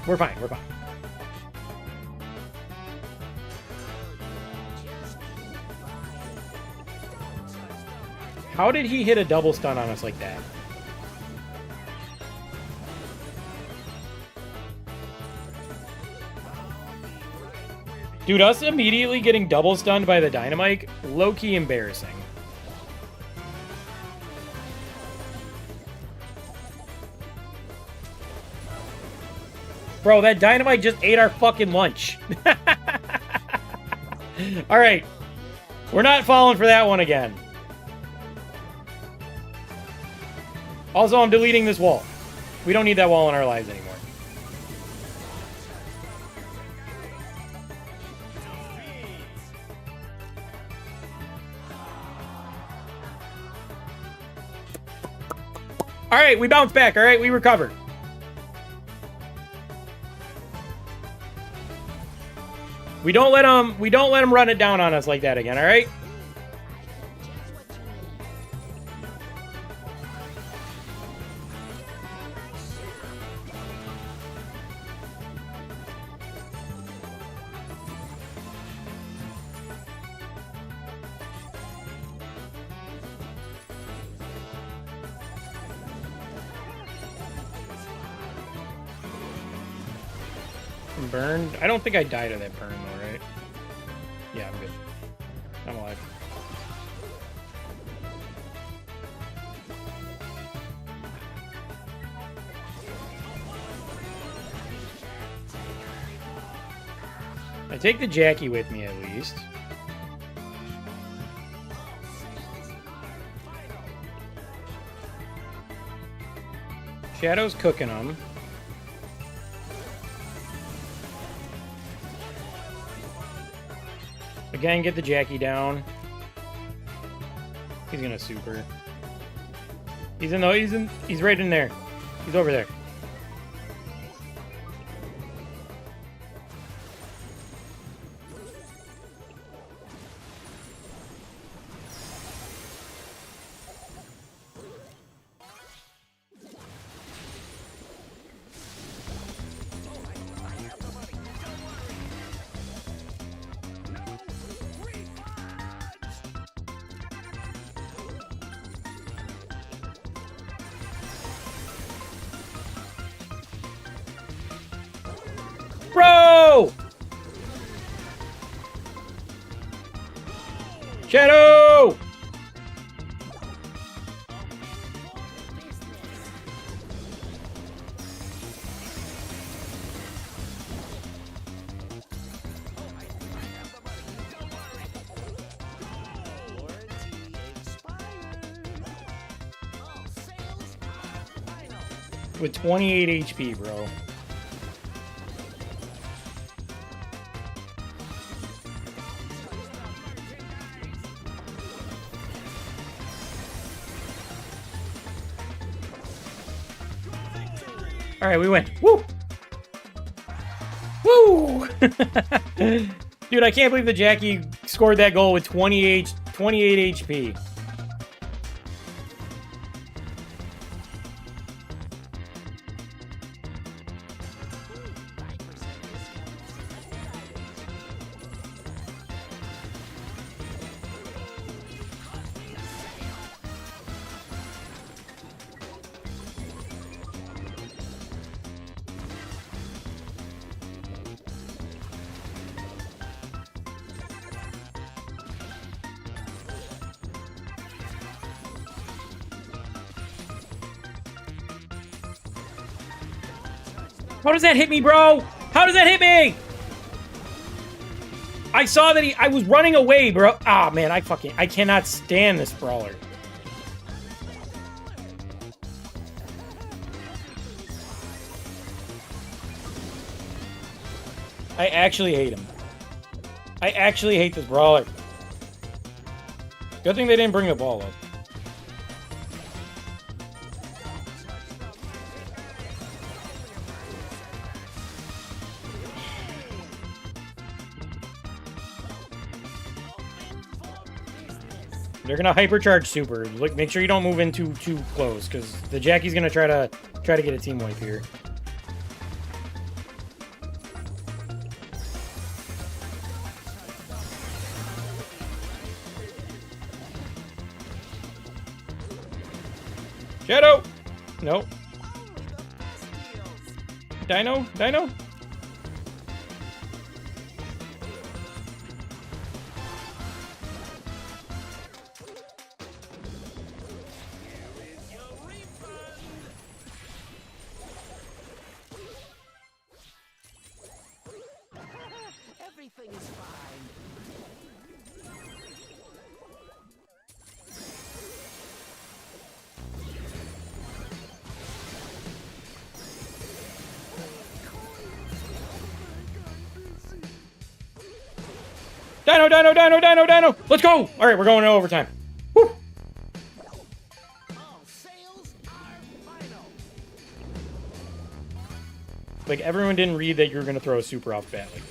We're fine. We're fine. How did he hit a double stun on us like that? Dude, us immediately getting double stunned by the dynamite, low-key embarrassing. Bro, that dynamite just ate our fucking lunch. Alright. We're not falling for that one again. Also, I'm deleting this wall. We don't need that wall in our lives anymore. All right, we bounced back. All right, we recovered. We don't let them run it down on us like that again, all right? I'm burned. I don't think I died of that burn though, right? Yeah, I'm good. I'm alive. I take the Jackie with me at least. Shadow's cooking them. Again, get the Jackie down. He's gonna super. He's right in there. He's over there. Bro! Shadow! With 28 HP, bro. All right, we win. Woo! Woo! Dude, I can't believe the Jackie scored that goal with 28 HP. How does that hit me, bro? How does that hit me? I saw that I was running away, bro. Ah, man, I cannot stand this brawler. I actually hate him. I actually hate this brawler. Good thing they didn't bring the ball up. They're gonna hypercharge super. Look, make sure you don't move in too close, because the Jackie's gonna try to get a team wipe here. Shadow! Nope. Dino? Dino? Everything is fine. Dino, Dino, Dino, Dino, Dino! Let's go! All right, we're going to overtime. Woo! All sales are final. Like, everyone didn't read that you were going to throw a super off bat. Like,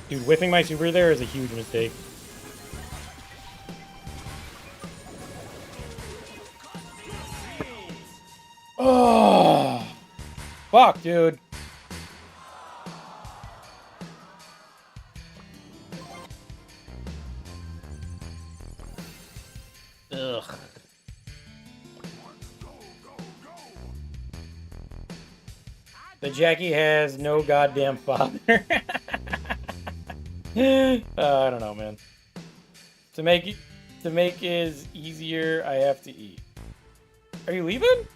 dude, whiffing my super there is a huge mistake. Oh, fuck, dude. Ugh. The Jackie has no goddamn father. I don't know, man. To make it easier, I have to eat. Are you leaving?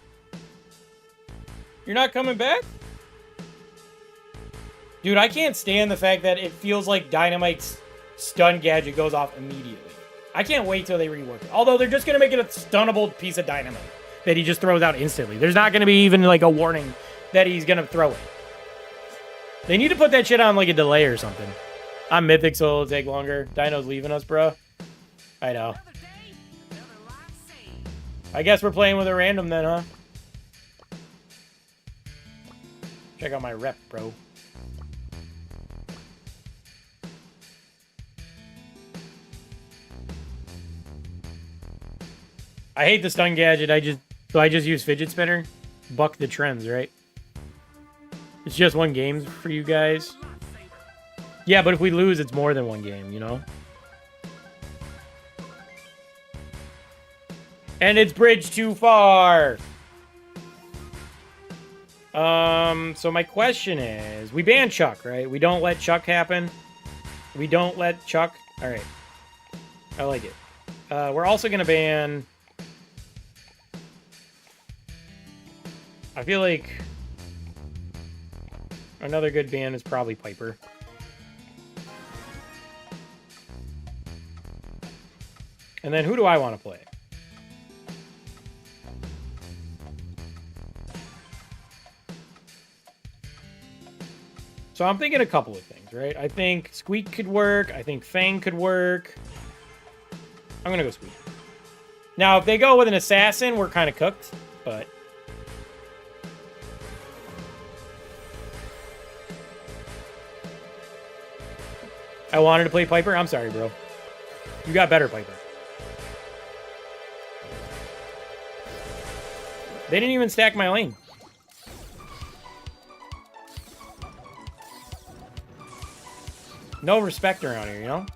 You're not coming back? Dude, I can't stand the fact that it feels like Dynamite's stun gadget goes off immediately. I can't wait till they rework it. Although they're just going to make it a stunnable piece of Dynamite that he just throws out instantly. There's not going to be even like a warning that he's going to throw it. They need to put that shit on like a delay or something. I'm Mythic, so it'll take longer. Dino's leaving us, bro. I know. I guess we're playing with a random then, huh? Check out my rep, bro. I hate the stun gadget. I just use fidget spinner. Buck the trends, right? It's just one game for you guys. Yeah, but if we lose, it's more than one game, you know? And it's bridged too far. So my question is, we ban Chuck, right? We don't let Chuck happen. We don't let Chuck. All right. I like it. We're also going to ban. I feel like another good ban is probably Piper. And then who do I want to play? So I'm thinking a couple of things, right? I think Squeak could work. I think Fang could work. I'm going to go Squeak. Now, if they go with an assassin, we're kind of cooked, but... I wanted to play Piper? I'm sorry, bro. You got better, Piper. They didn't even stack my lane. No respect around here, you know?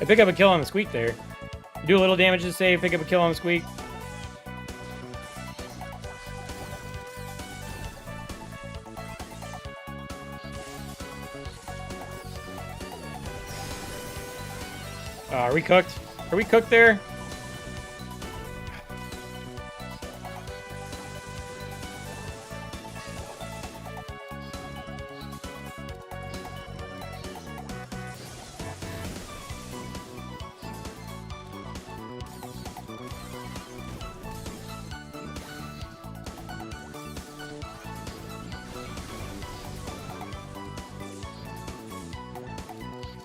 I pick up a kill on the Squeak there. Do a little damage to save, pick up a kill on the Squeak. Are we cooked? Are we cooked there?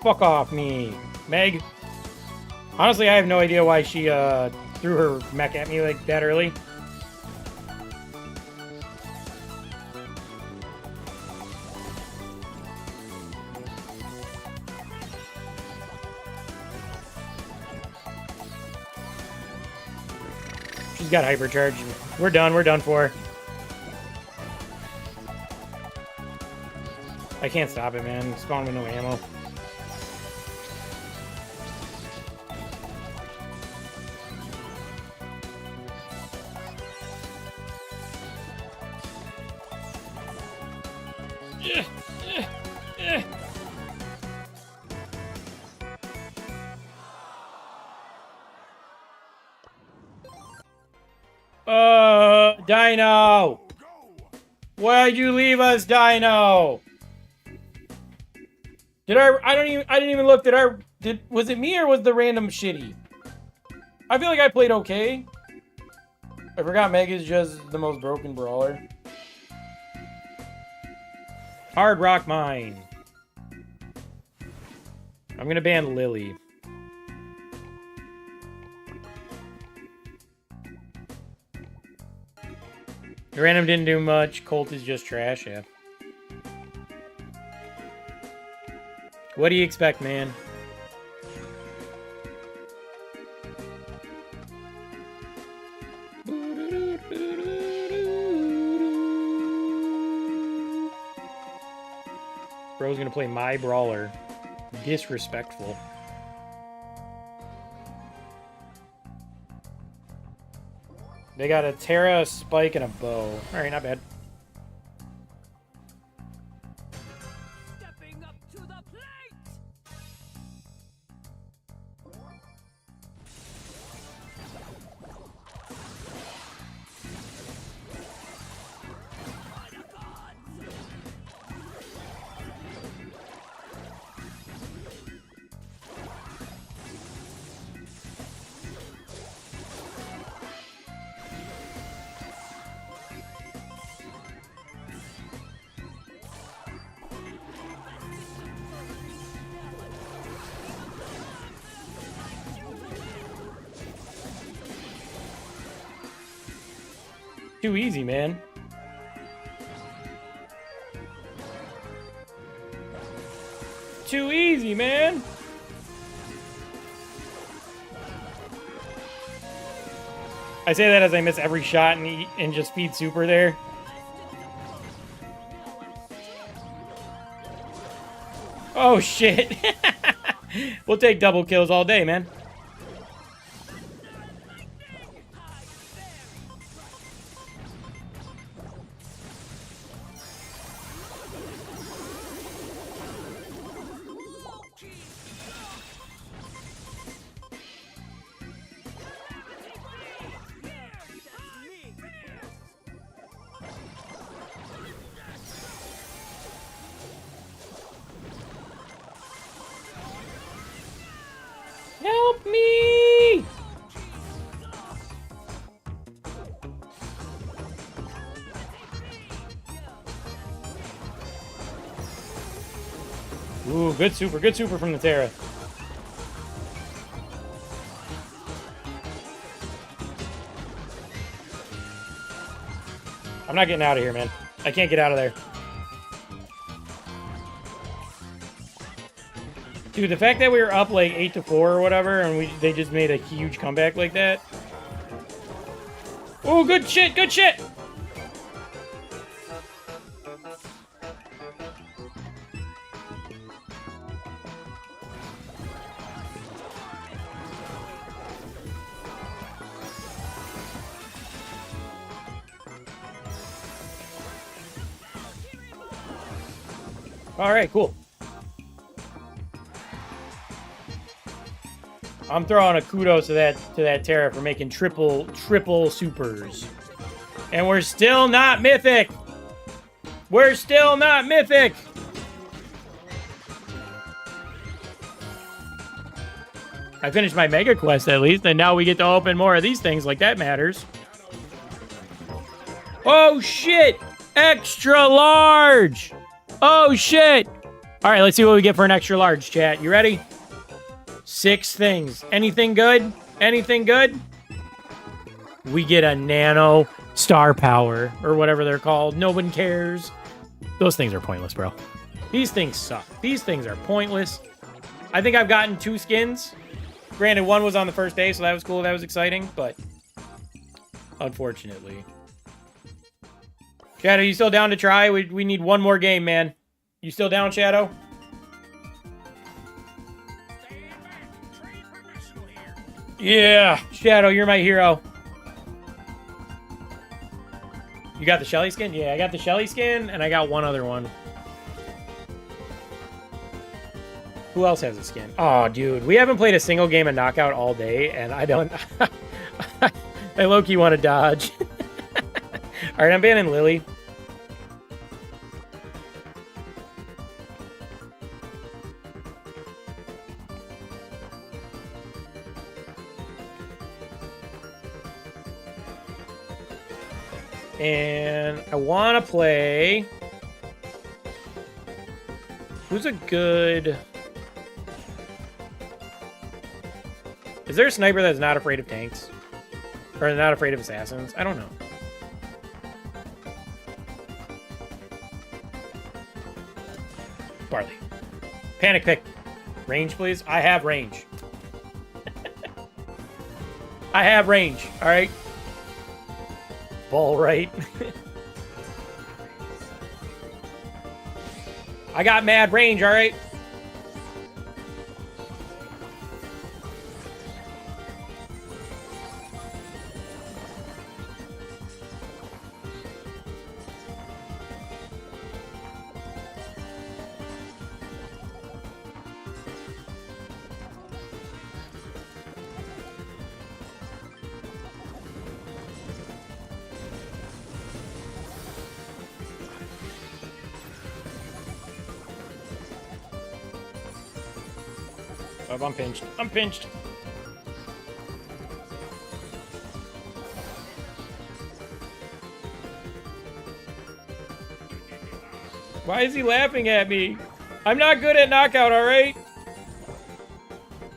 Fuck off me, Meg. Honestly, I have no idea why she threw her mech at me like that early. She's got hypercharge. We're done. We're done for. I can't stop it, man. Spawn with no ammo. Dino! Why'd you leave us, Dino? I didn't even look. Was it me or was the random shitty? I feel like I played okay. I forgot Meg is just the most broken brawler. Hard Rock Mine. I'm gonna ban Lily. Random didn't do much. Colt is just trash, yeah. What do you expect, man? Bro's gonna play my brawler. Disrespectful. They got a Terra, a Spike, and a Bow. Alright, not bad. Stepping up to the plate. Too easy, man. Too easy, man. I say that as I miss every shot and just feed super there. Oh, shit. We'll take double kills all day, man. Help me! Ooh, good super from the Terra. I'm not getting out of here, man. I can't get out of there. Dude, the fact that we were up like 8-4 or whatever, and they just made a huge comeback like that. Oh, good shit, good shit! All right, cool. I'm throwing a kudos to that Terra for making triple supers. And we're still not mythic. We're still not mythic. I finished my mega quest at least, and now we get to open more of these things, like that matters. Oh shit! Extra large! Oh shit! Alright, let's see what we get for an extra large, chat. You ready? 6 things. Anything good? Anything good? We get a nano star power, or whatever they're called. No one cares. Those things are pointless, bro. These things suck. These things are pointless. I think I've gotten 2 skins. Granted, one was on the first day, so that was cool. That was exciting, but unfortunately. Shadow, you still down to try? We need one more game, man. You still down, Shadow? Yeah, Shadow, you're my hero. You got the Shelly skin? Yeah, I got the Shelly skin, and I got one other one. Who else has a skin? Oh, dude, we haven't played a single game of Knockout all day, and I don't... I low-key want to dodge. All right, I'm banning Lily. And I want to play Who's a good... Is there a sniper that's not afraid of tanks? Or not afraid of assassins? I don't know. Barley. Panic pick. Range, please. I have range. I have range. All right. Ball right. I got mad range. All right. Oh, I'm pinched. I'm pinched. Why is he laughing at me? I'm not good at knockout, all right?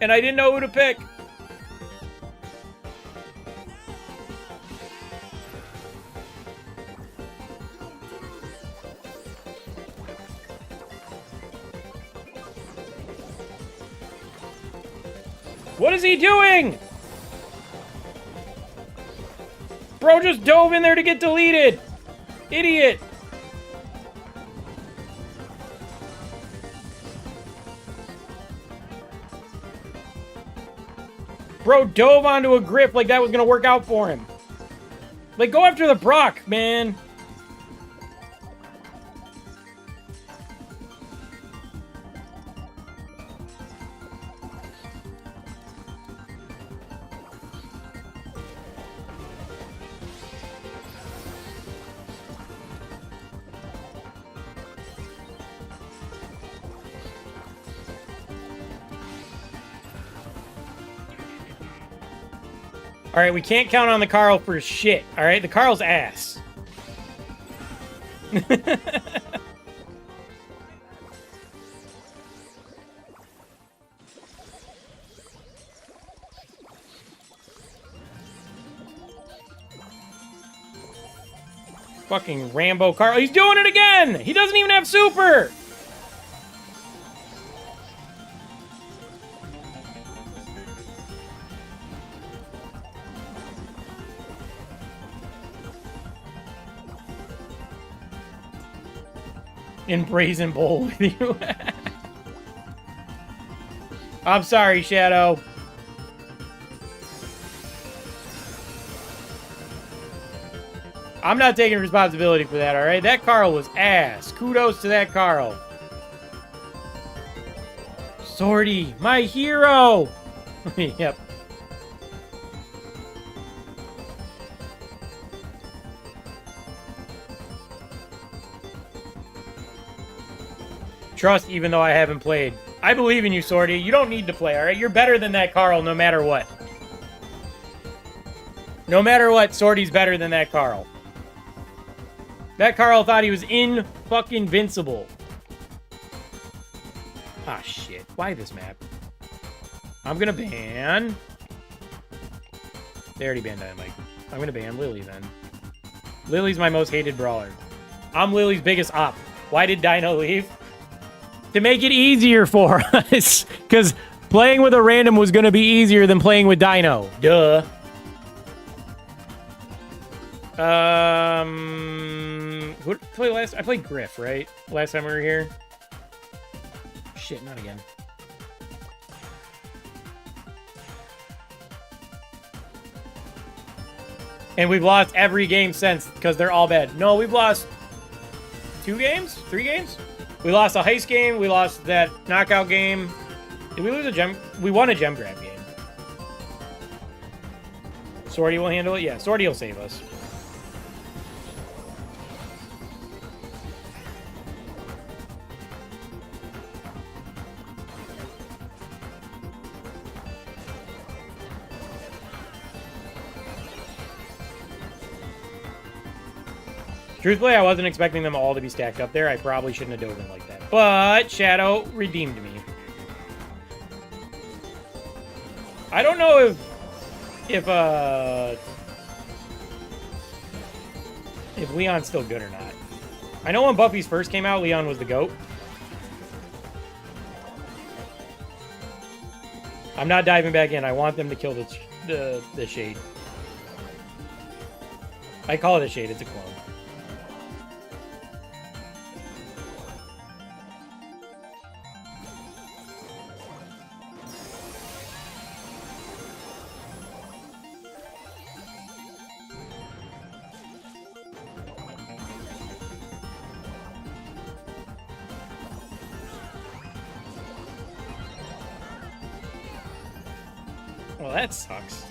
And I didn't know who to pick. What is he doing? Bro just dove in there to get deleted. Idiot. Bro dove onto a grip like that was going to work out for him. Like, go after the Brock, man. All right, we can't count on the Carl for shit. All right, the Carl's ass. Fucking Rambo Carl. He's doing it again! He doesn't even have super! In Brazen Bowl with you. I'm sorry, Shadow. I'm not taking responsibility for that, alright? That Carl was ass. Kudos to that Carl. Sortie, my hero! Yep. Trust even though I haven't played. I believe in you, Sortie. You don't need to play, alright? You're better than that Carl no matter what. No matter what, Sortie's better than that Carl. That Carl thought he was fucking invincible. Ah, shit. Why this map? I'm gonna ban... They already banned Dynamite. I'm gonna ban Lily then. Lily's my most hated brawler. I'm Lily's biggest op. Why did Dino leave? To make it easier for us. Because playing with a random was going to be easier than playing with Dino. Duh. What did I play last? I played Griff, right? Last time we were here. Shit, not again. And we've lost every game since because they're all bad. No, we've lost 2 games? 3 games? We lost a heist game. We lost that knockout game. Did we lose a gem? We won a gem grab game. Sortie will handle it? Yeah, Sortie will save us. Truthfully, I wasn't expecting them all to be stacked up there. I probably shouldn't have dove in like that. But Shadow redeemed me. I don't know if Leon's still good or not. I know when Buffy's first came out, Leon was the GOAT. I'm not diving back in. I want them to kill the Shade. I call it a Shade. It's a clone. Well, that sucks.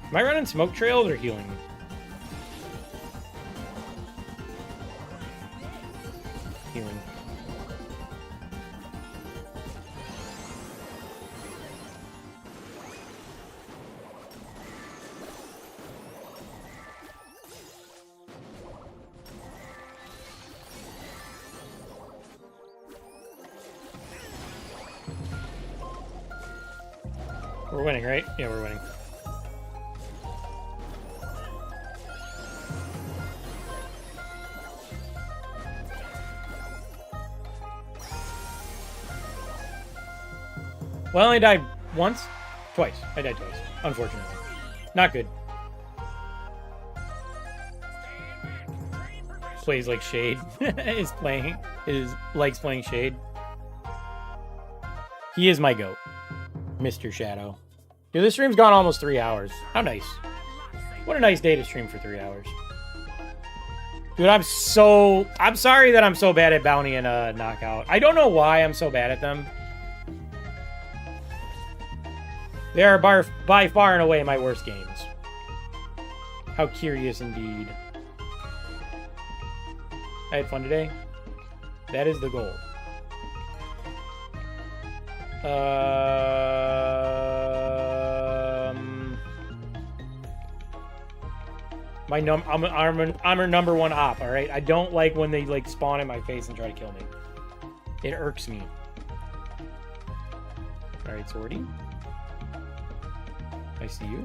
Am I running smoke trails or healing? Healing. We're winning, right? Yeah, we're winning. Well, I only died once? Twice. I died twice, unfortunately. Not good. Plays like Shade. Likes playing Shade. He is my GOAT. Mr. Shadow. Dude, this stream's gone almost 3 hours. How nice. What a nice day to stream for 3 hours. Dude, I'm sorry that I'm so bad at Bounty and Knockout. I don't know why I'm so bad at them. They are by far and away my worst games. How curious indeed. I had fun today. That is the goal. I'm her number one op, alright? I don't like when they like spawn in my face and try to kill me. It irks me. Alright, Swordy. I see you.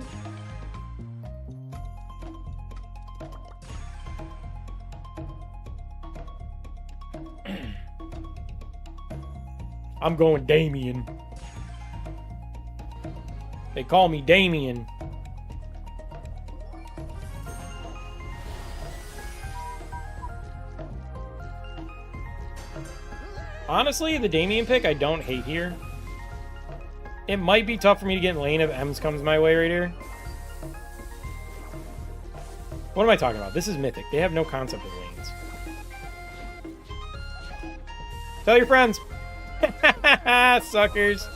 I'm going Damien. They call me Damien. Honestly, the Damien pick I don't hate here. It might be tough for me to get in lane if Ems comes my way right here. What am I talking about? This is Mythic. They have no concept of lanes. Tell your friends. Suckers.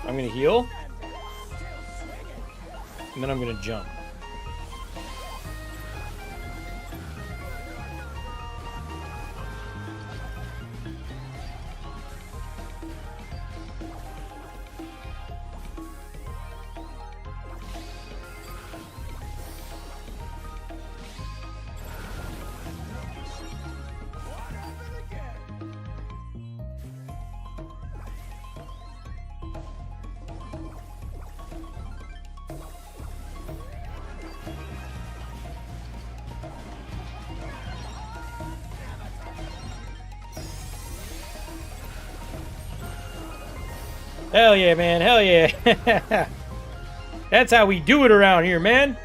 I'm gonna heal. And then I'm gonna jump. Hell yeah, man. Hell yeah. That's how we do it around here, man.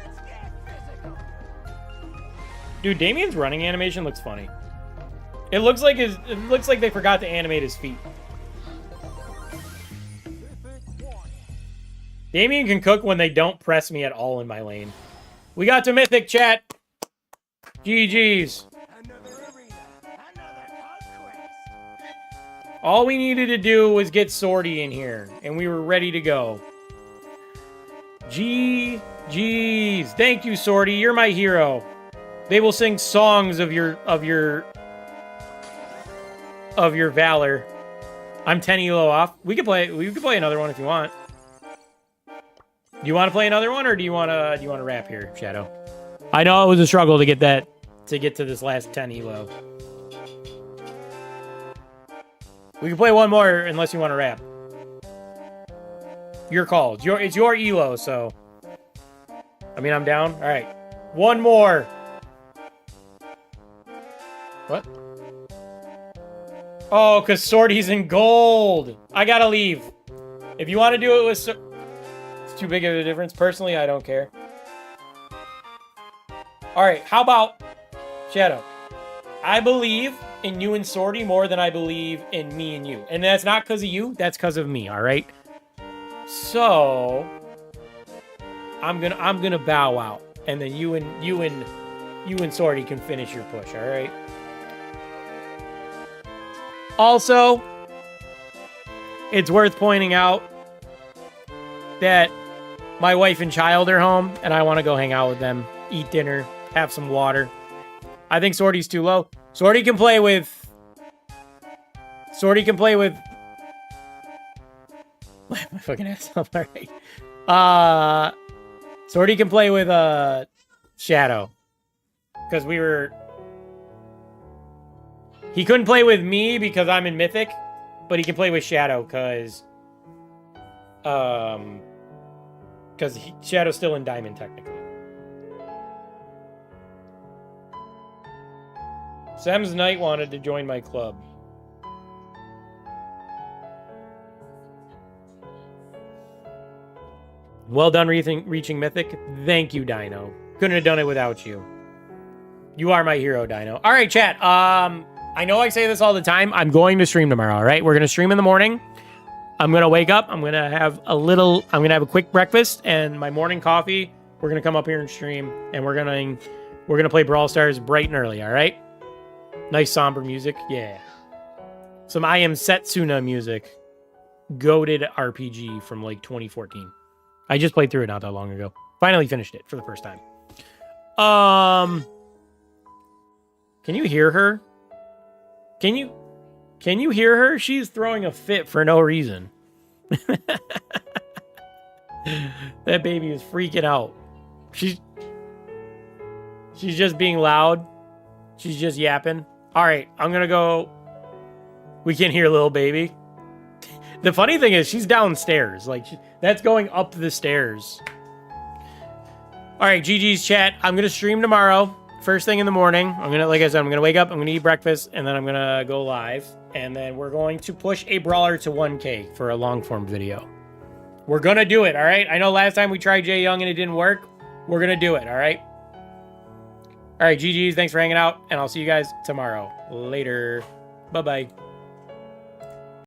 Dude, Damien's running animation looks funny. It looks like they forgot to animate his feet. Damien can cook when they don't press me at all in my lane. We got to Mythic, chat. GG's. All we needed to do was get Swordy in here, and we were ready to go. GG's. Thank you, Swordy. You're my hero. They will sing songs of your of your valor. I'm 10 elo off. We could play another one if you want. Do you want to play another one, or do you want to wrap here, Shadow? I know it was a struggle to get to this last 10 elo. We can play one more unless you want to wrap. Your call. It's your elo, so. I mean, I'm down. All right. One more. What? Oh, because Swordy's in gold. I gotta leave. If you want to do it with... It's too big of a difference. Personally, I don't care. All right, how about... Shadow. I believe in you and Swordy more than I believe in me and you. And that's not because of you. That's because of me, all right? So... I'm gonna bow out. And then you and Swordy can finish your push, all right? Also, it's worth pointing out that my wife and child are home, and I want to go hang out with them, eat dinner, have some water. I think Swordy's too low. Swordy can play with... My fucking ass up, all right. Swordy can play with Shadow. Because we were... He couldn't play with me because I'm in Mythic, but he can play with Shadow because Shadow's still in Diamond technically. Sam's Knight wanted to join my club. Well done reaching Mythic. Thank you, Dino. Couldn't have done it without you. You are my hero, Dino. All right, chat. I know I say this all the time. I'm going to stream tomorrow, all right? We're going to stream in the morning. I'm going to wake up. I'm going to have a quick breakfast and my morning coffee. We're going to come up here and stream, and we're going to play Brawl Stars bright and early, all right? Nice somber music. Yeah. Some I Am Setsuna music. Goated RPG from like 2014. I just played through it not that long ago. Finally finished it for the first time. Can you hear her? Can you hear her? She's throwing a fit for no reason. That baby is freaking out. She's just being loud. She's just yapping. All right, I'm going to go. We can hear little baby. The funny thing is she's downstairs. Like that's going up the stairs. All right, GG's chat. I'm going to stream tomorrow. First thing in the morning, like I said, I'm going to wake up, I'm going to eat breakfast, and then I'm going to go live. And then we're going to push a brawler to 1K for a long form video. We're going to do it, all right? I know last time we tried Jay Young and it didn't work. We're going to do it, all right? All right, GG's, thanks for hanging out, and I'll see you guys tomorrow. Later. Bye-bye.